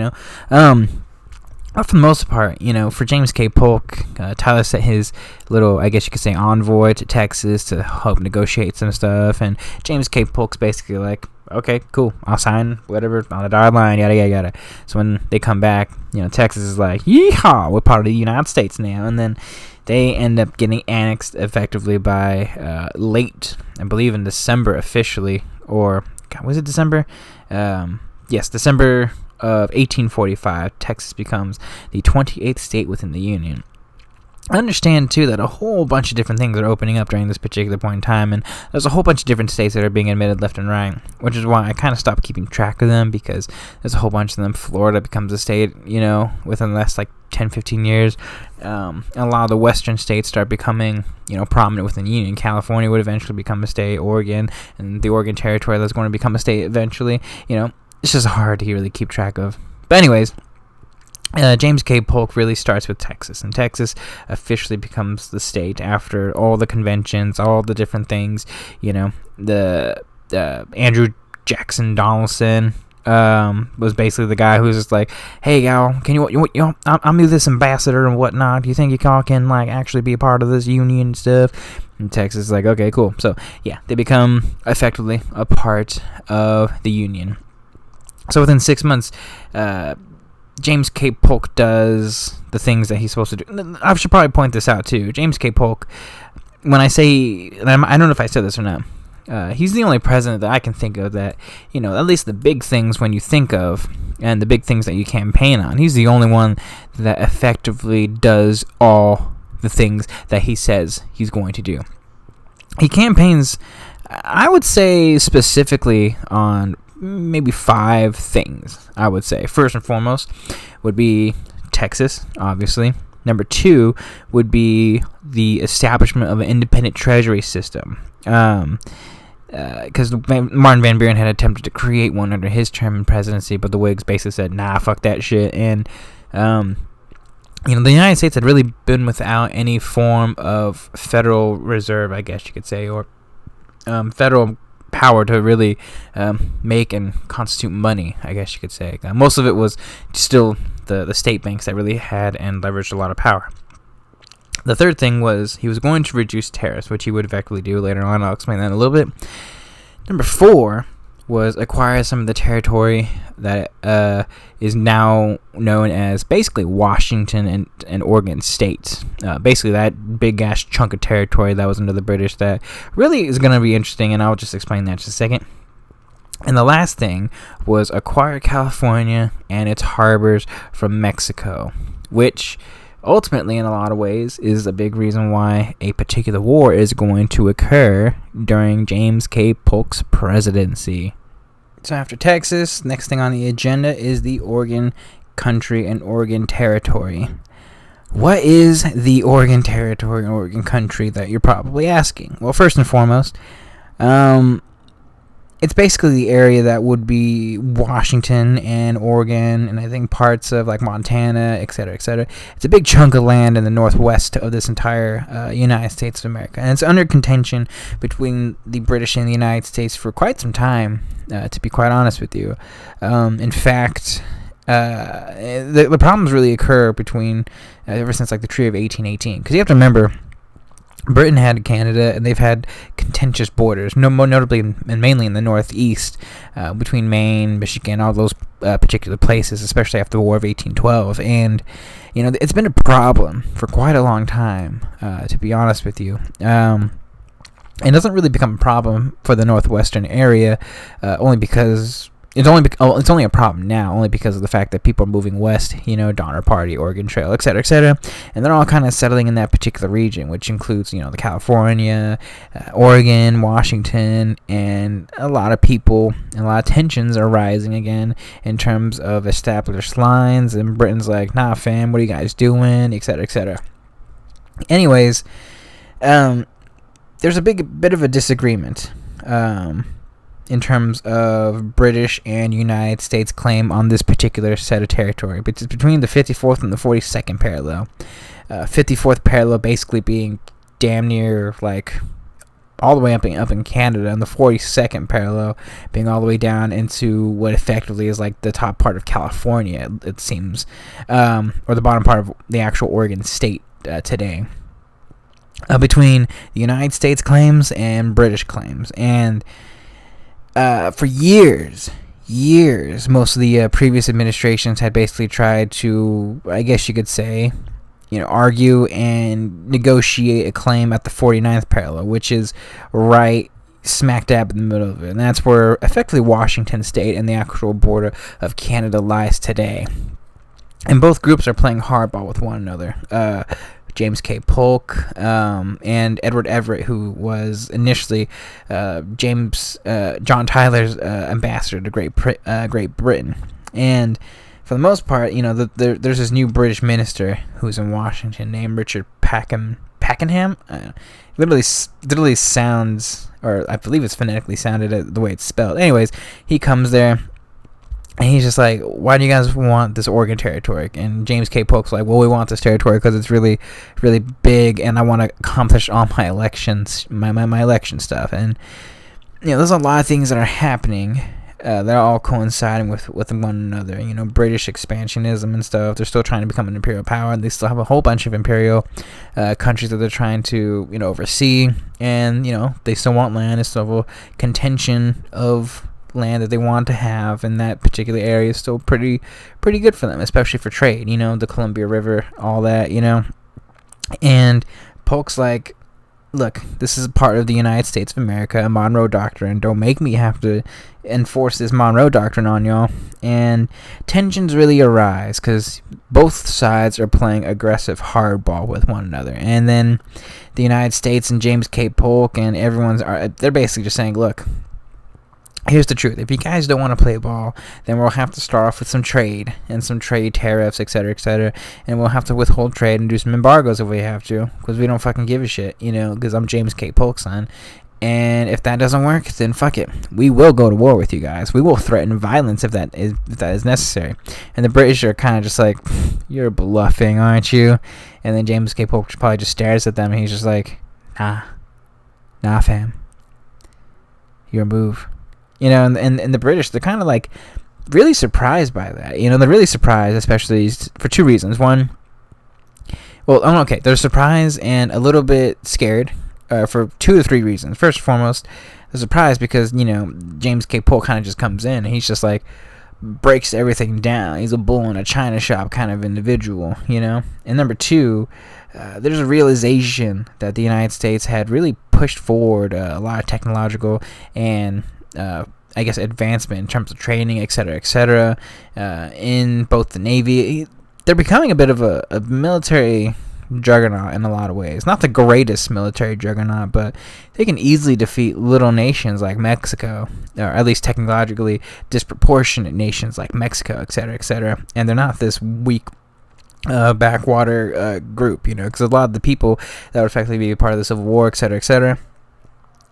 But for the most part, for James K. Polk, Tyler sent his little, I guess you could say, envoy to Texas to help negotiate some stuff. And James K. Polk's basically like, okay, cool, I'll sign whatever on the dotted line, yada, yada, yada. So when they come back, Texas is like, yeehaw, we're part of the United States now. And then they end up getting annexed effectively by late, I believe in December officially, or, God, was it December? Yes, December of 1845, Texas becomes the 28th state within the Union. I understand, too, that a whole bunch of different things are opening up during this particular point in time, and there's a whole bunch of different states that are being admitted left and right, which is why I kind of stopped keeping track of them, because there's a whole bunch of them. Florida becomes a state, within the last, 10, 15 years. And a lot of the western states start becoming, prominent within the Union. California would eventually become a state, Oregon, and the Oregon Territory that's going to become a state eventually, It's just hard to really keep track of. But anyways, James K. Polk really starts with Texas, and Texas officially becomes the state after all the conventions, all the different things. The Andrew Jackson Donaldson was basically the guy who's just like, hey, y'all, can I'm this ambassador and whatnot. Do you think y'all can actually be a part of this union stuff? And Texas is like, okay, cool. So yeah, they become effectively a part of the union. So within 6 months, James K. Polk does the things that he's supposed to do. I should probably point this out, too. James K. Polk, when I say, and I don't know if I said this or not, he's the only president that I can think of that, at least the big things when you think of, and the big things that you campaign on, he's the only one that effectively does all the things that he says he's going to do. He campaigns, I would say, specifically on maybe 5 things, I would say. First and foremost would be Texas, obviously. Number 2 would be the establishment of an independent treasury system. Because Martin Van Buren had attempted to create one under his term in presidency, but the Whigs basically said, nah, fuck that shit. And, the United States had really been without any form of federal reserve, I guess you could say, or federal power to really make and constitute money, I guess you could say. Most of it was still the state banks that really had and leveraged a lot of power. The third thing was he was going to reduce tariffs, which he would effectively do later on. I'll explain that in a little bit. Number 4 was acquire some of the territory that is now known as basically Washington and Oregon states. Basically that big-ass chunk of territory that was under the British that really is going to be interesting, and I'll just explain that in just a second. And the last thing was acquire California and its harbors from Mexico, which ultimately, in a lot of ways, is a big reason why a particular war is going to occur during James K. Polk's presidency. So after Texas, next thing on the agenda is the Oregon country and Oregon territory. What is the Oregon territory and Oregon country that you're probably asking? Well, first and foremost, it's basically the area that would be Washington and Oregon, and I think parts of Montana, etc., etc. It's a big chunk of land in the northwest of this entire United States of America, and it's under contention between the British and the United States for quite some time, to be quite honest with you. In fact, the problems really occur between ever since the Treaty of 1818, because you have to remember, Britain had Canada, and they've had contentious borders, more notably and mainly in the northeast, between Maine, Michigan, all those particular places, especially after the War of 1812. And, it's been a problem for quite a long time, to be honest with you. It doesn't really become a problem for the northwestern area, only because it's only a problem now, only because of the fact that people are moving west, Donner Party, Oregon Trail, etc., and they're all kind of settling in that particular region, which includes, the California, Oregon, Washington, and a lot of people and a lot of tensions are rising again in terms of established lines, and Britain's like, nah, fam, what are you guys doing, etc., etc. Anyways, there's a bit of a disagreement, in terms of British and United States claim on this particular set of territory. But it's between the 54th and the 42nd parallel. 54th parallel basically being damn near all the way up in Canada, and the 42nd parallel being all the way down into what effectively is like the top part of California, it seems, or the bottom part of the actual Oregon state today. Between the United States claims and British claims. And for years, most of the previous administrations had basically tried to, I guess you could say, argue and negotiate a claim at the 49th parallel, which is right smack dab in the middle of it. And that's where effectively Washington State and the actual border of Canada lies today. And both groups are playing hardball with one another. James K. Polk and Edward Everett, who was initially John Tyler's ambassador to Great Britain. And for the most part, there's this new British minister who's in Washington named Richard Pakenham. Literally sounds, or I believe it's phonetically sounded the way it's spelled. Anyways, he comes there. And he's just like, why do you guys want this Oregon territory? And James K. Polk's like, well, we want this territory because it's really, really big, and I want to accomplish all my elections, my election stuff. And there's a lot of things that are happening. They're all coinciding with one another. British expansionism and stuff. They're still trying to become an imperial power. They still have a whole bunch of imperial countries that they're trying to oversee. And they still want land. There's still a contention of land that they want to have, and that particular area is still pretty good for them, especially for trade. The Columbia River, all that. And Polk's like, look, this is part of the United States of America, a Monroe Doctrine. Don't make me have to enforce this Monroe Doctrine on y'all. And tensions really arise because both sides are playing aggressive hardball with one another. And then the United States and James K. Polk and they're basically just saying, look, here's the truth. If you guys don't want to play ball, then we'll have to start off with some trade and some trade tariffs, etc., etc., and we'll have to withhold trade and do some embargoes if we have to, because we don't fucking give a shit, because I'm James K. Polk's son. And if that doesn't work, then fuck it. We will go to war with you guys. We will threaten violence if that is necessary. And the British are kind of just like, you're bluffing, aren't you? And then James K. Polk probably just stares at them, and he's just like, nah, fam. Your move. And the British, they're kind of like really surprised by that. They're really surprised, especially for two reasons. One, they're surprised and a little bit scared for 2 to 3 reasons. First and foremost, they're surprised because, James K. Polk kind of just comes in and he's just like, breaks everything down. He's a bull in a china shop kind of individual, And number two, there's a realization that the United States had really pushed forward a lot of technological and I guess advancement in terms of training, etc., in both the Navy. They're becoming a bit of a military juggernaut in a lot of ways. Not the greatest military juggernaut, but they can easily defeat little nations like Mexico, or at least technologically disproportionate nations like Mexico, etc., and they're not this weak backwater group, because a lot of the people that would effectively be a part of the Civil War, etc.,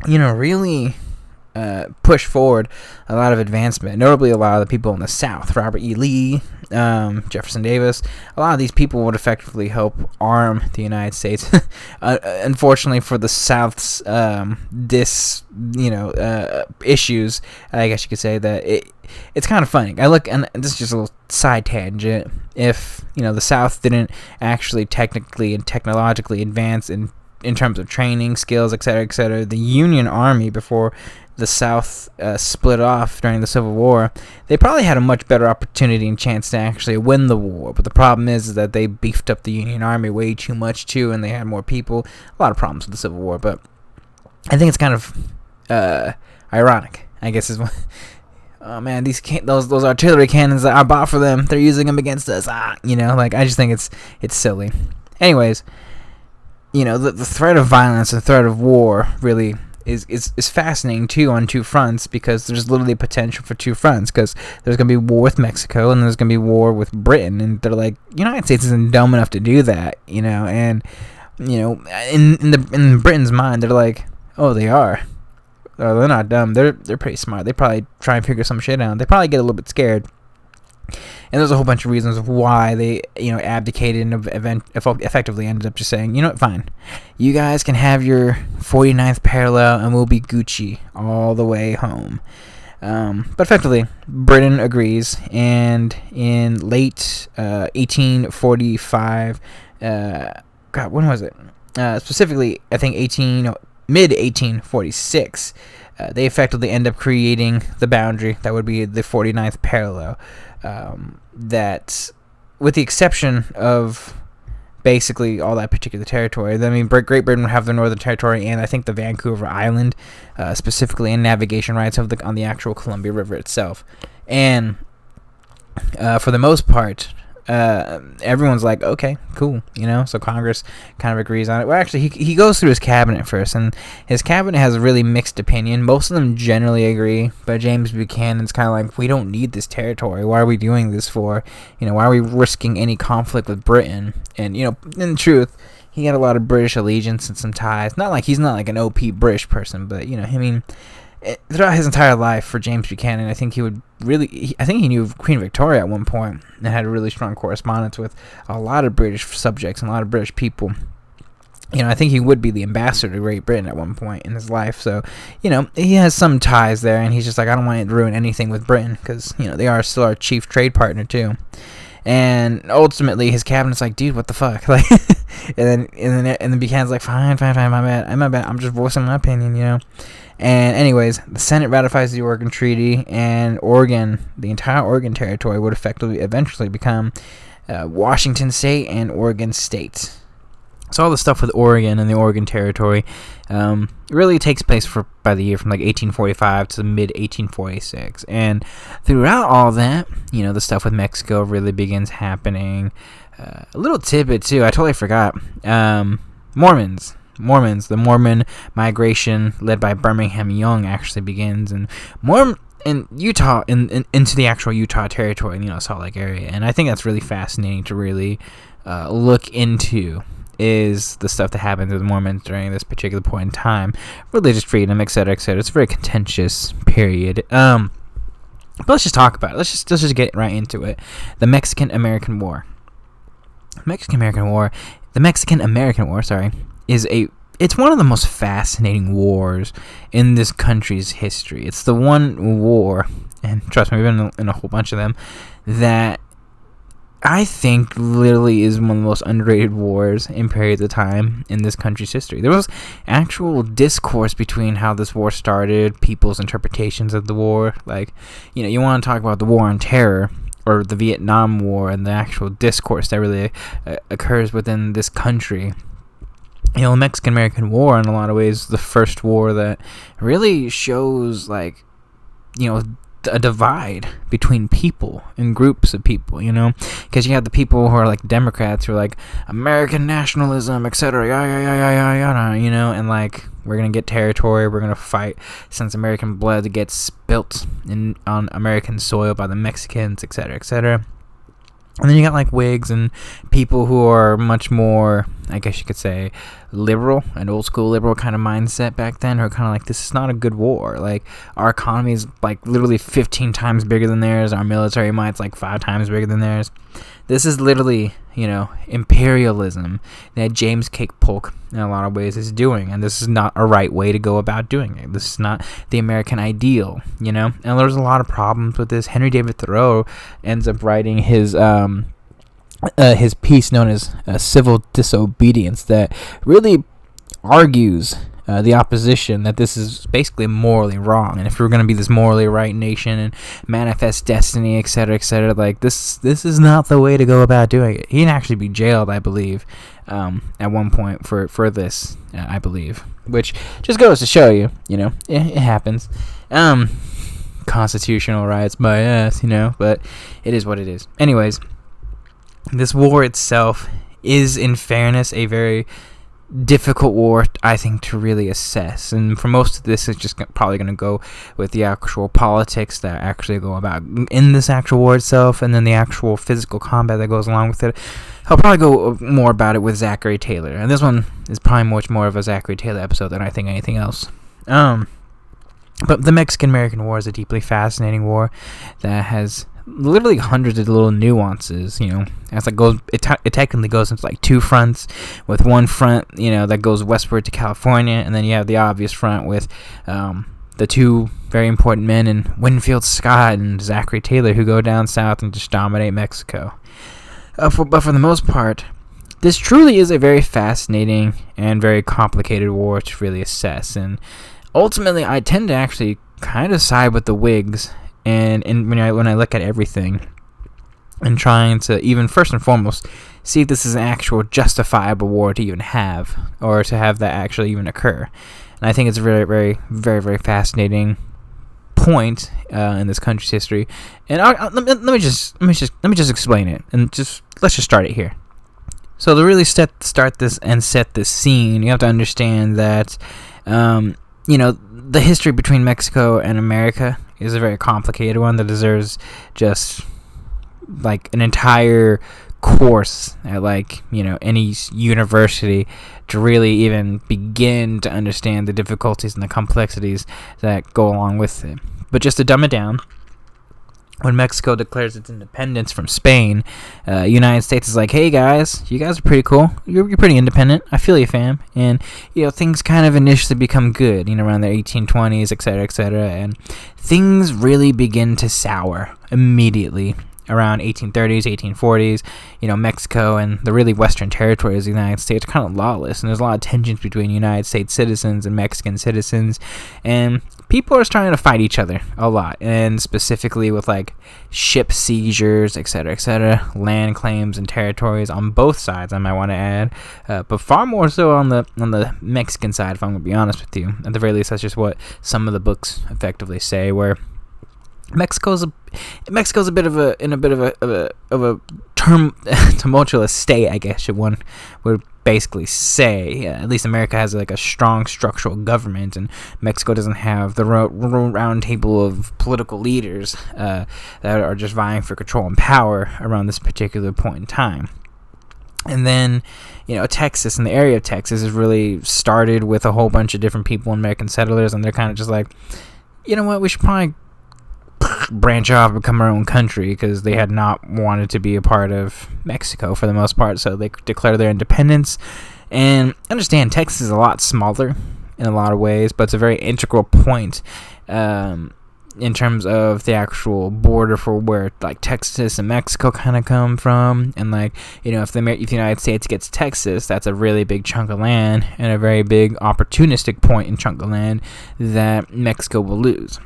really push forward a lot of advancement. Notably, a lot of the people in the South, Robert E. Lee, Jefferson Davis, a lot of these people would effectively help arm the United States. Unfortunately for the South's issues, I guess you could say that it's kind of funny. And this is just a little side tangent. If the South didn't actually technically and technologically advance in terms of training, skills, etc., the Union Army, before the South split off during the Civil War, they probably had a much better opportunity and chance to actually win the war. But the problem is that they beefed up the Union Army way too much too, and they had more people. A lot of problems with the Civil War, but I think it's kind of ironic, I guess is what. Oh man, those artillery cannons that I bought for them, they're using them against us. I just think it's silly. Anyways, the threat of violence and threat of war really is fascinating too on two fronts, because there's literally potential for two fronts, because there's going to be war with Mexico and there's going to be war with Britain, and they're like, United States isn't dumb enough to do that, and in Britain's mind, they're like, oh, they are. Oh, they're not dumb. They're pretty smart. They probably try and figure some shit out. They probably get a little bit scared. And there's a whole bunch of reasons why they, abdicated and effectively ended up just saying, you know what, fine. You guys can have your 49th parallel and we'll be Gucci all the way home. But effectively, Britain agrees, and in late 1845, when was it? Specifically, I think mid-1846, they effectively end up creating the boundary that would be the 49th parallel. That, with the exception of basically all that particular territory, I mean, Great Britain would have the Northern Territory and I think the Vancouver Island, specifically, and navigation rights on the actual Columbia River itself. And for the most part, everyone's like, okay, cool, so Congress kind of agrees on it. Well, actually, he goes through his cabinet first, and his cabinet has a really mixed opinion. Most of them generally agree, but James Buchanan's kind of like, we don't need this territory. Why are we doing this for? Why are we risking any conflict with Britain? And, in truth, he had a lot of British allegiance and some ties. He's not like an OP British person, but, throughout his entire life, for James Buchanan, I think he knew Queen Victoria at one point and had a really strong correspondence with a lot of British subjects and a lot of British people. I think he would be the ambassador to Great Britain at one point in his life. So, he has some ties there, and he's just like, I don't want it to ruin anything with Britain because, they are still our chief trade partner too. And ultimately, his cabinet's like, dude, what the fuck? Like, and then Buchanan's like, fine, my bad. I'm just voicing my opinion, And anyways, the Senate ratifies the Oregon Treaty, and Oregon, the entire Oregon Territory, would eventually become Washington State and Oregon State. So all the stuff with Oregon and the Oregon Territory really takes place by the year from 1845 to mid-1846. And throughout all that, the stuff with Mexico really begins happening. A little tidbit, too, I totally forgot. Mormons, the Mormon migration led by Birmingham Young actually begins in Utah, into the actual Utah Territory, Salt Lake area. And I think that's really fascinating to really look into, is the stuff that happened to the Mormons during this particular point in time, religious freedom, etc., etc. It's a very contentious period. But let's just talk about it. Let's just get right into it. The Mexican-American War. The Mexican-American War, it's one of the most fascinating wars in this country's history. It's the one war, and trust me, we've been in a whole bunch of them, that I think literally is one of the most underrated wars in periods of time in this country's history. There was actual discourse between how this war started, people's interpretations of the war. You want to talk about the war on terror, or the Vietnam War, and the actual discourse that really occurs within this country. The Mexican-American War, in a lot of ways, is the first war that really shows, a divide between people and groups of people, because you have the people who are Democrats who are American nationalism, etc., and we're gonna get territory, we're gonna fight since American blood gets spilt on American soil by the Mexicans, etc., etc. And then you got Whigs and people who are much more, I guess you could say, liberal, an old school liberal kind of mindset back then, who are kind of this is not a good war. Our economy is literally 15 times bigger than theirs. Our military might's 5 times bigger than theirs. This is literally, imperialism that James K. Polk, in a lot of ways, is doing. And this is not a right way to go about doing it. This is not the American ideal, And there's a lot of problems with this. Henry David Thoreau ends up writing his piece known as Civil Disobedience that really argues the opposition that this is basically morally wrong, and if we're going to be this morally right nation and manifest destiny, etc., etc., this is not the way to go about doing it. He'd actually be jailed, I believe, at one point for this, I believe, which just goes to show you, it happens. Constitutional rights by us, but it is what it is. Anyways, this war itself is, in fairness, a very difficult war, I think, to really assess. And for most of this, it's just probably going to go with the actual politics that actually go about in this actual war itself, and then the actual physical combat that goes along with it. I'll probably go more about it with Zachary Taylor. And this one is probably much more of a Zachary Taylor episode than I think anything else. But the Mexican-American War is a deeply fascinating war that has literally hundreds of little nuances, as it goes. It technically goes into like two fronts, with one front, that goes westward to California, and then you have the obvious front with the two very important men in Winfield Scott and Zachary Taylor, who go down south and just dominate Mexico. But for the most part, this truly is a very fascinating and very complicated war to really assess. And ultimately, I tend to actually kind of side with the Whigs, and when I look at everything, and trying to even first and foremost see if this is an actual justifiable war to even have, or to have that actually even occur. And I think it's a very, very, very, very fascinating point in this country's history. And let me just explain it, and let's just start it here. So to really start this and set this scene, you have to understand that the history between Mexico and America is a very complicated one that deserves just like an entire course at any university to really even begin to understand the difficulties and the complexities that go along with it. But just to dumb it down, when Mexico declares its independence from Spain, United States is like, hey guys, you guys are pretty cool. You're pretty independent. I feel you, fam. And, things kind of initially become good, around the 1820s, et cetera, and things really begin to sour immediately. Around 1830s, 1840s, Mexico and the really western territories of the United States are kind of lawless, and there's a lot of tensions between United States citizens and Mexican citizens, and people are starting to fight each other a lot, and specifically with ship seizures, et cetera, land claims and territories on both sides, I might want to add, but far more so on the Mexican side, if I'm going to be honest with you. At the very least, that's just what some of the books effectively say, where Mexico's a bit of a tumultuous state, I guess one would basically say. Yeah, at least America has a strong structural government, and Mexico doesn't have the round table of political leaders that are just vying for control and power around this particular point in time. And then, Texas and the area of Texas is really started with a whole bunch of different people, American settlers, and they're kind of just like, you know what, we should probably branch off and become our own country, because they had not wanted to be a part of Mexico for the most part, so they declared their independence. And understand, Texas is a lot smaller in a lot of ways, but it's a very integral point in terms of the actual border for where Texas and Mexico kind of come from. And if the United States gets Texas, that's a really big chunk of land, and a very big opportunistic point in chunk of land that Mexico will lose.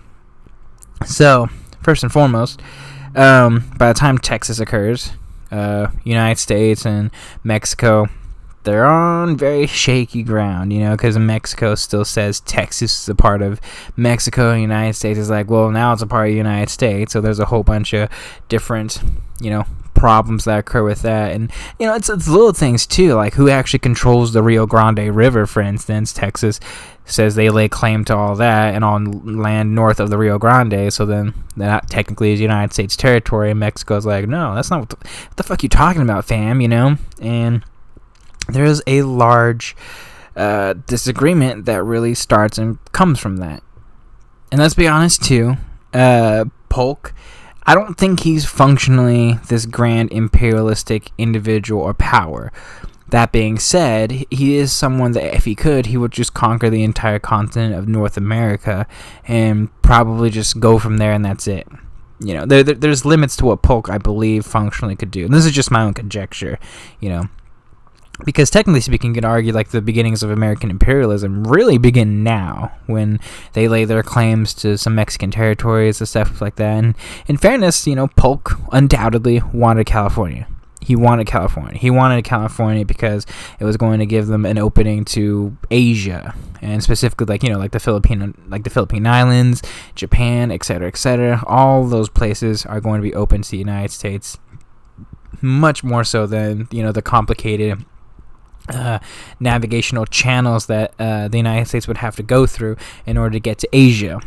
So, first and foremost, by the time Texas occurs, United States and Mexico, they're on very shaky ground, because Mexico still says Texas is a part of Mexico, and the United States is like, well, now it's a part of the United States, so there's a whole bunch of different, problems that occur with that. And it's little things too, like who actually controls the Rio Grande River, for instance. Texas says they lay claim to all that and on land north of the Rio Grande, so then that technically is United States territory, and Mexico's like, no, that's not what the fuck you talking about, fam, and there's a large disagreement that really starts and comes from that. And let's be honest too, Polk, I don't think he's functionally this grand imperialistic individual or power. That being said, he is someone that if he could, he would just conquer the entire continent of North America and probably just go from there, and that's it. There's limits to what Polk, I believe, functionally could do. And this is just my own conjecture, because technically speaking, you could argue the beginnings of American imperialism really begin now, when they lay their claims to some Mexican territories and stuff like that. And in fairness, Polk undoubtedly wanted California. He wanted California because it was going to give them an opening to Asia, and specifically the Philippine Islands, Japan, etc. All those places are going to be open to the United States, much more so than the complicated navigational channels that the United States would have to go through in order to get to Asia.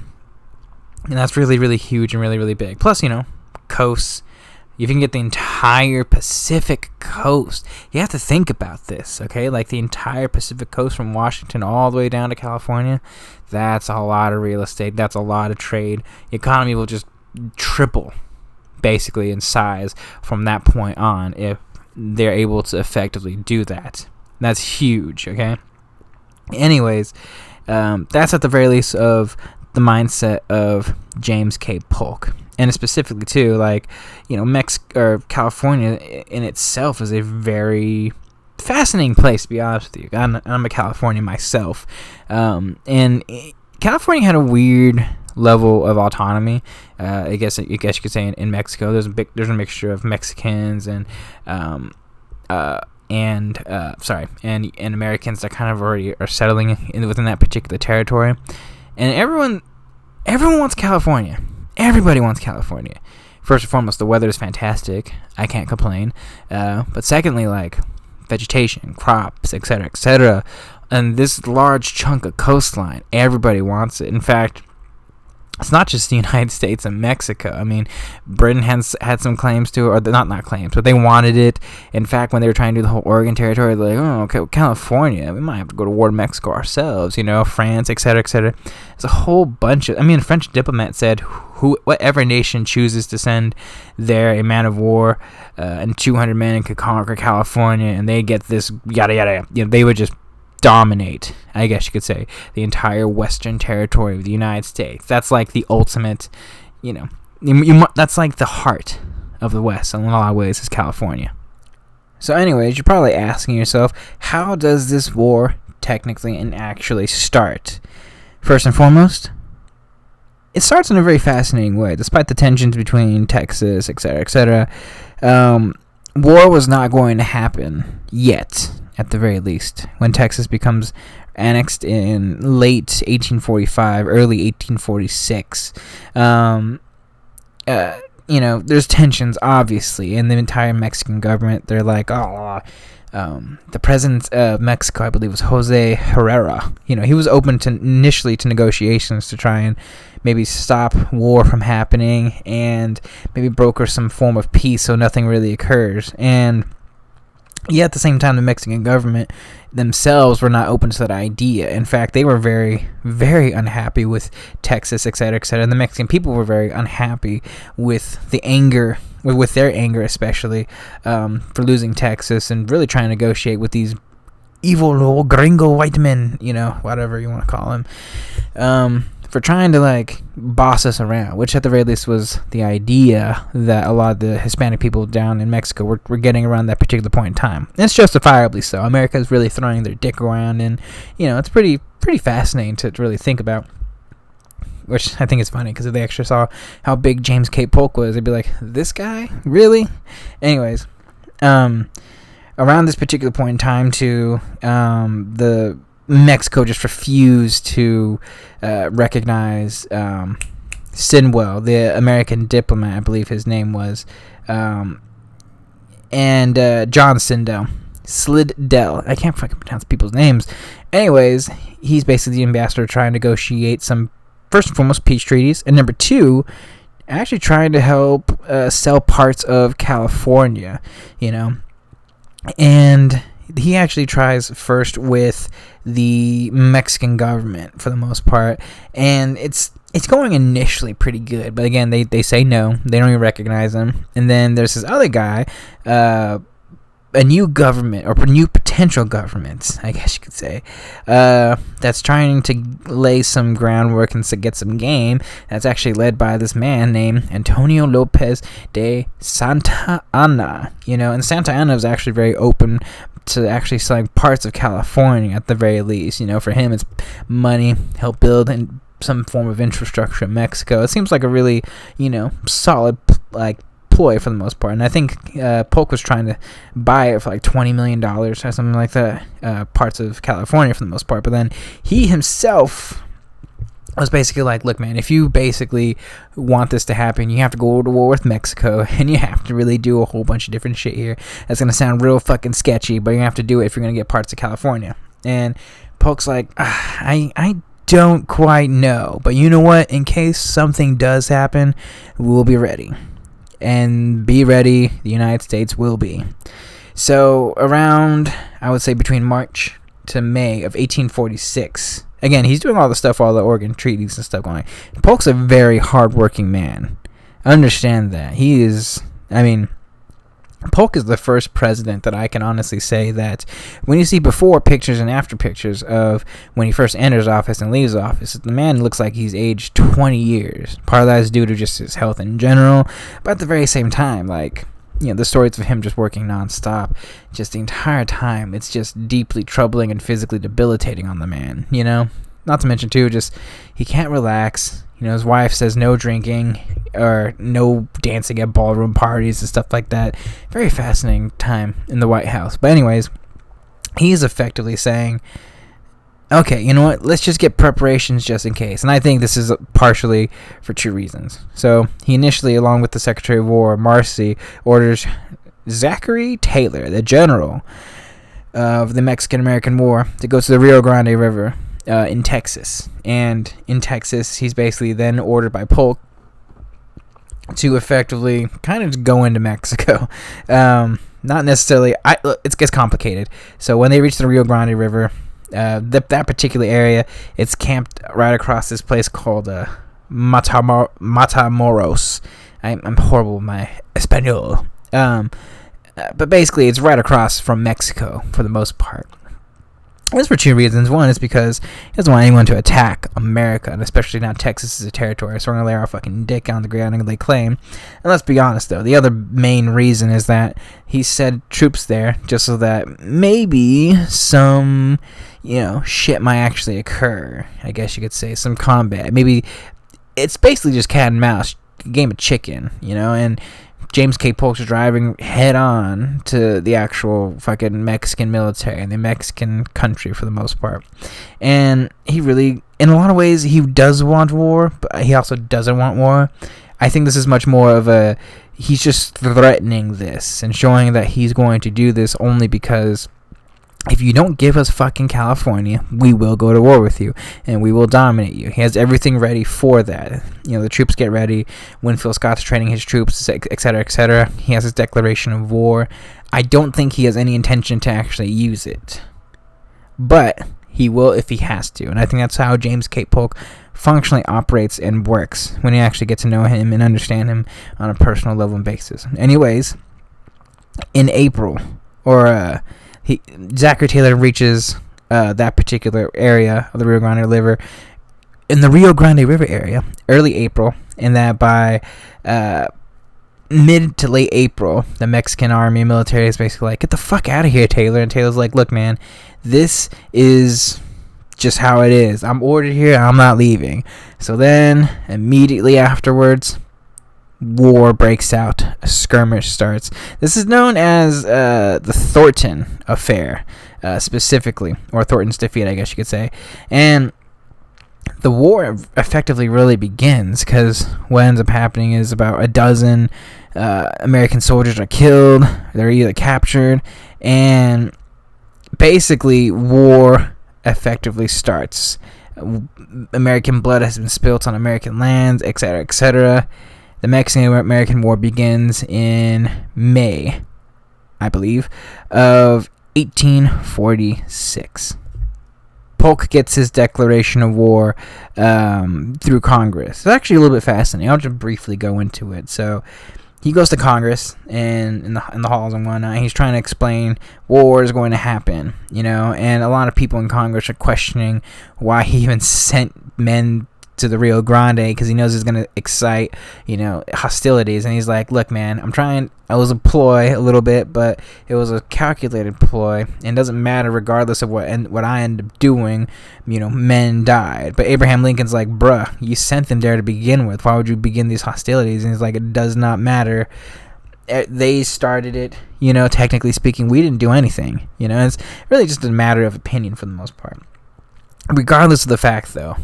And that's really, really huge and really, really big. Plus, coasts. If you can get the entire Pacific coast, you have to think about this, okay? The entire Pacific coast from Washington all the way down to California, that's a lot of real estate. That's a lot of trade. The economy will just triple basically in size from that point on if they're able to effectively do that. That's huge, okay? Anyways, that's at the very least of the mindset of James K. Polk. And specifically, too, like, you know, California in itself is a very fascinating place, to be honest with you. I'm a Californian myself. And California had a weird level of autonomy. I guess you could say in Mexico, there's a mixture of Mexicans and Americans that kind of already are settling within that particular territory. And everyone wants California. Everybody wants California. First and foremost, the weather is fantastic. I can't complain. But secondly, like, vegetation, crops, etc., etc., and this large chunk of coastline, everybody wants it. In fact, it's not just the United States and Mexico. I mean, Britain had some claims to it, or not claims, but they wanted it. In fact, when they were trying to do the whole Oregon territory, they're like, oh, okay, well, California, we might have to go to war with Mexico ourselves, you know, France, etc., etc. There's a whole bunch of, a French diplomat said, whatever nation chooses to send there a man of war and 200 men could conquer California, and they get this yada yada, you know, they would just dominate, I guess you could say, the entire western territory of the United States. That's like the ultimate, you know, that's like the heart of the West in a lot of ways, is California. So anyways, you're probably asking yourself, how does this war technically and actually start? First and foremost, it starts in a very fascinating way. Despite the tensions between Texas, etc., etc., war was not going to happen yet, at the very least, when Texas becomes annexed in late 1845, early 1846. You know, there's tensions, obviously, in the entire Mexican government. They're like, the president of Mexico, I believe, was Jose Herrera. You know, he was open initially to negotiations to try and maybe stop war from happening and maybe broker some form of peace so nothing really occurs. And yet, at the same time, the Mexican government themselves were not open to that idea. In fact, they were very, very unhappy with Texas, etc., etc. And the Mexican people were very unhappy with the anger, with their anger especially, for losing Texas and really trying to negotiate with these evil little gringo white men, you know, whatever you want to call them, for trying to, like, boss us around, which at the very least was the idea that a lot of the Hispanic people down in Mexico were getting around that particular point in time. And it's justifiably so. America's really throwing their dick around, and, you know, it's pretty fascinating to really think about. Which I think is funny, because if they actually saw how big James K. Polk was, they'd be like, this guy? Really? Anyways, around this particular point in time, too, the Mexico just refused to recognize Sinwell, the American diplomat, I believe his name was, and John Slidell. I can't fucking pronounce people's names. Anyways, he's basically the ambassador trying to negotiate some, first and foremost, peace treaties, and number two, actually trying to help sell parts of California, you know, and he actually tries first with the Mexican government for the most part, and it's going initially pretty good, but again, they say no, they don't even recognize him. And then there's this other guy, a new government, or new potential government, I guess you could say, that's trying to lay some groundwork and to get some game. That's actually led by this man named Antonio Lopez de Santa Anna, you know, and Santa Anna is actually very open to actually selling parts of California at the very least. You know, for him, it's money, help build and some form of infrastructure in Mexico. It seems like a really, you know, solid, like, ploy for the most part. And I think Polk was trying to buy it for like $20 million or something like that, parts of California for the most part. But then he himself was basically like, look, man, if you basically want this to happen, you have to go to war with Mexico, and you have to really do a whole bunch of different shit here. That's going to sound real fucking sketchy, but you're going to have to do it if you're going to get parts of California. And Polk's like, I don't quite know, but you know what? In case something does happen, we'll be ready. And be ready, the United States will be. So around, I would say, between March to May of 1846, again, he's doing all the stuff, all the Oregon treaties and stuff going on. Polk's a very hardworking man. Understand that. He is, I mean, Polk is the first president that I can honestly say that when you see before pictures and after pictures of when he first enters office and leaves office, the man looks like he's aged 20 years. Part of that is due to just his health in general, but at the very same time, like, you know, the stories of him just working nonstop, just the entire time, it's just deeply troubling and physically debilitating on the man, you know? Not to mention, too, just he can't relax. You know, his wife says no drinking or no dancing at ballroom parties and stuff like that. Very fascinating time in the White House. But anyways, he's effectively saying, okay, you know what? Let's just get preparations just in case. And I think this is partially for two reasons. So he initially, along with the Secretary of War, Marcy, orders Zachary Taylor, the general of the Mexican-American War, to go to the Rio Grande River in Texas. And in Texas, he's basically then ordered by Polk to effectively kind of go into Mexico. Not necessarily. It gets complicated. So when they reach the Rio Grande River, that particular area, it's camped right across this place called Matamoros. I'm horrible with my Espanol. But basically, it's right across from Mexico for the most part. That's for two reasons. One is because he doesn't want anyone to attack America, and especially now Texas is a territory, so we're going to lay our fucking dick on the ground and lay claim. And let's be honest, though, the other main reason is that he sent troops there just so that maybe some, you know, shit might actually occur. I guess you could say some combat. Maybe it's basically just cat and mouse, game of chicken, you know, and James K. Polk's driving head on to the actual fucking Mexican military and the Mexican country for the most part. And he really, in a lot of ways, he does want war, but he also doesn't want war. I think this is much more of a, he's just threatening this and showing that he's going to do this only because if you don't give us fucking California, we will go to war with you, and we will dominate you. He has everything ready for that. You know, the troops get ready. Winfield Scott's training his troops, etc., etc. He has his declaration of war. I don't think he has any intention to actually use it. But he will if he has to. And I think that's how James K. Polk functionally operates and works when you actually get to know him and understand him on a personal level and basis. Anyways, in April, Zachary Taylor reaches that particular area of the Rio Grande River, in the Rio Grande River area, early April, and that by mid to late April, the Mexican army and military is basically like, get the fuck out of here, Taylor. And Taylor's like, look, man, this is just how it is. I'm ordered here. I'm not leaving. So then, immediately afterwards, war breaks out. A skirmish starts. This is known as the Thornton Affair, specifically, or Thornton's defeat, I guess you could say. And the war effectively really begins because what ends up happening is about a dozen American soldiers are killed. They're either captured, and basically war effectively starts. American blood has been spilt on American lands, etc., etc. The Mexican-American War begins in May, I believe, of 1846. Polk gets his declaration of war through Congress. It's actually a little bit fascinating. I'll just briefly go into it. So he goes to Congress and in the halls and whatnot. He's trying to explain war is going to happen, you know, and a lot of people in Congress are questioning why he even sent men to the Rio Grande, because he knows it's going to excite, you know, hostilities. And he's like, look, man, it was a ploy a little bit, but it was a calculated ploy, and it doesn't matter regardless of what I end up doing, you know, men died. But Abraham Lincoln's like, bruh, you sent them there to begin with. Why would you begin these hostilities? And he's like, it does not matter. They started it, you know, technically speaking. We didn't do anything, you know. It's really just a matter of opinion for the most part. Regardless of the fact, though,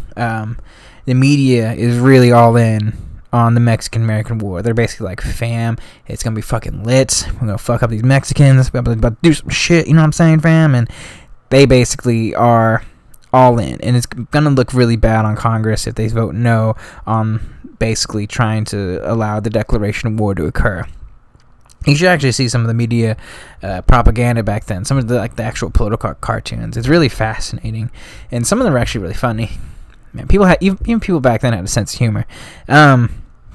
the media is really all in on the Mexican-American War. They're basically like, fam, it's going to be fucking lit. We're going to fuck up these Mexicans. We're about to do some shit, you know what I'm saying, fam? And they basically are all in. And it's going to look really bad on Congress if they vote no on basically trying to allow the declaration of war to occur. You should actually see some of the media propaganda back then. Some of the actual political cartoons. It's really fascinating. And some of them are actually really funny. Man, even people back then had a sense of humor.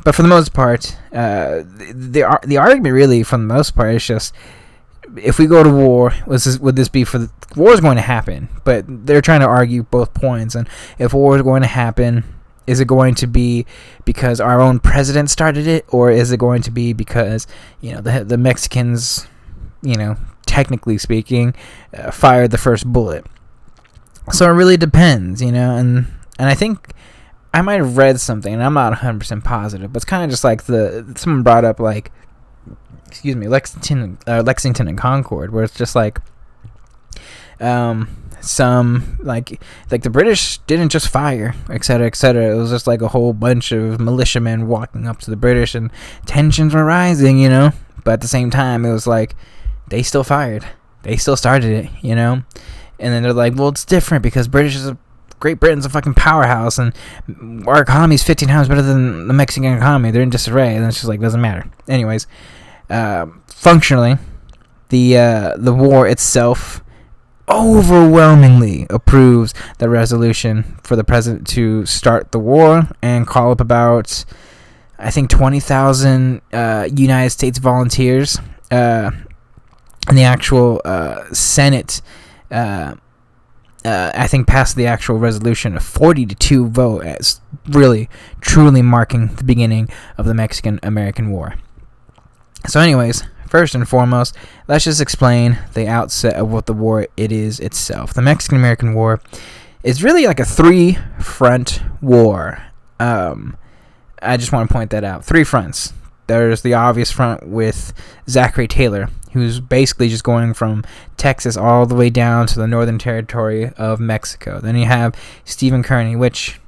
But for the most part, the argument really, for the most part, is just, if we go to war, would this be for the war is going to happen? But they're trying to argue both points. And if war is going to happen, is it going to be because our own president started it, or is it going to be because the Mexicans, technically speaking, fired the first bullet? So it really depends, and I think I might have read something, and I'm not 100% positive, but it's kind of just like someone brought up Lexington and Concord, where it's just like some like the British didn't just fire, etc., etc. It was just like a whole bunch of militiamen walking up to the British, and tensions were rising, But at the same time, it was like they still fired, they still started it, And then they're like, well, it's different because Great Britain's a fucking powerhouse, and our economy is 15 times better than the Mexican economy. They're in disarray, and it's just like, doesn't matter. Anyways, functionally, the war itself overwhelmingly approves the resolution for the president to start the war and call up about, I think, 20,000 United States volunteers. And the actual Senate, I think, passed the actual resolution, a 40-2 vote, as really, truly marking the beginning of the Mexican-American War. So anyways, first and foremost, let's just explain the outset of what the war it is itself. The Mexican-American War is really like a three-front war. I just want to point that out. 3 fronts. There's the obvious front with Zachary Taylor, who's basically just going from Texas all the way down to the northern territory of Mexico. Then you have Stephen Kearny, which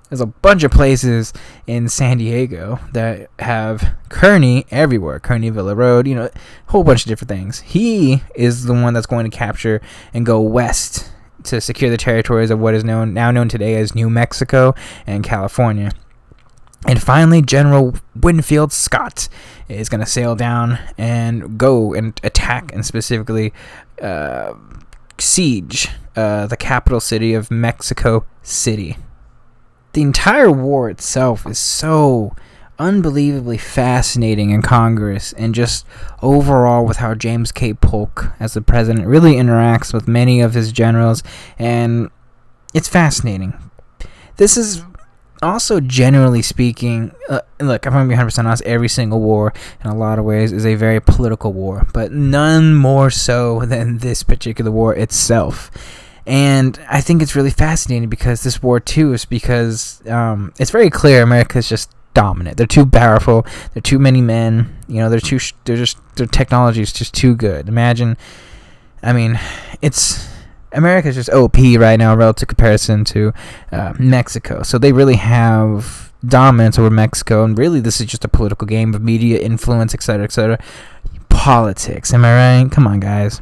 there's a bunch of places in San Diego that have Kearny everywhere. Kearny Villa Road, a whole bunch of different things. He is the one that's going to capture and go west to secure the territories of what is now known today as New Mexico and California. And finally, General Winfield Scott is going to sail down and go and attack and specifically siege the capital city of Mexico City. The entire war itself is so unbelievably fascinating in Congress, and just overall with how James K. Polk, as the president, really interacts with many of his generals, and it's fascinating. This is also, generally speaking, look, I'm going to be 100% honest, every single war, in a lot of ways, is a very political war, but none more so than this particular war itself. And I think it's really fascinating because this war, too, is because it's very clear America's just dominant. They're too powerful. They're too many men. Their technology is just too good. Imagine, America's just OP right now relative comparison to Mexico. So they really have dominance over Mexico, and really this is just a political game of media influence, etc., etc. Politics, am I right? Come on, guys.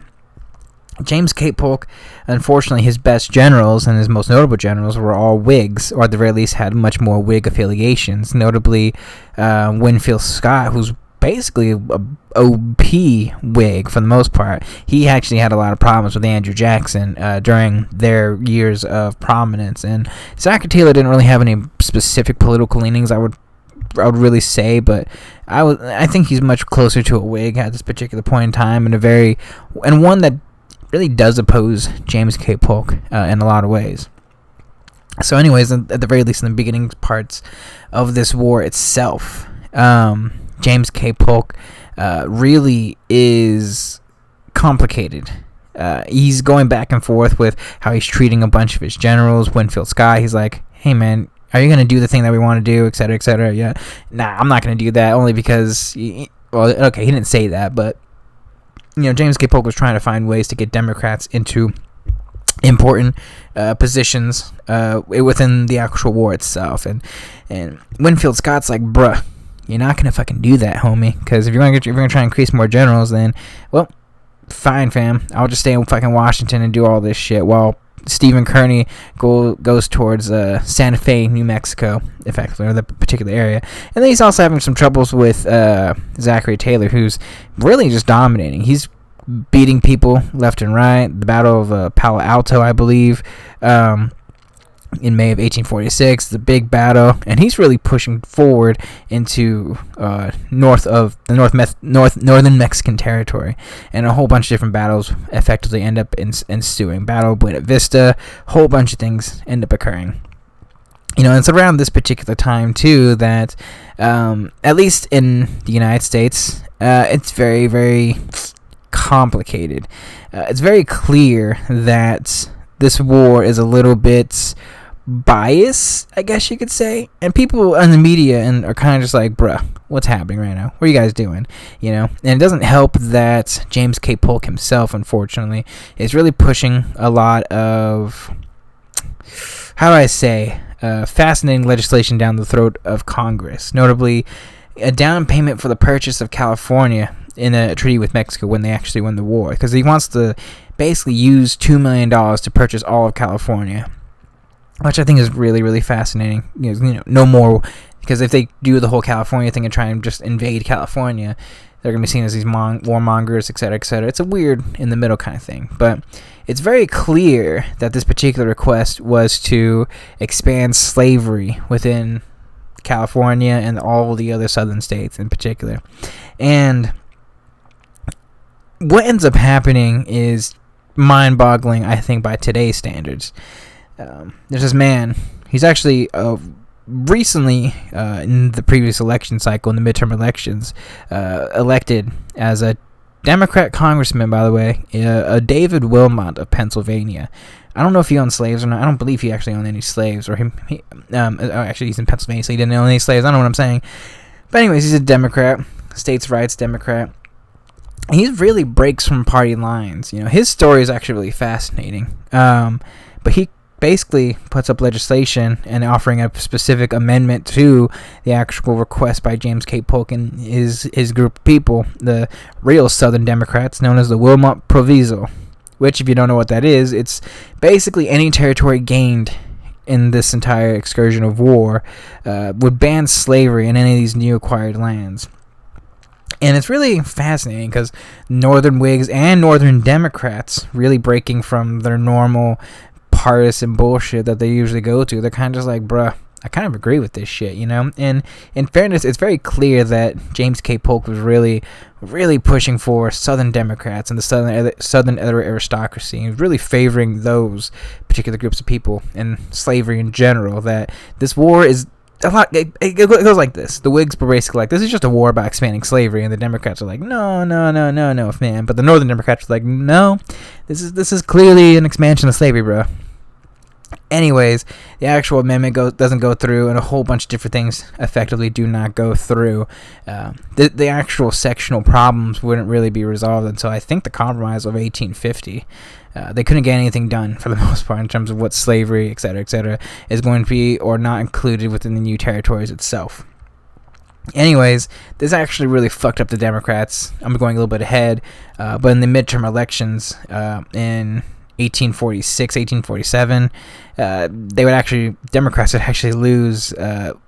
James K. Polk, unfortunately, his best generals and his most notable generals were all Whigs, or at the very least had much more Whig affiliations, notably Winfield Scott, who's basically a OP Whig for the most part. He actually had a lot of problems with Andrew Jackson during their years of prominence, and Zachary Taylor didn't really have any specific political leanings, I would really say, but I think he's much closer to a Whig at this particular point in time, and one that really does oppose James K. Polk in a lot of ways. So anyways, at the very least in the beginning parts of this war itself, James K. Polk really is complicated. He's going back and forth with how he's treating a bunch of his generals. Winfield Scott, he's like, hey man, are you going to do the thing that we want to do, etc., etc.? Yeah, nah, I'm not going to do that, only because, he didn't say that, but James K. Polk was trying to find ways to get Democrats into important positions within the actual war itself, and Winfield Scott's like, bruh, you're not gonna fucking do that, homie, because if you're gonna try and increase more generals, then, well, fine, fam, I'll just stay in fucking Washington and do all this shit while Stephen Kearny goes towards Santa Fe, New Mexico, effectively, or the particular area. And then he's also having some troubles with Zachary Taylor, who's really just dominating. He's beating people left and right. The Battle of Palo Alto, I believe, in May of 1846, the big battle, and he's really pushing forward into northern Mexican territory, and a whole bunch of different battles effectively end up ensuing. Battle of Buena Vista, whole bunch of things end up occurring. It's around this particular time too that, at least in the United States, it's very, very complicated. It's very clear that this war is a little bit bias, I guess you could say, and people in the media are kind of just like, bruh, what's happening right now? What are you guys doing? And it doesn't help that James K. Polk himself, unfortunately, is really pushing a lot of, how do I say, fascinating legislation down the throat of Congress, notably a down payment for the purchase of California in a treaty with Mexico when they actually won the war, because he wants to basically use $2 million to purchase all of California, which I think is really, really fascinating. No more, because if they do the whole California thing and try and just invade California, they're going to be seen as these warmongers, etc., etc. It's a weird in the middle kind of thing, but it's very clear that this particular request was to expand slavery within California and all the other southern states in particular. And what ends up happening is mind-boggling, I think, by today's standards. There's this man. He's actually recently, in the previous election cycle, in the midterm elections, elected as a Democrat congressman, by the way, David Wilmot of Pennsylvania. I don't know if he owned slaves or not. I don't believe he actually owned any slaves. Actually, he's in Pennsylvania, so he didn't own any slaves. I don't know what I'm saying. But anyways, he's a Democrat, states' rights Democrat. He really breaks from party lines. His story is actually really fascinating. But he basically puts up legislation and offering a specific amendment to the actual request by James K. Polk and his group of people, the real Southern Democrats, known as the Wilmot Proviso, which, if you don't know what that is, it's basically any territory gained in this entire excursion of war would ban slavery in any of these new acquired lands. And it's really fascinating because Northern Whigs and Northern Democrats really breaking from their normal partisan bullshit that they usually go to. They're kind of just like, bruh, I kind of agree with this shit, And in fairness, it's very clear that James K. Polk was really, really pushing for Southern Democrats and the Southern aristocracy. He was really favoring those particular groups of people and slavery in general. That this war is a lot. It goes like this. The Whigs were basically like, this is just a war about expanding slavery, and the Democrats are like, no, man. But the Northern Democrats are like, no, this is clearly an expansion of slavery, bro. Anyways, the actual amendment doesn't go through, and a whole bunch of different things effectively do not go through. The actual sectional problems wouldn't really be resolved until, I think, the Compromise of 1850. They couldn't get anything done, for the most part, in terms of what slavery, etc., is going to be or not included within the new territories itself. Anyways, this actually really fucked up the Democrats. I'm going a little bit ahead, but in the midterm elections in 1846, 1847, Democrats would actually lose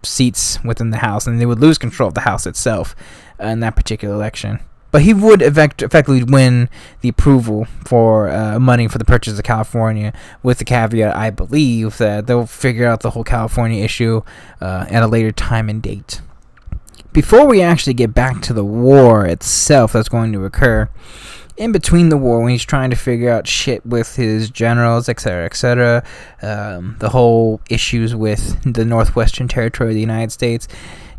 seats within the House, and they would lose control of the House itself in that particular election. But he would effectively win the approval for money for the purchase of California, with the caveat, I believe, that they'll figure out the whole California issue at a later time and date. Before we actually get back to the war itself that's going to occur, in between the war, when he's trying to figure out shit with his generals, etc., the whole issues with the Northwestern Territory of the United States,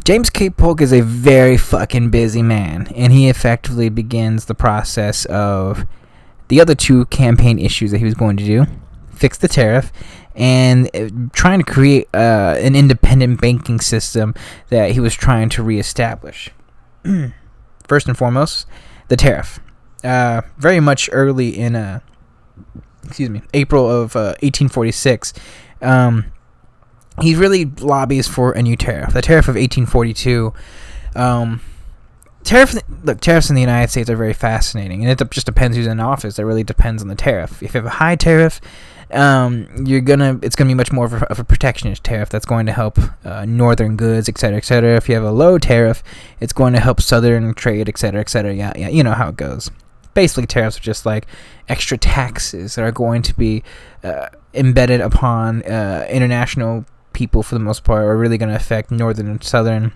James K. Polk is a very fucking busy man, and he effectively begins the process of the other two campaign issues that he was going to do: fix the tariff and trying to create an independent banking system that he was trying to reestablish. First and foremost, the tariff. Very much early in April of 1846, he really lobbies for a new tariff. The tariff of 1842. Tariffs in the United States are very fascinating, and it just depends who's in office. It really depends on the tariff. If you have a high tariff, it's gonna be much more of a protectionist tariff that's going to help northern goods, etc., etc. If you have a low tariff, it's going to help southern trade, etc., etc. Yeah, you know how it goes. Basically, tariffs are just like extra taxes that are going to be embedded upon international people for the most part, are really going to affect northern and southern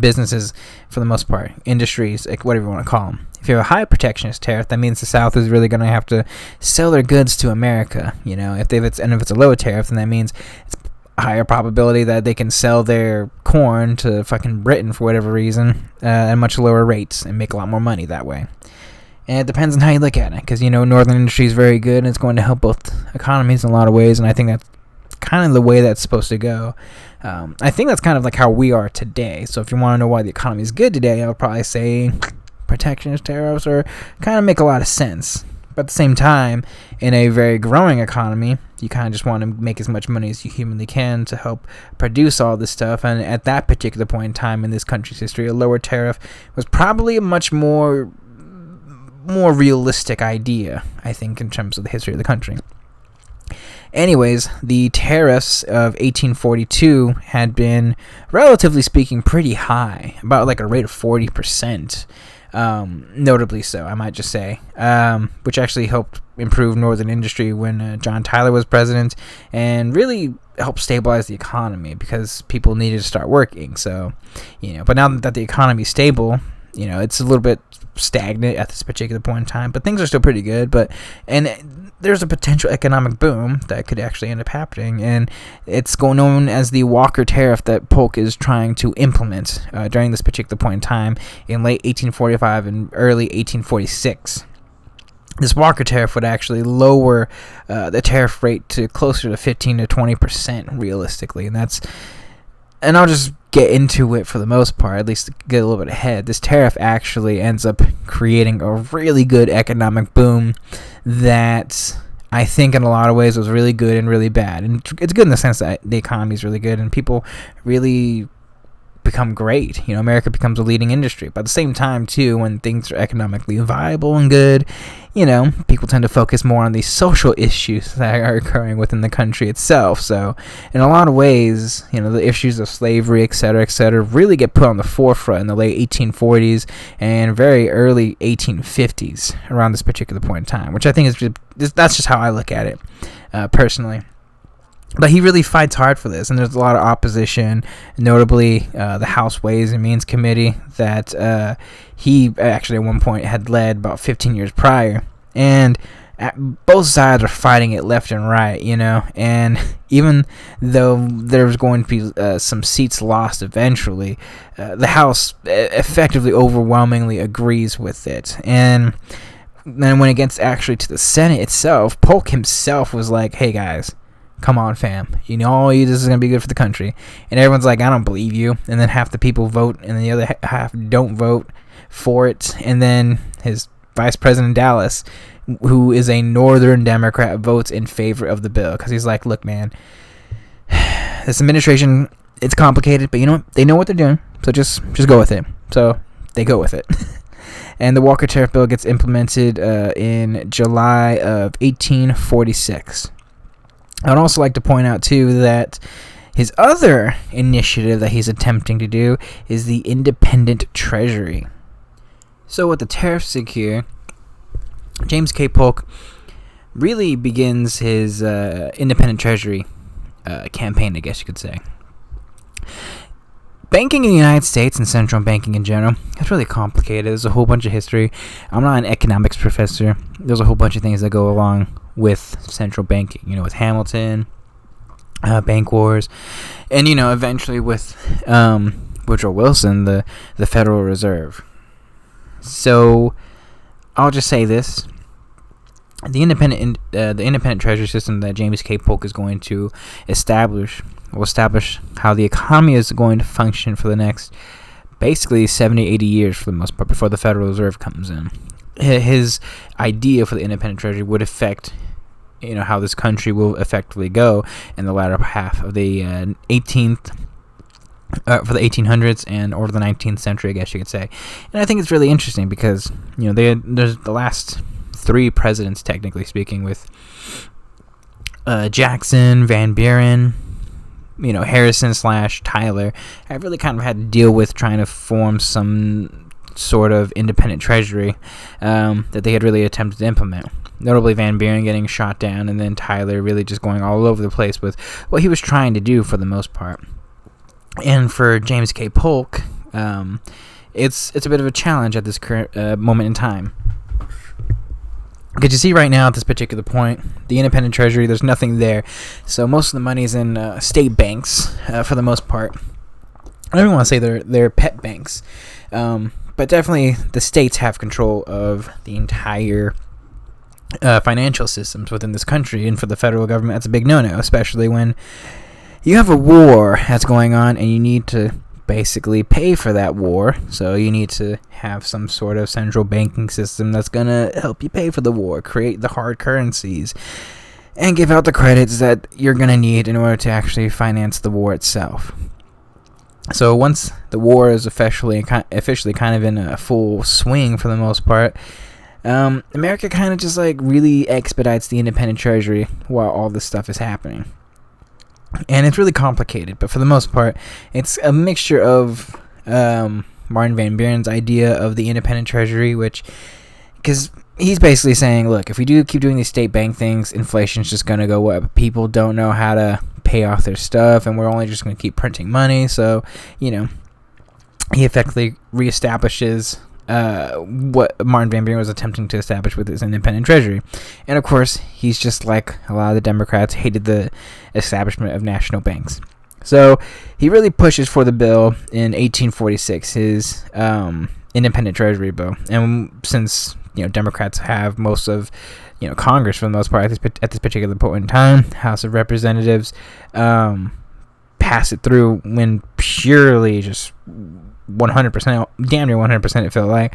businesses for the most part, industries, like whatever you want to call them. If you have a high protectionist tariff, that means the South is really going to have to sell their goods to America. If it's a low tariff, then that means it's a higher probability that they can sell their corn to fucking Britain for whatever reason at much lower rates and make a lot more money that way. And it depends on how you look at it, because northern industry is very good and it's going to help both economies in a lot of ways, and I think that's kind of the way that's supposed to go. I think that's kind of like how we are today. So if you want to know why the economy is good today, I would probably say protectionist tariffs kind of make a lot of sense. But at the same time, in a very growing economy, you kind of just want to make as much money as you humanly can to help produce all this stuff. And at that particular point in time in this country's history, a lower tariff was probably a much more realistic idea, I think, in terms of the history of the country. Anyways, the tariffs of 1842 had been, relatively speaking, pretty high, about like a rate of 40%, notably so, I might just say, which actually helped improve northern industry when John Tyler was president, and really helped stabilize the economy because people needed to start working. So, but now that the economy is stable, it's a little bit stagnant at this particular point in time, but things are still pretty good. And there's a potential economic boom that could actually end up happening, and it's known as the Walker Tariff that Polk is trying to implement during this particular point in time in late 1845 and early 1846. This Walker Tariff would actually lower the tariff rate to closer to 15 to 20% realistically, and I'll just get into it for the most part, at least to get a little bit ahead. This tariff actually ends up creating a really good economic boom that I think in a lot of ways was really good and really bad. And it's good in the sense that the economy is really good and people really become great. America becomes a leading industry. But at the same time, too, when things are economically viable and good, people tend to focus more on these social issues that are occurring within the country itself. So, in a lot of ways, the issues of slavery, et cetera, really get put on the forefront in the late 1840s and very early 1850s around this particular point in time, which I think that's just how I look at it, personally. But he really fights hard for this, and there's a lot of opposition, notably the House Ways and Means Committee that he actually at one point had led about 15 years prior. And both sides are fighting it left and right, and even though there's going to be some seats lost eventually, the House effectively overwhelmingly agrees with it. And then when it gets actually to the Senate itself, Polk himself was like, hey guys, come on, fam. This is going to be good for the country. And everyone's like, I don't believe you. And then half the people vote, and the other half don't vote for it. And then his Vice President Dallas, who is a Northern Democrat, votes in favor of the bill. Because he's like, look, man, this administration, it's complicated, but you know what? They know what they're doing. So just go with it. So they go with it. And the Walker Tariff Bill gets implemented in July of 1846. I'd also like to point out, too, that his other initiative that he's attempting to do is the independent treasury. So with the tariffs secure, James K. Polk really begins his independent treasury campaign, I guess you could say. Banking in the United States and central banking in general, it's really complicated. There's a whole bunch of history. I'm not an economics professor. There's a whole bunch of things that go along with central banking, with Hamilton, bank wars, and, eventually with Woodrow Wilson, the Federal Reserve. So I'll just say this. The independent treasury system that James K. Polk is going to will establish how the economy is going to function for the next basically 70, 80 years for the most part before the Federal Reserve comes in. His idea for the independent treasury would affect how this country will effectively go in the latter half of the 18th for the 1800s and or the 19th century, I guess you could say. And I think it's really interesting because there's the last three presidents, technically speaking, with Jackson, Van Buren, Harrison / Tyler. I really kind of had to deal with trying to form some sort of independent treasury that they had really attempted to implement. Notably Van Buren getting shot down, and then Tyler really just going all over the place with what he was trying to do for the most part. And for James K. Polk, it's a bit of a challenge at this current moment in time. Because you see right now at this particular point, the independent treasury, there's nothing there. So most of the money is in state banks for the most part. I don't even want to say they're pet banks. But definitely the states have control of the entire financial systems within this country. And for the federal government, that's a big no-no, especially when you have a war that's going on and you need to basically pay for that war. So you need to have some sort of central banking system that's going to help you pay for the war, create the hard currencies, and give out the credits that you're going to need in order to actually finance the war itself. So once the war is officially kind of in a full swing for the most part, America kind of just like really expedites the independent treasury while all this stuff is happening. And it's really complicated, but for the most part, it's a mixture of Martin Van Buren's idea of the independent treasury, because he's basically saying, look, if we do keep doing these state bank things, inflation's just going to go up. People don't know how to pay off their stuff, and we're only just going to keep printing money. So, he effectively reestablishes what Martin Van Buren was attempting to establish with his independent treasury. And of course, he's just like a lot of the Democrats hated the establishment of national banks. So he really pushes for the bill in 1846, his independent treasury bill. And since Democrats have most of Congress for the most part at this particular point in time, House of Representatives pass it through when purely just 100%, damn near 100% it felt like.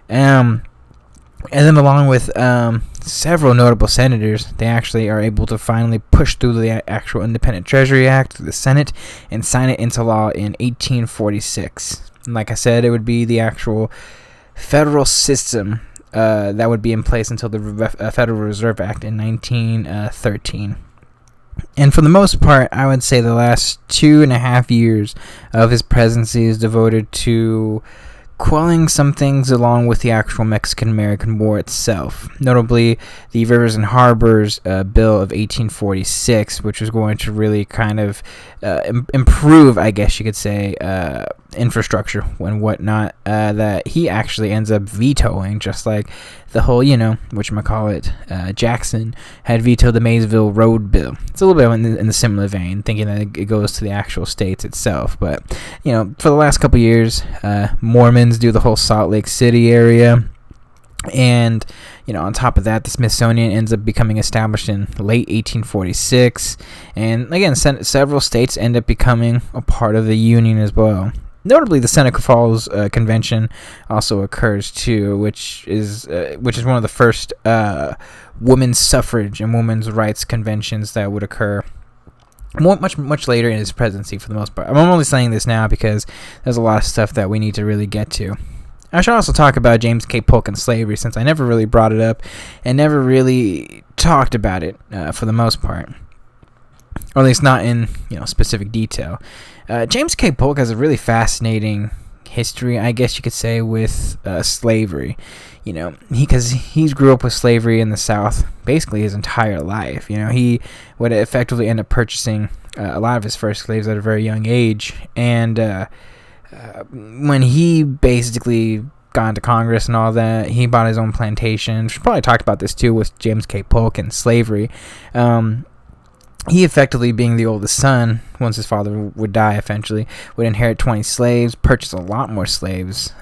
And then along with several notable senators, they actually are able to finally push through the actual Independent Treasury Act through the Senate and sign it into law in 1846. And like I said, it would be the actual federal system that would be in place until the Federal Reserve Act in 1913. And for the most part, I would say the last 2.5 years of his presidency is devoted to quelling some things along with the actual Mexican-American War itself. Notably, the Rivers and Harbors Bill of 1846, which was going to really kind of improve, I guess you could say, infrastructure and whatnot, that he actually ends up vetoing, just like the whole, Jackson had vetoed the Maysville Road Bill. It's a little bit in the similar vein, thinking that it goes to the actual states itself. But, for the last couple years, Mormons do the whole Salt Lake City area. And, on top of that, the Smithsonian ends up becoming established in late 1846. And, again, several states end up becoming a part of the Union as well. Notably, the Seneca Falls Convention also occurs too, which is one of the first women's suffrage and women's rights conventions that would occur much later in his presidency for the most part. I'm only saying this now because there's a lot of stuff that we need to really get to. I should also talk about James K. Polk and slavery, since I never really brought it up and never really talked about it for the most part, or at least not in specific detail. James K. Polk has a really fascinating history, I guess you could say, with slavery. Because he grew up with slavery in the South basically his entire life. He would effectively end up purchasing a lot of his first slaves at a very young age. And when he basically got into Congress and all that, he bought his own plantation. Should probably talked about this too with James K. Polk and slavery. He effectively, being the oldest son, once his father would die eventually, would inherit 20 slaves, purchase a lot more slaves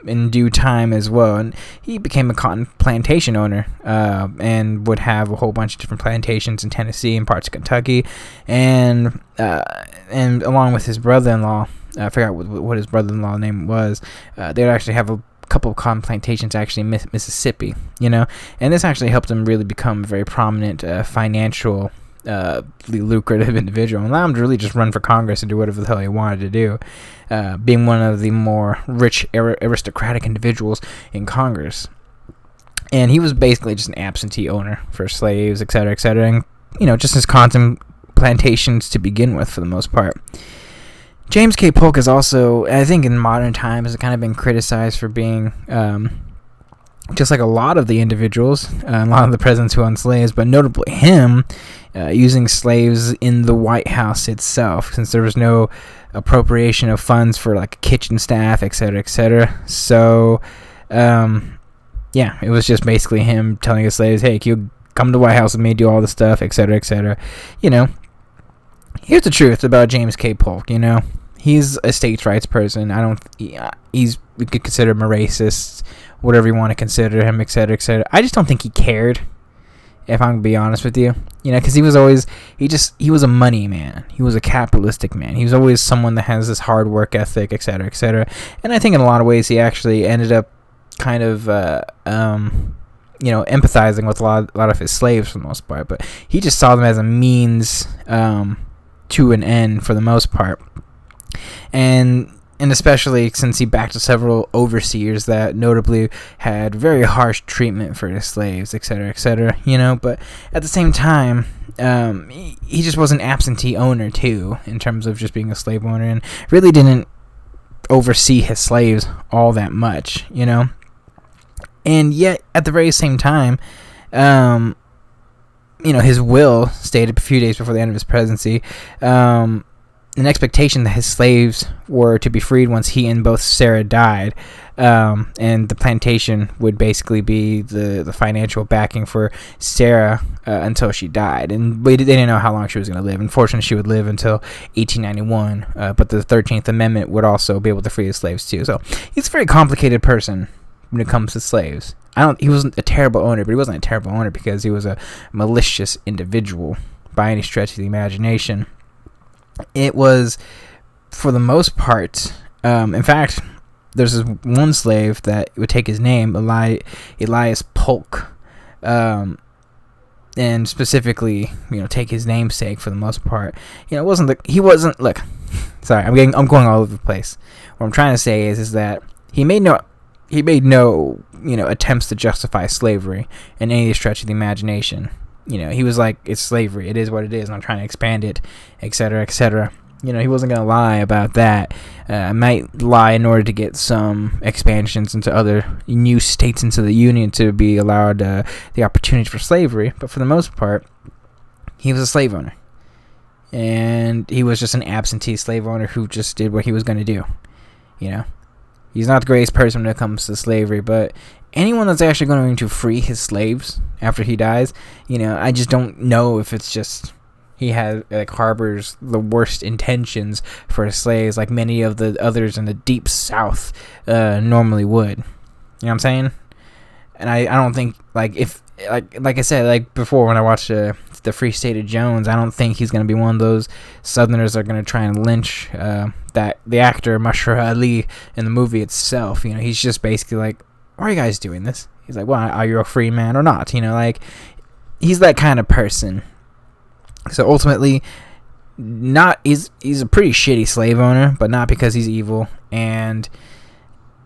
in due time as well. And he became a cotton plantation owner and would have a whole bunch of different plantations in Tennessee and parts of Kentucky. And along with his brother-in-law, I forgot what his brother-in-law name was, they would actually have a couple of cotton plantations actually in Mississippi, and this actually helped him really become a very prominent financial lucrative individual, and allowed him to really just run for Congress and do whatever the hell he wanted to do, being one of the more rich aristocratic individuals in Congress. And he was basically just an absentee owner for slaves, etc., and just his cotton plantations to begin with for the most part. James K. Polk is also, I think in modern times, has kind of been criticized for being just like a lot of the individuals, a lot of the presidents who owned slaves, but notably him, using slaves in the White House itself, since there was no appropriation of funds for like kitchen staff, etc., etc. So, yeah, it was just basically him telling his slaves, "Hey, can you come to the White House with me, do all this stuff, etc., etc." You know, here's the truth about James K. Polk. You know, he's a states' rights person. We could consider him a racist, whatever you want to consider him, etc., etc. I just don't think he cared, if I'm gonna be honest with you. You know, because he was a money man. He was a capitalistic man. He was always someone that has this hard work ethic, etc., etc. And I think in a lot of ways he actually ended up kind of, empathizing with a lot of his slaves for the most part. But he just saw them as a means to an end for the most part. And especially since he backed several overseers that notably had very harsh treatment for his slaves, etc., etc., you know. But at the same time, he just was an absentee owner, too, in terms of just being a slave owner, and really didn't oversee his slaves all that much, you know. And yet, at the very same time, his will stated a few days before the end of his presidency, an expectation that his slaves were to be freed once he and both Sarah died, and the plantation would basically be the financial backing for Sarah until she died. And they didn't know how long she was going to live. Unfortunately, she would live until 1891, but the 13th Amendment would also be able to free the slaves too. So he's a very complicated person when it comes to slaves. He wasn't a terrible owner, but he wasn't a terrible owner because he was a malicious individual by any stretch of the imagination. It was, for the most part, in fact, there's this one slave that would take his name, Elias Polk, and specifically, take his namesake for the most part. Look, sorry, I'm going all over the place. What I'm trying to say is that he made no attempts to justify slavery in any stretch of the imagination. He was like, it's slavery, it is what it is, and I'm trying to expand it, etc., etc. He wasn't going to lie about that. I might lie in order to get some expansions into other new states into the Union to be allowed the opportunity for slavery, but for the most part, he was a slave owner. And he was just an absentee slave owner who just did what he was going to do. He's not the greatest person when it comes to slavery, but anyone that's actually going to free his slaves after he dies, I just don't know if it's just he harbors the worst intentions for his slaves, like many of the others in the deep South normally would. You know what I'm saying? And I don't think, like I said, like before when I watched the Free State of Jones, I don't think he's going to be one of those Southerners that are going to try and lynch the actor Mahershala Ali in the movie itself. He's just basically like, why are you guys doing this? He's like, well, are you a free man or not? He's that kind of person. So ultimately, he's a pretty shitty slave owner, but not because he's evil, and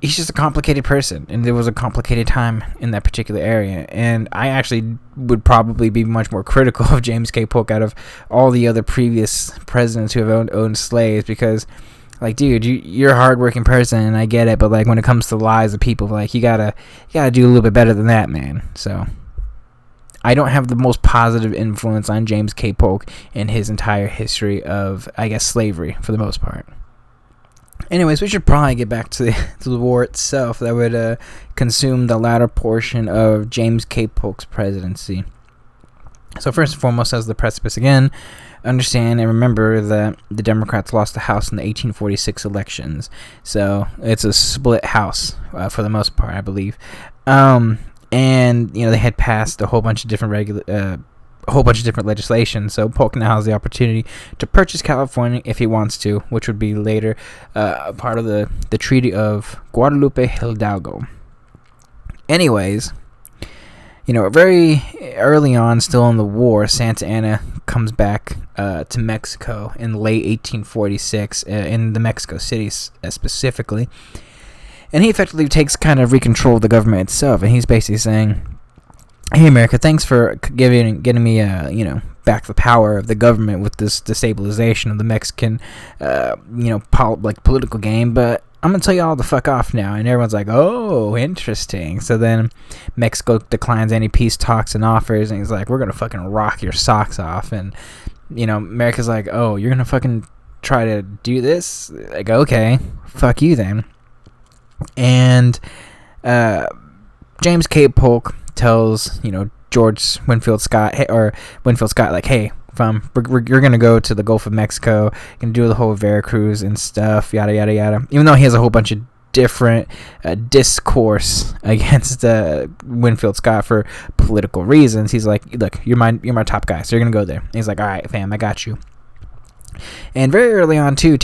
he's just a complicated person, and there was a complicated time in that particular area. And I actually would probably be much more critical of James K. Polk out of all the other previous presidents who have owned slaves, because, like, dude, you're a hardworking person, and I get it, but like when it comes to the lives of people, like you gotta do a little bit better than that, man. So I don't have the most positive influence on James K. Polk in his entire history of, I guess, slavery for the most part. Anyways, we should probably get back to the war itself that would consume the latter portion of James K. Polk's presidency. So first and foremost, as the precipice again, understand and remember that the Democrats lost the House in the 1846 elections. So it's a split House for the most part, I believe. And they had passed a whole bunch of different legislation. So Polk now has the opportunity to purchase California if he wants to, which would be later part of the Treaty of Guadalupe Hidalgo. Anyways, very early on, still in the war, Santa Anna comes back to Mexico in late 1846, in the Mexico City specifically. And he effectively takes kind of control of the government itself, and he's basically saying, hey, America, thanks for getting me, back the power of the government with this destabilization of the Mexican, political game, but I'm going to tell you all to fuck off now. And everyone's like, oh, interesting. So then Mexico declines any peace talks and offers. And he's like, we're going to fucking rock your socks off. And, America's like, oh, you're going to fucking try to do this? Like, okay, fuck you then. And James K. Polk tells, George Winfield Scott, like, hey, you're going to go to the Gulf of Mexico, you're going to do the whole Veracruz and stuff, yada, yada, yada. Even though he has a whole bunch of different discourse against Winfield Scott for political reasons, he's like, look, you're my top guy, so you're going to go there. And he's like, all right, fam, I got you. And very early on, too,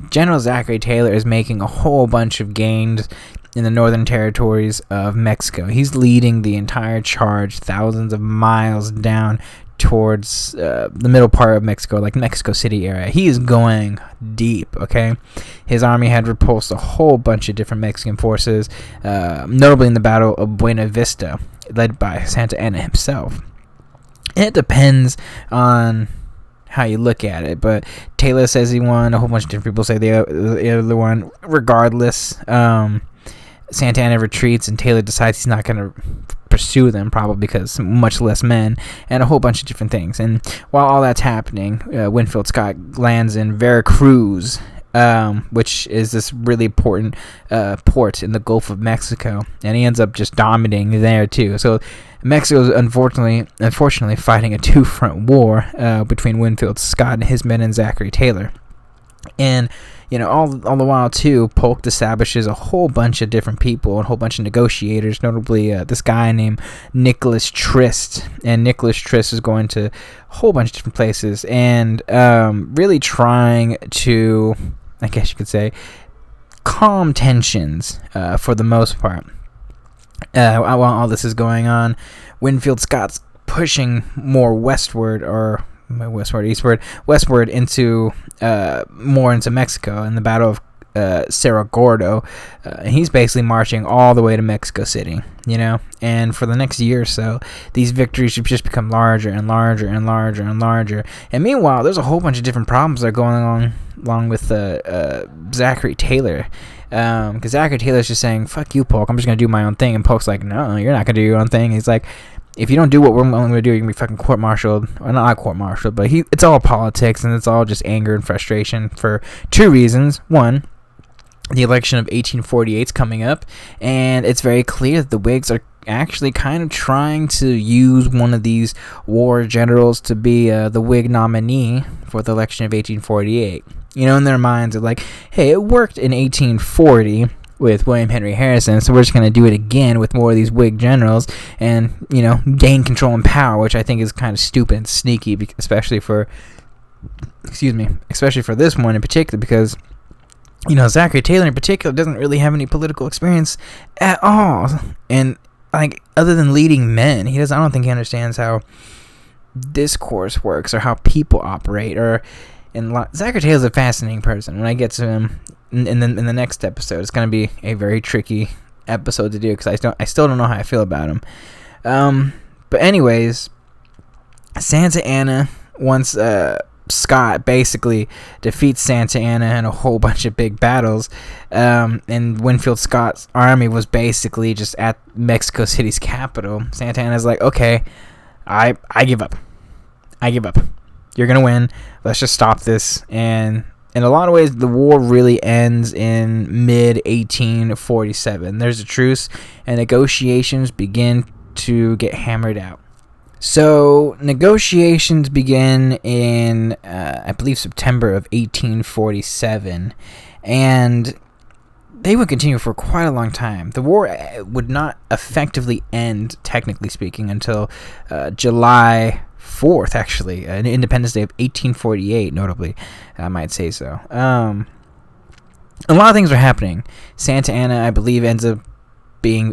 General Zachary Taylor is making a whole bunch of gains in the northern territories of Mexico. He's leading the entire charge thousands of miles down towards the middle part of Mexico, like Mexico City area. He is going deep, okay? His army had repulsed a whole bunch of different Mexican forces, notably in the Battle of Buena Vista, led by Santa Anna himself. It depends on how you look at it, but Taylor says he won. A whole bunch of different people say the other one. Regardless, Santa Anna retreats, and Taylor decides he's not going to pursue them, probably because much less men, and a whole bunch of different things. And while all that's happening, Winfield Scott lands in Veracruz, which is this really important port in the Gulf of Mexico, and he ends up just dominating there too. So Mexico is unfortunately fighting a two-front war between Winfield Scott and his men and Zachary Taylor. And all the while too, Polk establishes a whole bunch of different people and a whole bunch of negotiators, notably this guy named Nicholas Trist. And Nicholas Trist is going to a whole bunch of different places and really trying to, I guess you could say, calm tensions for the most part. While all this is going on, Winfield Scott's pushing more westward into more into Mexico in the Battle of Cerro Gordo. He's basically marching all the way to Mexico City, and for the next year or so, these victories should just become larger and larger and larger and larger. And meanwhile, there's a whole bunch of different problems that are going along with Zachary Taylor. Because Zachary Taylor's just saying, fuck you, Polk, I'm just going to do my own thing. And Polk's like, no, you're not going to do your own thing. He's like, if you don't do what we're going to do, you're going to be fucking court-martialed. Well, not court-martialed, but it's all politics, and it's all just anger and frustration for two reasons. One, the election of 1848 is coming up, and it's very clear that the Whigs are actually kind of trying to use one of these war generals to be the Whig nominee for the election of 1848. In their minds, they're like, hey, it worked in 1840 with William Henry Harrison, so we're just going to do it again with more of these Whig generals and, gain control and power, which I think is kind of stupid and sneaky, especially for this one in particular, because, Zachary Taylor in particular doesn't really have any political experience at all. And, other than leading men, I don't think he understands how discourse works or how people operate. And Zachary Taylor's a fascinating person. When I get to him in the next episode, it's going to be a very tricky episode to do because I still don't know how I feel about him. But anyways, Santa Anna, once Scott basically defeats Santa Anna in a whole bunch of big battles, and Winfield Scott's army was basically just at Mexico City's capital, Santa Anna's like, okay, I give up. You're going to win. Let's just stop this. And in a lot of ways, the war really ends in mid-1847. There's a truce, and negotiations begin to get hammered out. So, negotiations begin in, I believe, September of 1847. And they would continue for quite a long time. The war would not effectively end, technically speaking, until July 4th, actually, Independence Day of 1848, notably, I might say so. A lot of things are happening. Santa Anna, I believe, ends up he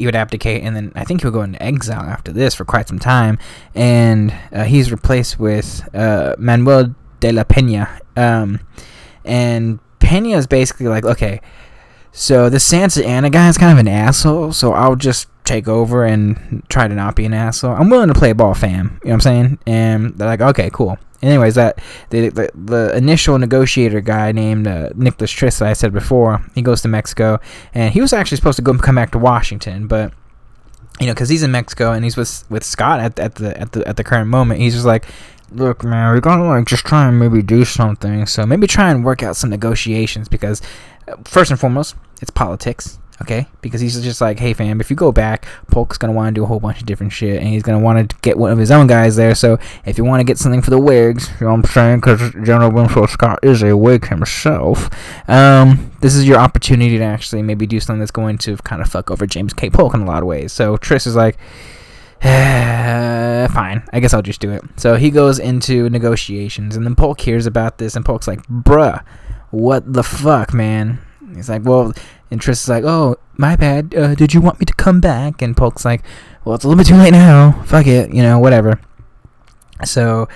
would abdicate, and then I think he would go into exile after this for quite some time, and he's replaced with Manuel de la Peña, and Peña is basically like, okay, so the Santa Anna guy is kind of an asshole, so I'll just take over and try to not be an asshole. I'm willing to play ball, fam. You know what I'm saying? And they're like, okay, cool. anyways, that the initial negotiator guy named Nicholas Trist, that I said before, he goes to Mexico, and he was actually supposed to come back to Washington, but because he's in Mexico and he's with Scott at the current moment, he's just like, look, man, we're gonna just try and maybe do something. So maybe try and work out some negotiations because, first and foremost, it's politics. Okay, because he's just like, hey fam, if you go back, Polk's gonna want to do a whole bunch of different shit, and he's gonna want to get one of his own guys there. So if you want to get something for the Whigs, you know what I'm saying? Because General Winfield Scott is a Whig himself. This is your opportunity to actually maybe do something that's going to kind of fuck over James K. Polk in a lot of ways. So Tris is like, fine, I guess I'll just do it. So he goes into negotiations, and then Polk hears about this, and Polk's like, bruh, what the fuck, man? He's like, well, and Tris is like, oh, my bad, did you want me to come back? And Polk's like, well, it's a little bit too late now, fuck it, whatever. So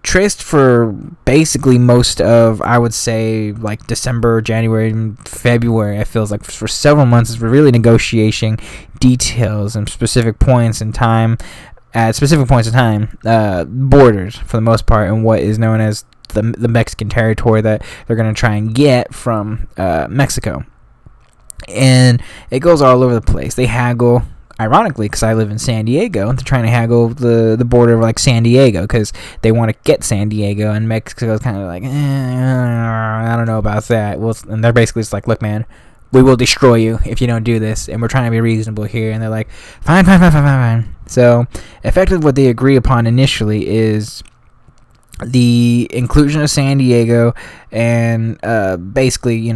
Trist, for basically most of, I would say, like December, January, February, I feels like for several months, is really negotiating details and specific points in time, at specific points in time, borders for the most part, and what is known as the Mexican territory that they're going to try and get from Mexico. And it goes all over the place. They haggle, ironically, because I live in San Diego, they're trying to haggle the border of like San Diego because they want to get San Diego, and Mexico's kind of like, I don't know about that. Well, and they're basically just like, look, man, we will destroy you if you don't do this, and we're trying to be reasonable here. And they're like, fine. So effectively what they agree upon initially is the inclusion of San Diego and basically,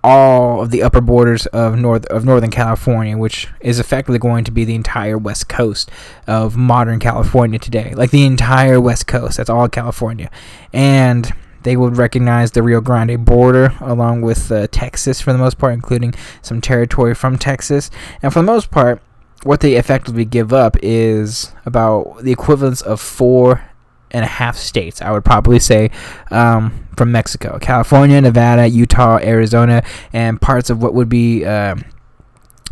all of the upper borders of Northern California, which is effectively going to be the entire west coast of modern California today. Like the entire west coast, that's all California. And they would recognize the Rio Grande border along with Texas for the most part, including some territory from Texas. And for the most part, what they effectively give up is about the equivalence of 4.5 states, I would probably say, from Mexico: California, Nevada, Utah, Arizona, and parts of what would be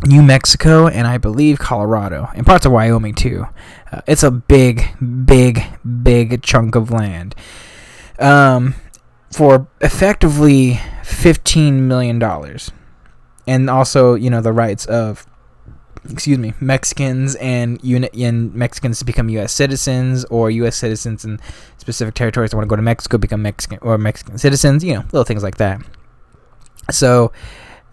New Mexico, and I believe Colorado, and parts of Wyoming too. It's a big chunk of land for effectively $15 million, and also the rights of Mexicans and Mexicans to become U.S. citizens, or U.S. citizens in specific territories that want to go to Mexico become Mexican or Mexican citizens, little things like that. So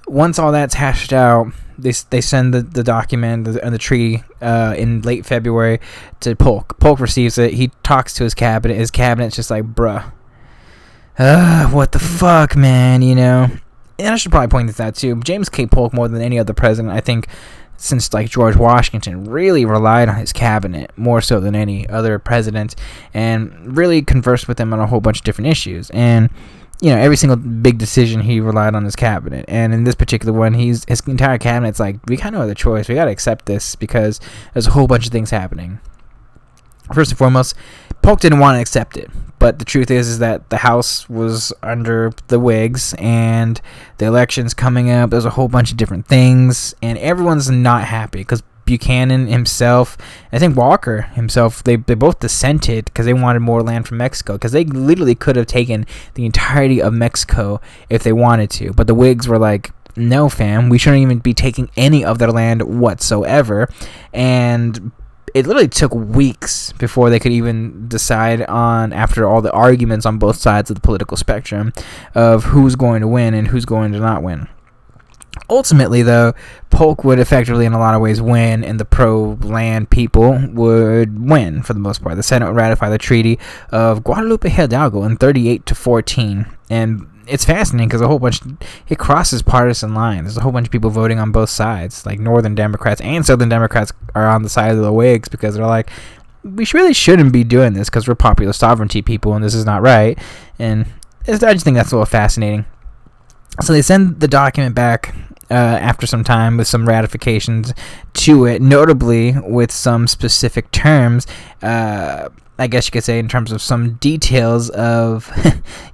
once all that's hashed out, they send the document and the treaty in late February to Polk. Polk receives it. He talks to his cabinet. His cabinet's just like, bruh, what the fuck, man, And I should probably point this out too. James K. Polk, more than any other president, I think, since like George Washington, really relied on his cabinet more so than any other president, and really conversed with them on a whole bunch of different issues. And every single big decision he relied on his cabinet. And in this particular one, his entire cabinet's like, we kind of have the choice. We got to accept this because there's a whole bunch of things happening. First and foremost, Polk didn't want to accept it, but the truth is that the House was under the Whigs, and the election's coming up. There's a whole bunch of different things, and everyone's not happy because Buchanan himself, I think Walker himself, they both dissented because they wanted more land from Mexico, because they literally could have taken the entirety of Mexico if they wanted to, but the Whigs were like, no fam, we shouldn't even be taking any of their land whatsoever. And it literally took weeks before they could even decide on, after all the arguments on both sides of the political spectrum, of who's going to win and who's going to not win. Ultimately, though, Polk would effectively, in a lot of ways, win, and the pro-land people would win for the most part. The Senate would ratify the Treaty of Guadalupe Hidalgo in 38-14, and it's fascinating because it crosses partisan lines. There's a whole bunch of people voting on both sides, like Northern Democrats and Southern Democrats are on the side of the Whigs because they're like, we really shouldn't be doing this because we're popular sovereignty people and this is not right. And I just think that's a little fascinating. So they send the document back after some time with some ratifications to it, notably with some specific terms I guess you could say, in terms of some details of,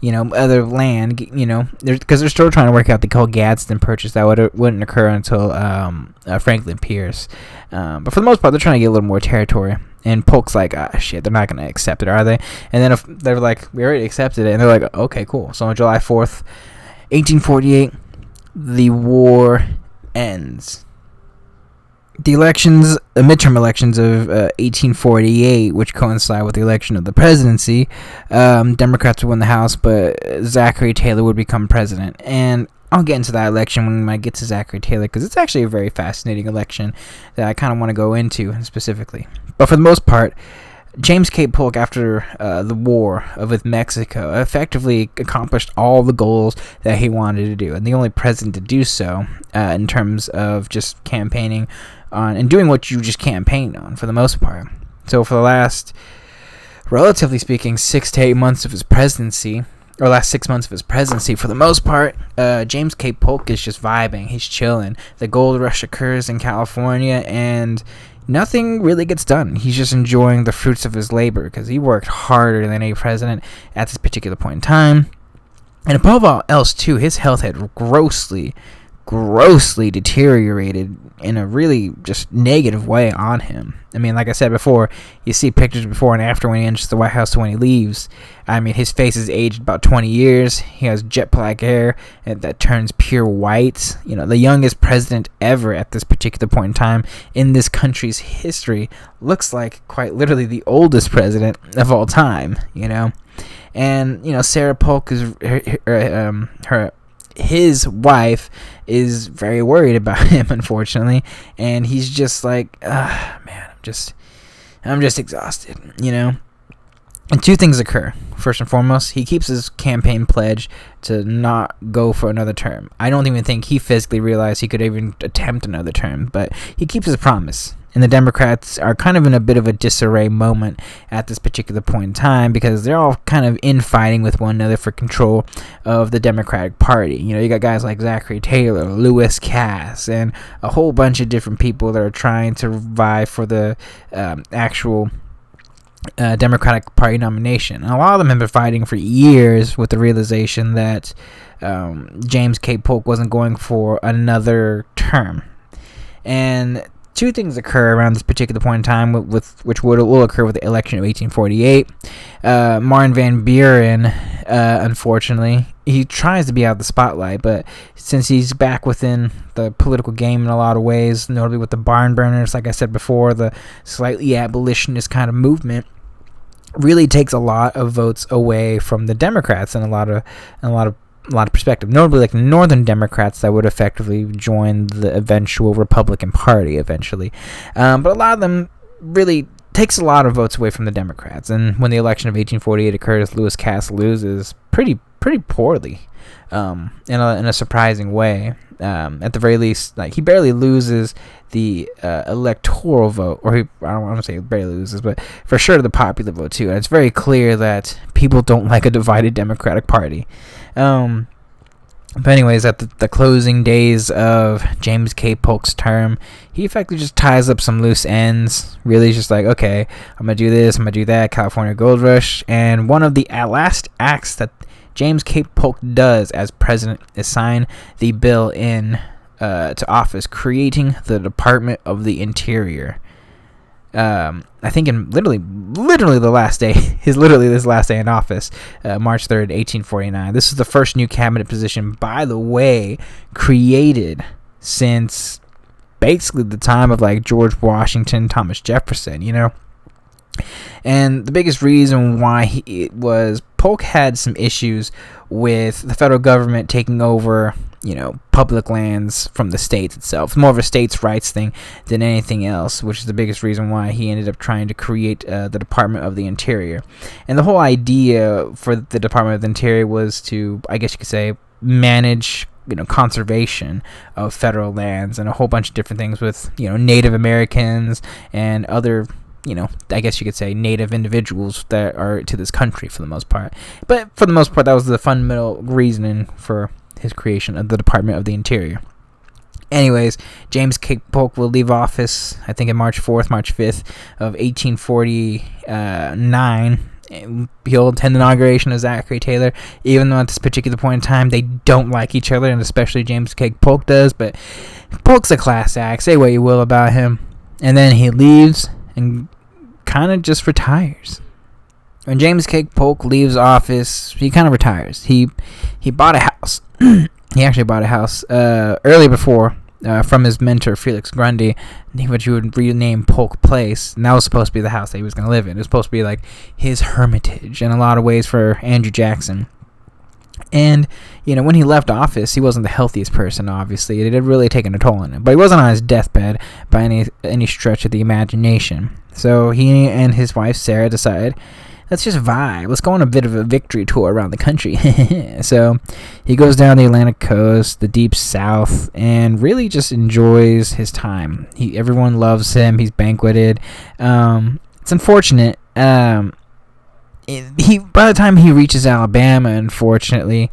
other land, because they're still trying to work out the whole Gadsden purchase that wouldn't occur until Franklin Pierce. But for the most part, they're trying to get a little more territory. And Polk's like, shit, they're not going to accept it, are they? And then if they're like, we already accepted it. And they're like, okay, cool. So on July 4th, 1848, the war ends. The midterm elections of 1848, which coincide with the election of the presidency, Democrats would win the House, but Zachary Taylor would become president. And I'll get into that election when I get to Zachary Taylor, because it's actually a very fascinating election that I kind of want to go into specifically. But for the most part, James K. Polk, after the war with Mexico, effectively accomplished all the goals that he wanted to do, and the only president to do so in terms of just campaigning on and doing what you just campaigned on for the most part. So for the last, relatively speaking, 6 to 8 months of his presidency, or last 6 months of his presidency, for the most part, James K. Polk is just vibing. He's chilling. The gold rush occurs in California, and nothing really gets done. He's just enjoying the fruits of his labor because he worked harder than any president at this particular point in time. And above all else, too, his health had grossly deteriorated in a really just negative way on him. I mean, like I said before, you see pictures before and after when he enters the White House to when he leaves. I mean, his face is aged about 20 years. He has jet black hair that turns pure white. The youngest president ever at this particular point in time in this country's history looks like quite literally the oldest president of all time, And, Sarah Polk is his wife is very worried about him, unfortunately, and he's just like, man, I'm just exhausted, And two things occur. First and foremost, he keeps his campaign pledge to not go for another term. I don't even think he physically realized he could even attempt another term, but he keeps his promise. And the Democrats are kind of in a bit of a disarray moment at this particular point in time because they're all kind of infighting with one another for control of the Democratic Party. You got guys like Zachary Taylor, Lewis Cass, and a whole bunch of different people that are trying to vie for the actual Democratic Party nomination. And a lot of them have been fighting for years with the realization that James K. Polk wasn't going for another term. And two things occur around this particular point in time, which will occur with the election of 1848. Martin Van Buren, unfortunately, he tries to be out of the spotlight, but since he's back within the political game in a lot of ways, notably with the barn burners, like I said before, the slightly abolitionist kind of movement, really takes a lot of votes away from the Democrats and a lot of perspective, notably like Northern Democrats that would effectively join the eventual Republican Party eventually. But a lot of them really takes a lot of votes away from the Democrats. And when the election of 1848 occurs, Lewis Cass loses pretty poorly, in a surprising way. At the very least, like he barely loses the electoral vote, or I don't want to say barely loses, but for sure the popular vote too. And it's very clear that people don't like a divided Democratic Party. But anyways, at the closing days of James K. Polk's term, he effectively just ties up some loose ends. Really just like, okay, I'm going to do this, I'm going to do that, California Gold Rush. And one of the last acts that James K. Polk does as president is sign the bill to office, creating the Department of the Interior. I think in literally the last day, his last day in office, March 3rd, 1849. This is the first new cabinet position, by the way, created since basically the time of like George Washington, Thomas Jefferson, And the biggest reason why Polk had some issues with the federal government taking over, public lands from the states itself. More of a states' rights thing than anything else, which is the biggest reason why he ended up trying to create the Department of the Interior. And the whole idea for the Department of the Interior was to, I guess you could say, manage conservation of federal lands and a whole bunch of different things with, Native Americans and other, I guess you could say native individuals that are to this country for the most part. But for the most part, that was the fundamental reasoning for his creation of the Department of the Interior. Anyways, James K. Polk will leave office, I think, on March 4th, March 5th of 1849. He'll attend the inauguration of Zachary Taylor, even though at this particular point in time they don't like each other, and especially James K. Polk does. But Polk's a class act. Say what you will about him. And then he leaves and kind of just retires. When James K. Polk leaves office, he kind of retires. He bought a house. He actually bought a house early before from his mentor, Felix Grundy, which he would rename Polk Place. And that was supposed to be the house that he was going to live in. It was supposed to be like his hermitage in a lot of ways for Andrew Jackson. And, when he left office, he wasn't the healthiest person, obviously. It had really taken a toll on him. But he wasn't on his deathbed by any stretch of the imagination. So he and his wife, Sarah, decided, let's just vibe. Let's go on a bit of a victory tour around the country. So he goes down the Atlantic coast, the deep south, and really just enjoys his time. Everyone loves him. He's banqueted. It's unfortunate. By the time he reaches Alabama, unfortunately,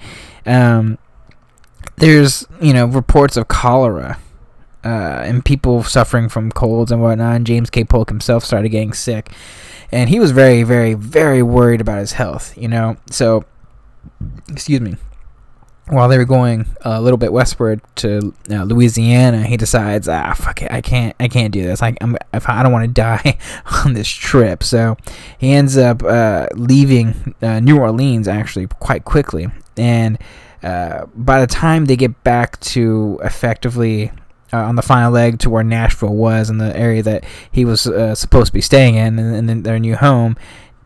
there's reports of cholera. And people suffering from colds and whatnot. And James K. Polk himself started getting sick. And he was very, very, very worried about his health, So, excuse me. While they were going a little bit westward to Louisiana, he decides, fuck it, I can't do this. I don't want to die on this trip. So he ends up leaving New Orleans actually quite quickly. And by the time they get back to effectively on the final leg to where Nashville was, in the area that he was supposed to be staying in, and then their new home,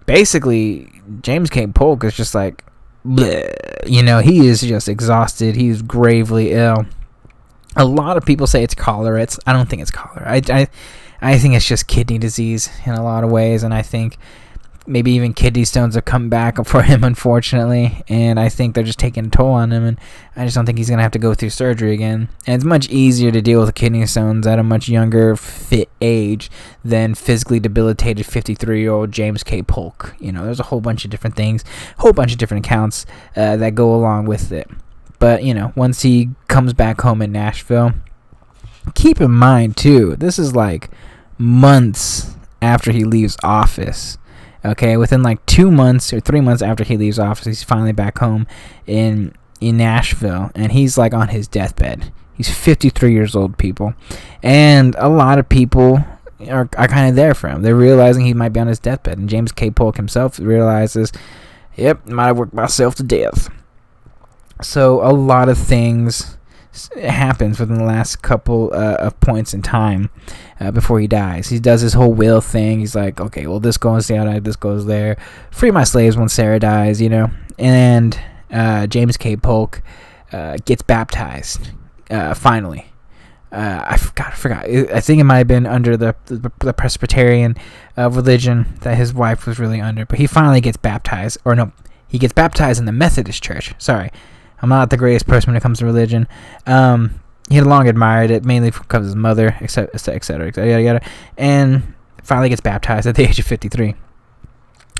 basically James K. Polk is just like, bleh, he is just exhausted. He's gravely ill. A lot of people say it's cholera. I don't think it's cholera. I think it's just kidney disease in a lot of ways, and I think maybe even kidney stones have come back for him, unfortunately, and I think they're just taking a toll on him, and I just don't think he's going to have to go through surgery again. And it's much easier to deal with kidney stones at a much younger, fit age than physically debilitated 53-year-old James K. Polk. There's a whole bunch of different things, a whole bunch of different accounts that go along with it. But, once he comes back home in Nashville, keep in mind, too, this is like months after he leaves office. Okay, within like 2 months or 3 months after he leaves office, he's finally back home in Nashville, and he's like on his deathbed. He's 53 years old, people. And a lot of people are kind of there for him. They're realizing he might be on his deathbed. And James K. Polk himself realizes, yep, might have worked myself to death. So a lot of things happens within the last couple of points in time before he dies. He does his whole will thing. He's like, okay, well, this goes there, this goes there. Free my slaves when Sarah dies, And James K. Polk gets baptized, finally. I forgot. I think it might have been under the Presbyterian religion that his wife was really under. But he finally gets baptized. Or no, he gets baptized in the Methodist Church. Sorry. I'm not the greatest person when it comes to religion. He had long admired it, mainly because of his mother, etc., yada, yada, and finally gets baptized at the age of 53.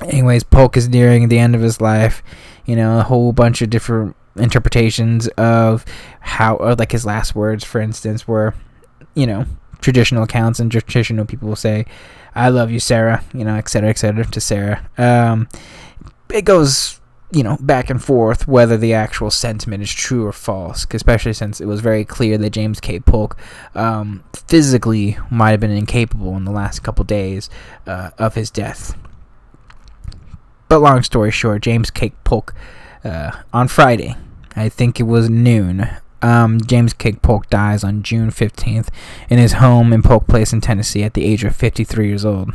Anyways, Polk is nearing the end of his life. A whole bunch of different interpretations of how, like his last words, for instance, were, traditional accounts and traditional people will say, "I love you, Sarah," etc., to Sarah. It goes, back and forth whether the actual sentiment is true or false, especially since it was very clear that James K. Polk physically might have been incapable in the last couple days of his death. But long story short, James K. Polk, on Friday, I think it was noon, James K. Polk dies on June 15th in his home in Polk Place in Tennessee at the age of 53 years old.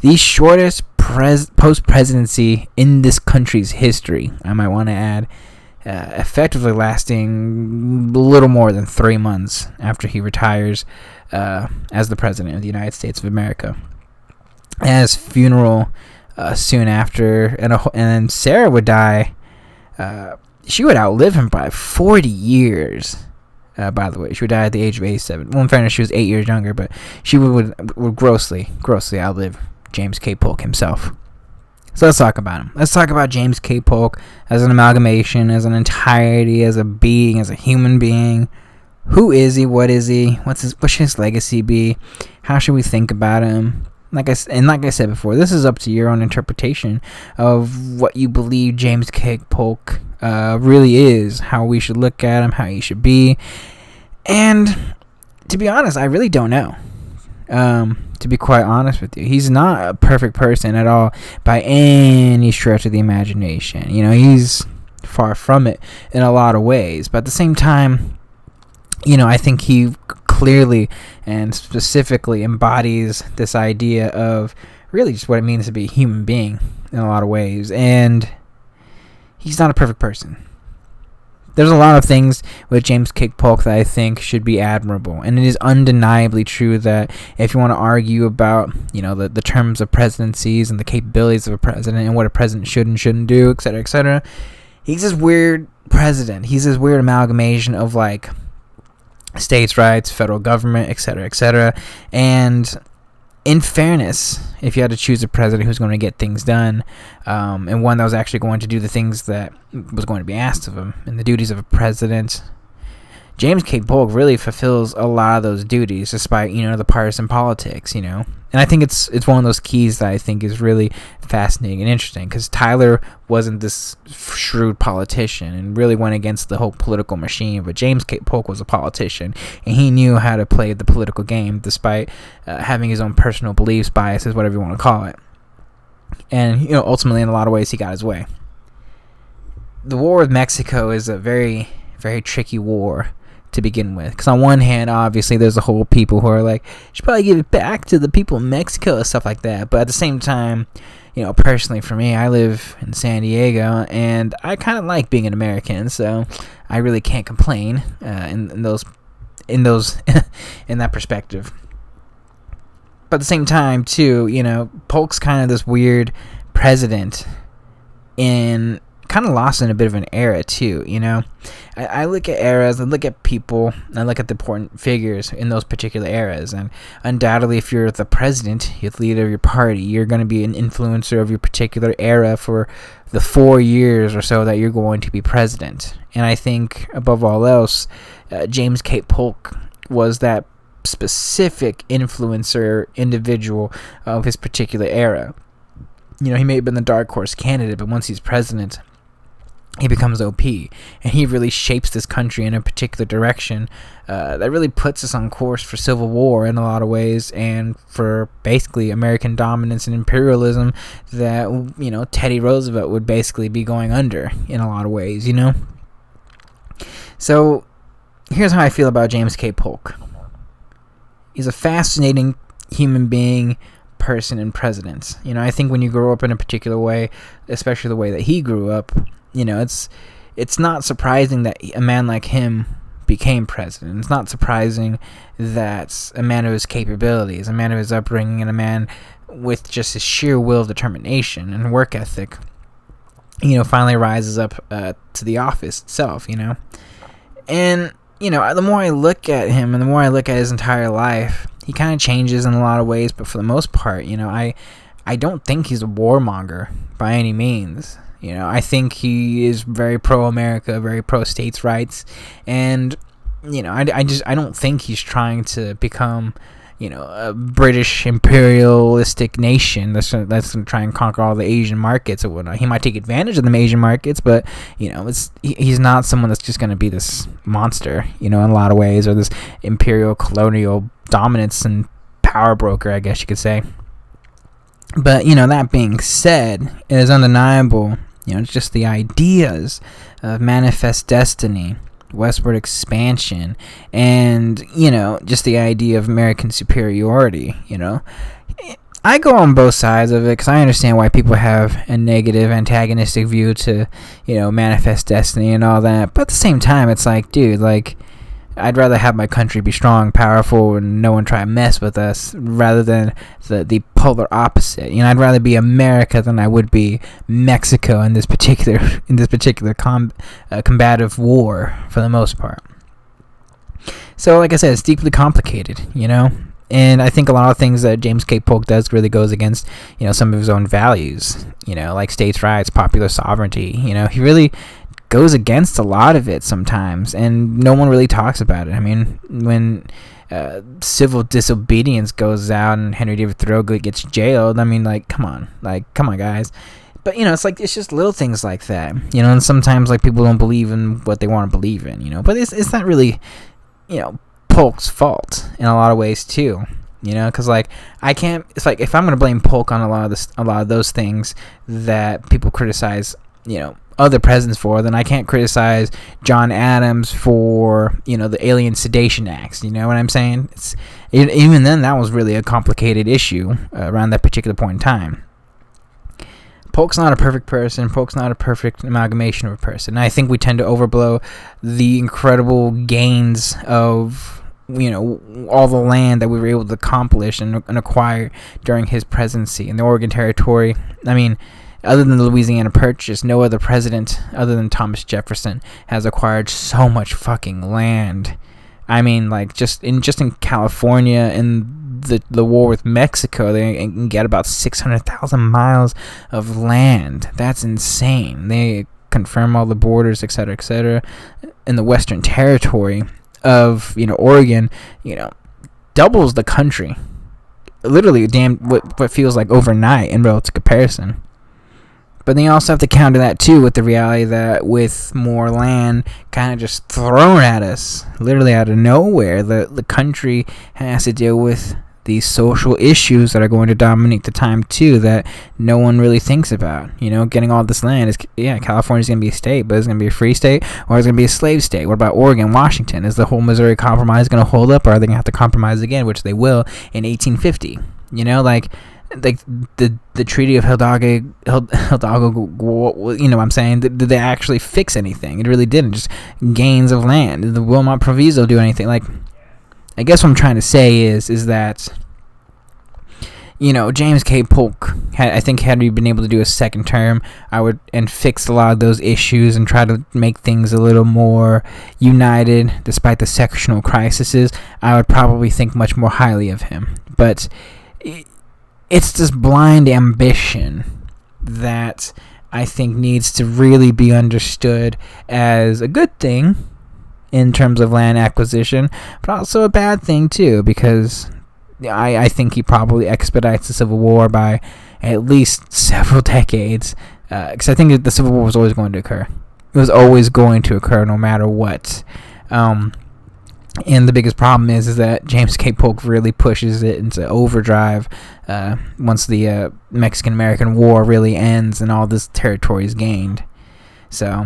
The shortest post-presidency in this country's history, I might want to add, effectively lasting a little more than 3 months after he retires as the President of the United States of America. His funeral soon after, and then Sarah would die. She would outlive him by 40 years. By the way, she would die at the age of 87. Well, in fairness, she was 8 years younger, but she would grossly outlive James K. Polk himself. So let's talk about him. Let's talk about James K. Polk as an amalgamation, as an entirety, as a being, as a human being. Who is he? What is he? What should his legacy be? How should we think about him? Like I said before, this is up to your own interpretation of what you believe James K. Polk really is, how we should look at him, how he should be. And to be honest, I really don't know. To be quite honest with you, he's not a perfect person at all by any stretch of the imagination. He's far from it in a lot of ways. But at the same time, I think he clearly and specifically embodies this idea of really just what it means to be a human being in a lot of ways. And he's not a perfect person. There's a lot of things with James K. Polk that I think should be admirable. And it is undeniably true that if you want to argue about, the terms of presidencies and the capabilities of a president and what a president should and shouldn't do, etc., he's this weird president. He's this weird amalgamation of, states' rights, federal government, etc. And in fairness, if you had to choose a president who's going to get things done, and one that was actually going to do the things that was going to be asked of him and the duties of a president, James K. Polk really fulfills a lot of those duties, despite the partisan politics. And I think it's one of those keys that I think is really fascinating and interesting, because Tyler wasn't this shrewd politician and really went against the whole political machine, but James K. Polk was a politician, and he knew how to play the political game despite having his own personal beliefs, biases, whatever you want to call it. And ultimately, in a lot of ways, he got his way. The war with Mexico is a very, very tricky war to begin with, because on one hand, obviously, there's the whole people who are like, you should probably give it back to the people in Mexico and stuff like that. But at the same time, personally for me, I live in San Diego, and I kind of like being an American, so I really can't complain in that perspective. But at the same time, too, Polk's kind of this weird president in kind of lost in a bit of an era too. I look at eras, I look at people, I look at the important figures in those particular eras, and undoubtedly, if you're the president, you're the leader of your party, you're going to be an influencer of your particular era for the 4 years or so that you're going to be president. And I think above all else, James K. Polk was that specific influencer individual of his particular era. He may have been the dark horse candidate, but once he's president, he becomes OP, and he really shapes this country in a particular direction that really puts us on course for civil war in a lot of ways, and for basically American dominance and imperialism that, Teddy Roosevelt would basically be going under in a lot of ways, So, here's how I feel about James K. Polk. He's a fascinating human being, person, and president. I think when you grow up in a particular way, especially the way that he grew up, it's not surprising that a man like him became president. It's not surprising that a man of his capabilities, a man of his upbringing, and a man with just his sheer will of determination and work ethic, finally rises up to the office itself, And, the more I look at him and the more I look at his entire life, he kind of changes in a lot of ways, but for the most part, I don't think he's a warmonger by any means. I think he is very pro-America, very pro-states' rights, and, I don't think he's trying to become, a British imperialistic nation that's going to try and conquer all the Asian markets or whatnot. He might take advantage of the Asian markets, but, he's not someone that's just going to be this monster, in a lot of ways, or this imperial colonial dominance and power broker, I guess you could say. But, that being said, it is undeniable, it's just the ideas of manifest destiny, westward expansion, and, just the idea of American superiority, I go on both sides of it because I understand why people have a negative, antagonistic view to, manifest destiny and all that. But at the same time, it's like, dude, I'd rather have my country be strong, powerful, and no one try to mess with us, rather than the polar opposite. I'd rather be America than I would be Mexico in this particular combative war for the most part. So, like I said, it's deeply complicated, And I think a lot of things that James K. Polk does really goes against, some of his own values, like states' rights, popular sovereignty. He really goes against a lot of it sometimes, and no one really talks about it. I mean, when civil disobedience goes out and Henry David Thoreau gets jailed, I mean, like, come on, guys. But, it's just little things like that, and sometimes, people don't believe in what they want to believe in, but it's not really, Polk's fault in a lot of ways, too, because, I can't, it's like, if I'm going to blame Polk on a lot of those things that people criticize, other presidents for, then I can't criticize John Adams for, the Alien Sedation Acts, you know what I'm saying? Even then, that was really a complicated issue around that particular point in time. Polk's not a perfect person. Polk's not a perfect amalgamation of a person. And I think we tend to overblow the incredible gains of, all the land that we were able to accomplish and acquire during his presidency in the Oregon Territory. I mean, other than the Louisiana Purchase, no other president other than Thomas Jefferson has acquired so much fucking land. I mean, just in California and the war with Mexico, they can get about 600,000 miles of land. That's insane. They confirm all the borders, etc., etc. In the Western Territory of Oregon, doubles the country. Literally, what feels like overnight in relative comparison. But then you also have to counter that too with the reality that with more land kind of just thrown at us, literally out of nowhere, the country has to deal with these social issues that are going to dominate the time too that no one really thinks about. Getting all this land is, California's going to be a state, but it's going to be a free state or it's going to be a slave state. What about Oregon, Washington? Is the whole Missouri Compromise going to hold up, or are they going to have to compromise again, which they will in 1850? The Treaty of Hidalgo, what I'm saying? Did they actually fix anything? It really didn't. Just gains of land. Did the Wilmot Proviso do anything? I guess what I'm trying to say is that, James K. Polk, had he been able to do a second term, and fix a lot of those issues and try to make things a little more united despite the sectional crises, I would probably think much more highly of him. But it's this blind ambition that I think needs to really be understood as a good thing in terms of land acquisition, but also a bad thing too, because I think he probably expedites the Civil War by at least several decades, because I think that the Civil War was always going to occur. It was always going to occur no matter what. And the biggest problem is that James K. Polk really pushes it into overdrive once the Mexican-American War really ends and all this territory is gained. So,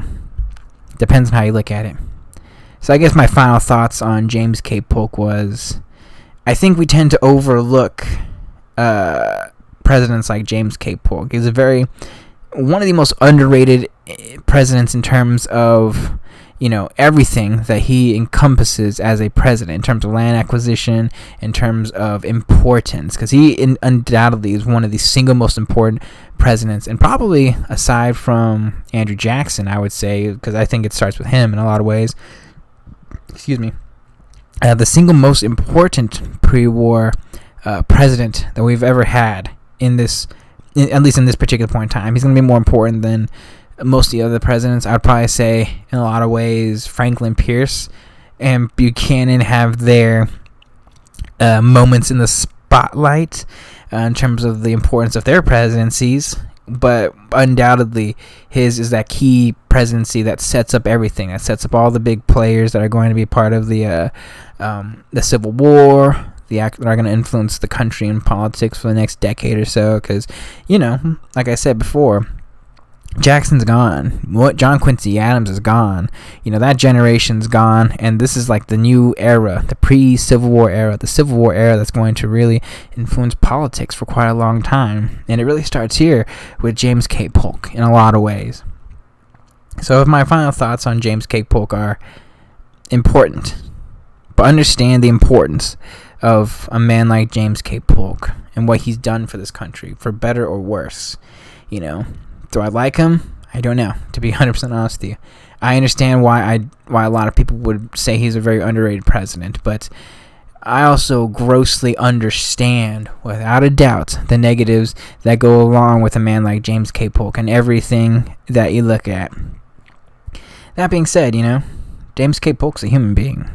depends on how you look at it. So I guess my final thoughts on James K. Polk was, I think we tend to overlook presidents like James K. Polk. He's one of the most underrated presidents in terms of everything that he encompasses as a president, in terms of land acquisition, in terms of importance, because he undoubtedly is one of the single most important presidents, and probably aside from Andrew Jackson, I would say, because I think it starts with him in a lot of ways. Excuse me. The single most important pre-war president that we've ever had at least in this particular point in time. He's going to be more important than most of the other presidents. I'd probably say in a lot of ways Franklin Pierce and Buchanan have their moments in the spotlight in terms of the importance of their presidencies, but undoubtedly his is that key presidency that sets up everything, that sets up all the big players that are going to be part of the Civil War, that are going to influence the country and politics for the next decade or so, because like I said before, Jackson's gone. John Quincy Adams is gone. That generation's gone, and this is like the new era, the pre-Civil War era, the Civil War era that's going to really influence politics for quite a long time. And it really starts here with James K. Polk in a lot of ways. So my final thoughts on James K. Polk are important, but understand the importance of a man like James K. Polk and what he's done for this country, for better or worse. Do I like him? I don't know, to be 100% honest with you. I understand why a lot of people would say he's a very underrated president, but I also grossly understand, without a doubt, the negatives that go along with a man like James K. Polk and everything that you look at. That being said, James K. Polk's a human being.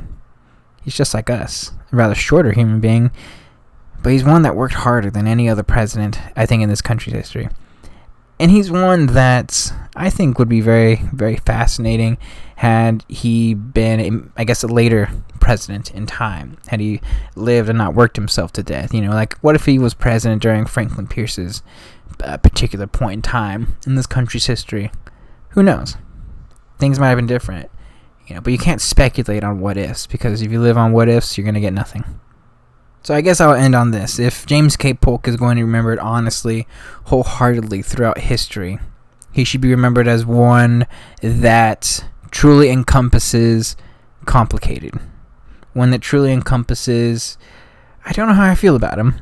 He's just like us. A rather shorter human being, but he's one that worked harder than any other president, I think, in this country's history. And he's one that I think would be very, very fascinating had he been, I guess, a later president in time. Had he lived and not worked himself to death. Like, what if he was president during Franklin Pierce's particular point in time in this country's history? Who knows? Things might have been different. But you can't speculate on what ifs, because if you live on what ifs, you're going to get nothing. So I guess I'll end on this. If James K. Polk is going to be remembered honestly, wholeheartedly throughout history, he should be remembered as one that truly encompasses complicated. One that truly encompasses, I don't know how I feel about him,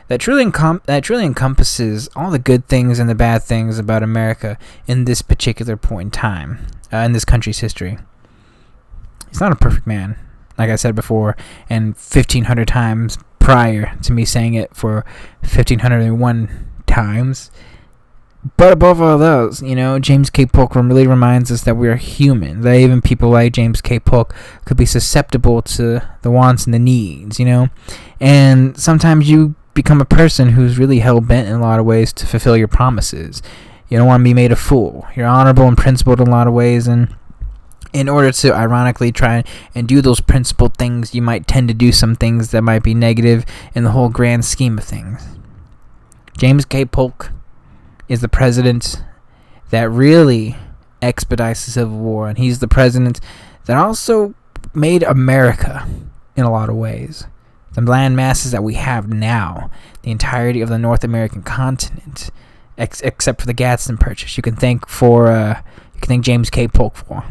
that truly encompasses all the good things and the bad things about America in this particular point in time, in this country's history. He's not a perfect man, like I said before, and 1,500 times prior to me saying it for 1,501 times. But above all those, James K. Polk really reminds us that we are human. That even people like James K. Polk could be susceptible to the wants and the needs, And sometimes you become a person who's really hell-bent in a lot of ways to fulfill your promises. You don't want to be made a fool. You're honorable and principled in a lot of ways, and in order to ironically try and do those principled things, you might tend to do some things that might be negative in the whole grand scheme of things. James K. Polk is the president that really expedites the Civil War, and he's the president that also made America in a lot of ways. The land masses that we have now, the entirety of the North American continent, except for the Gadsden Purchase, you can thank James K. Polk for.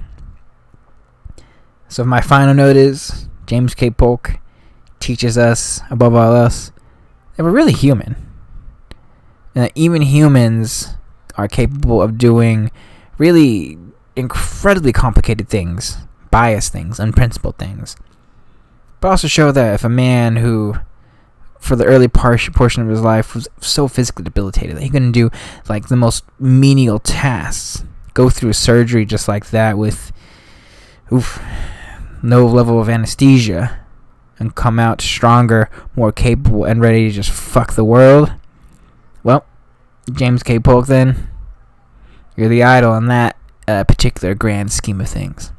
So my final note is, James K. Polk teaches us, above all else, that we're really human. And that even humans are capable of doing really incredibly complicated things, biased things, unprincipled things. But also show that if a man who, for the early portion of his life, was so physically debilitated that he couldn't do like the most menial tasks, go through surgery just like that with no level of anesthesia, and come out stronger, more capable, and ready to just fuck the world, well, James K. Polk, then, you're the idol in that particular grand scheme of things.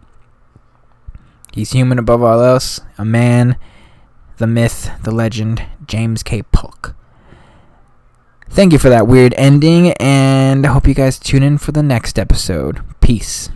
He's human above all else, a man, the myth, the legend, James K. Polk. Thank you for that weird ending, and I hope you guys tune in for the next episode. Peace.